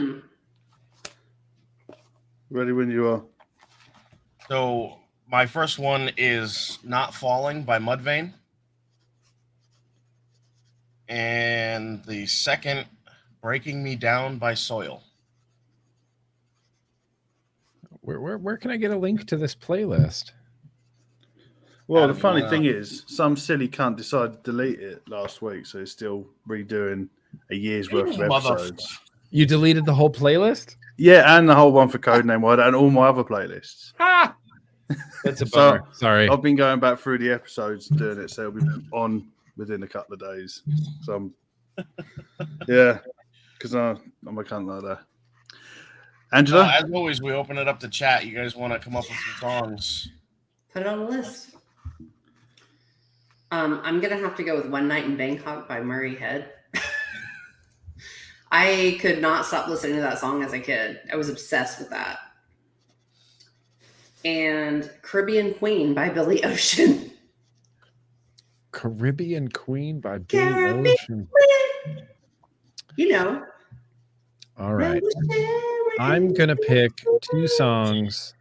S1: Ready when you are.
S3: So my first one is Not Falling by Mudvayne. And the second, Breaking Me Down by Soil.
S4: Where can I get a link to this playlist?
S1: Well, the funny thing is, some silly cunt decided to delete it last week, so he's still redoing a year's worth of episodes.
S4: You deleted the whole playlist?
S1: Yeah, and the whole one for Codename Wide and all my other playlists.
S4: Ha! That's a bummer. Sorry.
S1: I've been going back through the episodes doing it, so it'll be on within a couple of days. So, yeah, because I'm a cunt like that. Angela?
S3: As always, we open it up to chat. You guys want to come up with some songs?
S2: Put it on the list. I'm going to have to go with One Night in Bangkok by Murray Head. I could not stop listening to that song as a kid. I was obsessed with that. And Caribbean Queen by Billy Ocean.
S4: Caribbean Queen by Billy Ocean.
S2: You know.
S4: All right. I'm going to pick 2 songs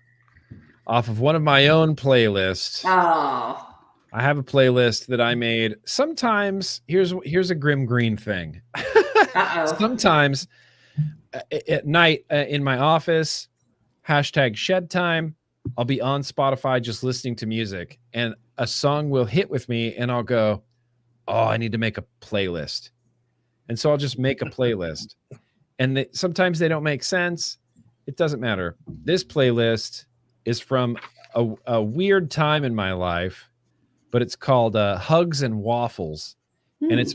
S4: off of one of my own playlists.
S2: Oh.
S4: I have a playlist that I made. Sometimes, here's a Grimm Green thing. Sometimes at night in my office, #shed time, I'll be on Spotify just listening to music, and a song will hit with me, and I'll go, oh, I need to make a playlist. And so I'll just make a playlist. And sometimes they don't make sense. It doesn't matter. This playlist is from a weird time in my life, but it's called Hugs and Waffles. And it's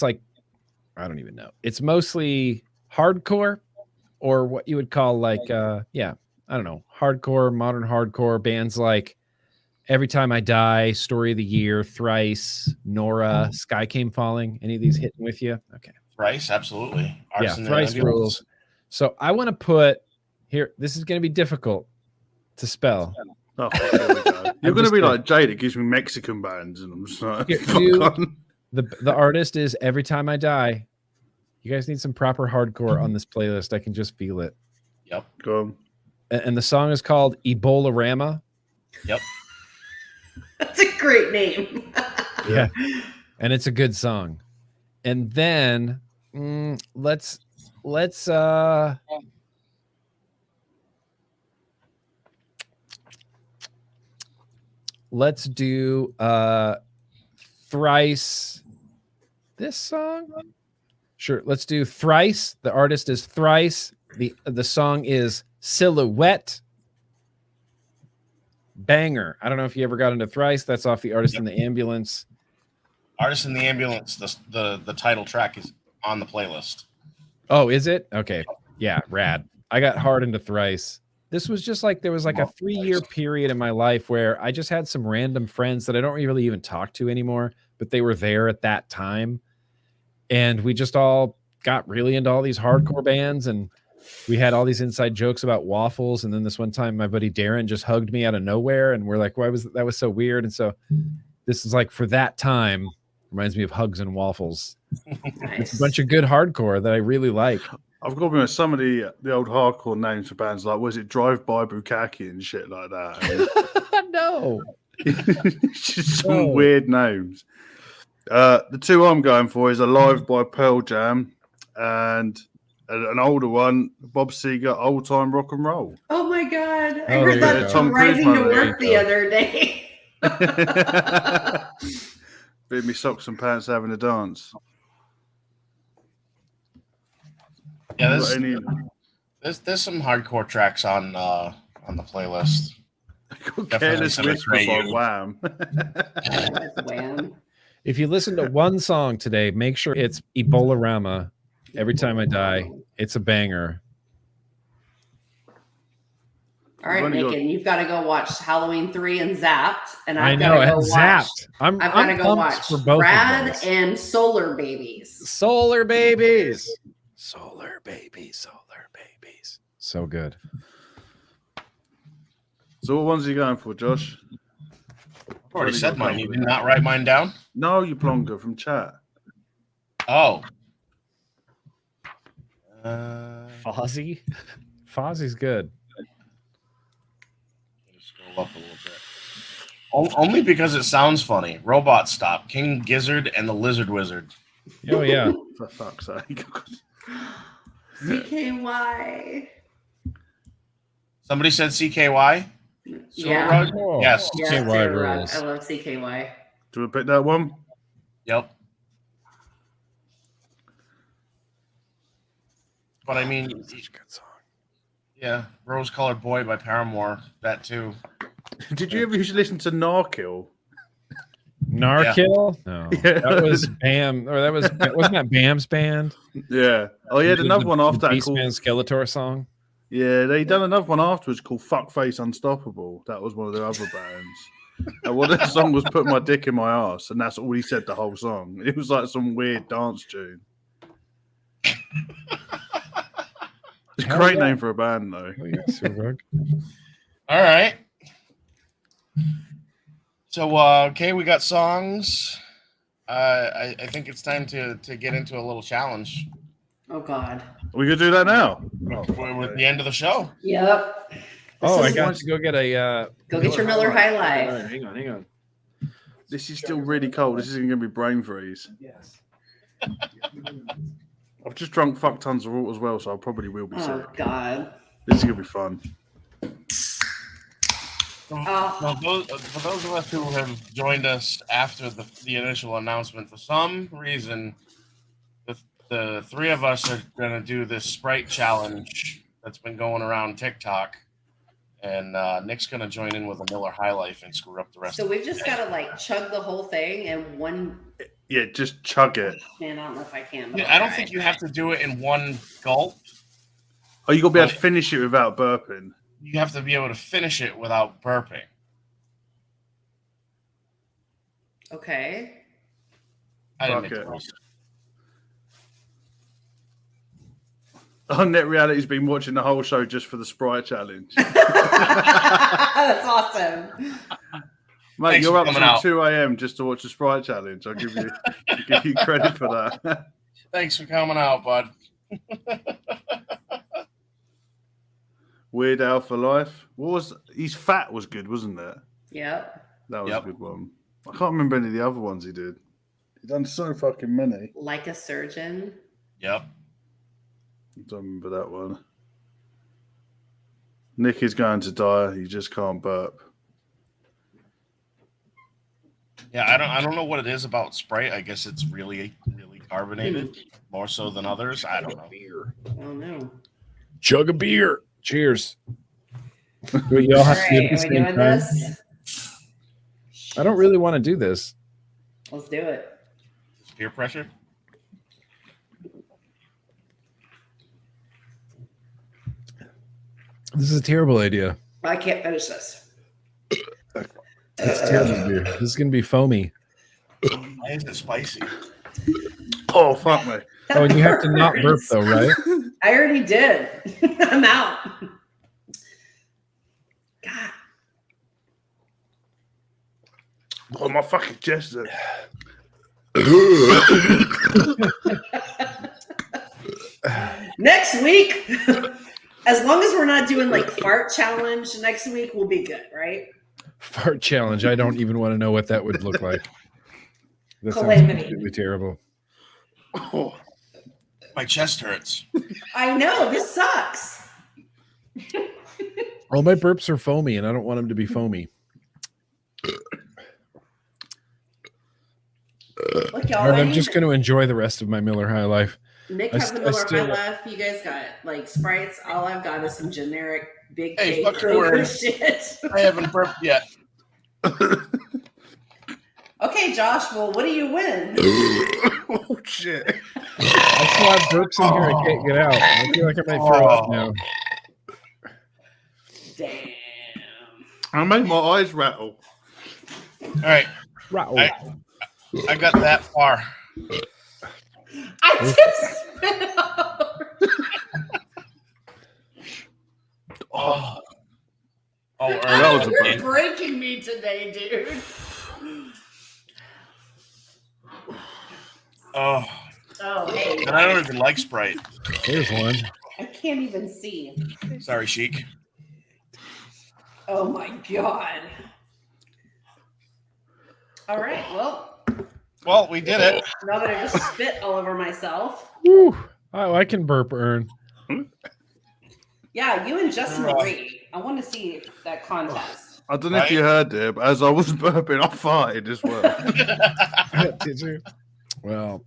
S4: like, I don't even know. It's mostly hardcore, or what you would call like, I don't know, hardcore, modern hardcore bands like Every Time I Die, Story of the Year, Thrice, Nora, Sky Came Falling. Any of these hitting with you? Okay.
S3: Thrice, absolutely.
S4: Thrice rules. So I want to put here, this is going to be difficult to spell.
S1: Oh, here we go. You're going to be like Jade. It gives me Mexican bands, and I'm just like,
S4: the artist is Every Time I Die. You guys need some proper hardcore on this playlist. I can just feel it.
S3: Yep.
S1: Go on.
S4: And the song is called Ebola Rama.
S3: Yep.
S2: That's a great name.
S4: Yeah. And it's a good song. And then let's do Thrice. This song? Sure. Let's do Thrice. The artist is Thrice. The song is Silhouette. banger. I don't know if you ever got into Thrice. That's off the Artist in the Ambulance.
S3: Artist in the Ambulance, the title track is on the playlist.
S4: Oh, is it? Okay. Yeah, rad. I got hard into Thrice. This was just like, there was like a 3-year period in my life where I just had some random friends that I don't really even talk to anymore, but they were there at that time. And we just all got really into all these hardcore bands, and we had all these inside jokes about waffles. And then this one time, my buddy Darren just hugged me out of nowhere, and we're like, "Why was that? Was so weird?" And so, this is like, for that time, reminds me of hugs and waffles.
S2: Nice.
S4: It's a bunch of good hardcore that I really like.
S1: I've got to be honest, some of the old hardcore names for bands, like, was it Drive By Bukkake and shit like that?
S4: No,
S1: It's just some weird names. The two I'm going for is Alive by Pearl Jam and an older one, Bob Seger, Old Time Rock and Roll.
S2: Oh my God. I
S4: Oh,
S2: heard
S4: there you
S2: that
S4: go.
S2: Tom Rising to
S1: Cruise
S2: Work the other day.
S1: Bit me socks and pants having a dance.
S3: Yeah, there's some hardcore tracks on the playlist.
S1: Careless Whisper by Wham.
S2: Wham.
S4: if you listen to one song today, make sure it's Ebola-rama. Every Time I Die. It's a banger.
S2: All right, Megan, you've got to go watch Halloween 3 and Zapped, and
S4: I
S2: I've
S4: know,
S2: got to go
S4: and
S2: watch.
S4: Zapped.
S2: I've got to go watch
S4: for both
S2: Brad
S4: of those.
S2: and Solar Babies.
S4: Solar Babies. Solar Babies. Solar Babies. So good.
S1: So what ones are you going for, Josh?
S3: I've already said mine. You did not write mine down?
S1: No, you plonker from chat.
S3: Oh.
S4: Fozzy? Fozzy's good.
S3: Scroll up a little bit. Only because it sounds funny. Robot Stop, King Gizzard, and the Lizard Wizard.
S4: Oh, yeah.
S1: For fuck's sake.
S2: CKY.
S3: Somebody said CKY?
S2: Yeah.
S4: Oh,
S3: Yes.
S2: Yeah,
S4: CKY
S2: Sarah Rod.
S4: rules.
S2: I love CKY.
S1: Do we pick that one?
S3: Yep. But I mean,
S4: Such a good song.
S3: yeah, Rose Colored Boy by Paramore, that too.
S1: Did you ever used to listen to Narkill?
S4: Narkill? No.
S1: Yeah.
S4: That was Bam. Or that was, wasn't that Bam's band?
S1: Yeah. Oh, he had another one after that called...
S4: Beastman Skeletor song.
S1: Yeah, they done another one afterwards called Fuckface Unstoppable. That was one of their other bands. And what that song was Put My Dick in My Ass, and that's all he said the whole song. It was like some weird dance tune. It's a great name for a band, though.
S4: Oh, yeah, Sir
S3: All right. So, okay, we got songs. I think it's time to get into a little challenge.
S2: Oh, God.
S1: We could do that now.
S3: We're at the end of the show.
S2: Yep.
S4: Oh,
S2: This
S4: I
S2: is-
S4: got to go get a.
S2: Go get your Miller High Life.
S4: Hang on.
S1: This is still really cold. This isn't going to be brain freeze.
S4: Yes.
S1: I've just drunk fuck tons of water as well, so I probably will be
S2: Oh,
S1: sick.
S2: God.
S1: This is going to be fun.
S2: Oh.
S3: For those of us who have joined us after the initial announcement, for some reason, the three of us are going to do this Sprite challenge that's been going around TikTok. And Nick's going to join in with a Miller High Life and screw up the rest
S2: So
S3: of
S2: we've just got to, like, chug the whole thing in one...
S1: Yeah, just chug it.
S2: Man, I don't know if I can. But
S3: I don't think you have to do it in one gulp.
S1: Oh, you got to be able to finish it without burping.
S3: You have to be able to finish it without burping.
S2: Okay.
S3: I didn't
S1: Fuck
S3: make
S1: it.
S3: the rules.
S1: On Net Reality's been watching the whole show just for the Sprite challenge.
S2: That's awesome.
S1: Mate,
S3: Thanks
S1: you're
S3: for
S1: up
S3: coming
S1: till
S3: out.
S1: 2 a.m. just to watch the Sprite challenge. I'll give you credit for that.
S3: Thanks for coming out, bud.
S1: Weird Al for Life. What was He's Fat was good, wasn't it?
S2: Yep.
S1: That was
S3: Yep.
S1: a good one. I can't remember any of the other ones he did. He's done so fucking many.
S2: Like a Surgeon.
S3: Yep.
S1: I don't remember that one. Nick is going to die. He just can't burp.
S3: Yeah, I don't know what it is about Sprite. I guess it's really, really carbonated, more so than others. I don't know.
S2: Oh, no.
S4: Chug a beer. Cheers. Do you all have to do it
S2: Alright,
S4: at the
S2: are we
S4: same
S2: doing
S4: time?
S2: this?
S4: I don't really want to do this.
S2: Let's do it.
S3: Peer pressure.
S4: This is a terrible idea.
S2: I can't finish this.
S4: It's terrible beer. This is going to be foamy.
S3: Why is it spicy?
S1: Oh, fuck me.
S4: Oh, and you have to not burp though, right?
S2: I already did. I'm out. God.
S1: Oh, my fucking chest.
S2: Next week, as long as we're not doing like fart challenge, next week we'll be good, right?
S4: Fart challenge. I don't even want to know what that would look like. That sounds
S2: Calamity.
S4: completely terrible.
S1: Oh,
S3: My chest hurts.
S2: I know, this sucks.
S4: All my burps are foamy, and I don't want them to be foamy.
S2: Look, y'all.
S4: But I'm just going to enjoy the rest of my Miller High Life.
S2: Nick has the Miller High Life. You guys got like Sprites. All I've got is some generic big
S3: Hey,
S2: cake
S3: fuck your word.
S2: shit.
S3: I haven't burped yet.
S2: Okay, Josh. Well, what do you win?
S1: oh shit.
S4: I still have burps in here I can't get out. I feel like I might throw up now.
S2: Damn.
S1: I made my eyes rattle.
S3: All right. I got that far.
S2: I just spit out.
S3: Oh,
S1: that was a
S2: You're
S1: bad.
S2: breaking me today, dude.
S3: Oh,
S2: Oh, hey.
S3: and I don't even like Sprite.
S4: Here's one.
S2: I can't even see.
S3: Sorry, Sheik.
S2: Oh my god. All right.
S3: Well, we did it.
S2: Now that I just spit all over myself.
S4: Woo. Oh, I can burp, Ern.
S2: Yeah, you and Justin agree. I want to see that contest.
S1: I don't know if you heard it, but as I was burping, I farted as well.
S4: Did you? Well,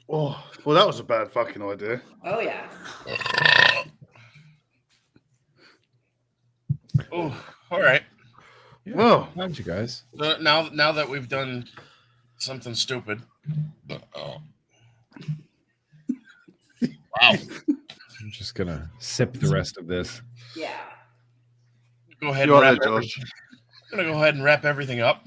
S1: well, that was a bad fucking idea.
S2: Oh yeah.
S3: Oh, all right.
S4: yeah,
S1: Well,
S4: how'd you guys?
S3: So now that we've done something stupid. Wow.
S4: I'm just going to sip the rest of this.
S2: Yeah.
S3: Go ahead
S1: You
S3: and
S1: are
S3: wrap
S1: there,
S3: everything.
S1: Josh.
S3: I'm gonna go ahead and wrap everything up.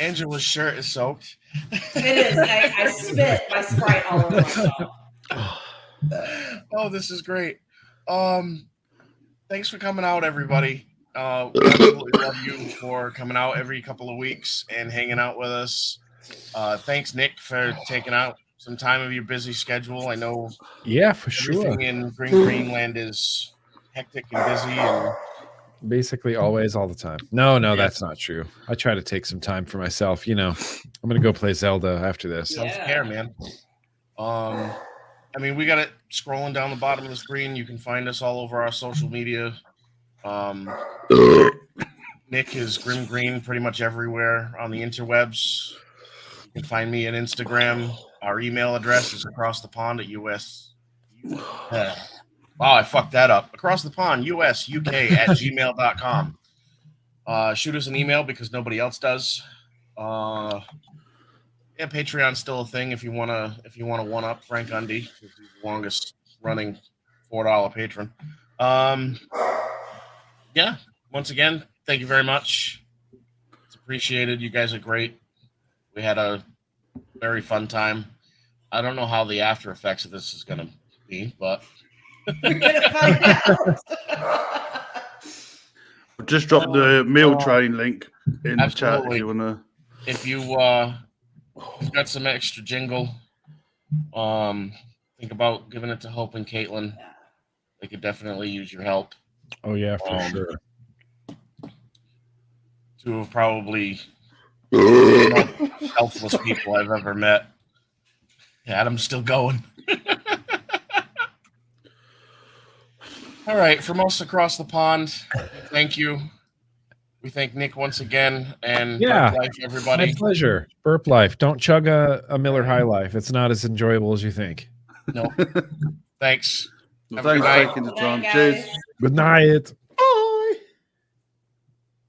S3: Angela's shirt is soaked.
S2: It is. I spit my Sprite all over myself.
S3: Oh, this is great. Thanks for coming out, everybody. We absolutely love you for coming out every couple of weeks and hanging out with us. Thanks, Nick, for taking out some time of your busy schedule. I know
S4: Yeah, for sure.
S3: everything in Greenland is hectic and busy. And
S4: Basically always, all the time. No, that's not true. I try to take some time for myself. You know, I'm going to go play Zelda after this.
S3: self-care, man. I mean, we got it scrolling down the bottom of the screen. You can find us all over our social media. Nick is Grimm Green pretty much everywhere on the interwebs. You can find me on Instagram. Our email address is acrossthepond@US. Wow, I fucked that up. Acrossthepond, USUK@gmail.com. Shoot us an email because nobody else does. Yeah, Patreon's still a thing if you wanna one up Frank Undy, who's the longest running $4 patron. Yeah, once again, thank you very much. It's appreciated. You guys are great. We had a very fun time. I don't know how the after effects of this is gonna be, but
S2: We're gonna find out.
S1: Just drop the meal train link in the chat if
S3: absolutely.
S1: you want to.
S3: if you've got some extra jingle, think about giving it to Hope and Kaitlyn. They could definitely use your help.
S4: Oh, yeah, for sure.
S3: Two of probably the most helpless people I've ever met. Adam's still going. All right, from us across the pond, thank you. We thank Nick once again, and
S4: Yeah.
S3: Burp Life, everybody.
S4: My pleasure. Burp Life. Don't chug a Miller High Life. It's not as enjoyable as you think.
S3: No, thanks.
S1: Well,
S3: Have a
S1: thanks
S3: good
S1: for
S3: night.
S1: taking the
S2: Good night,
S1: time. Cheers.
S2: guys.
S4: Good night.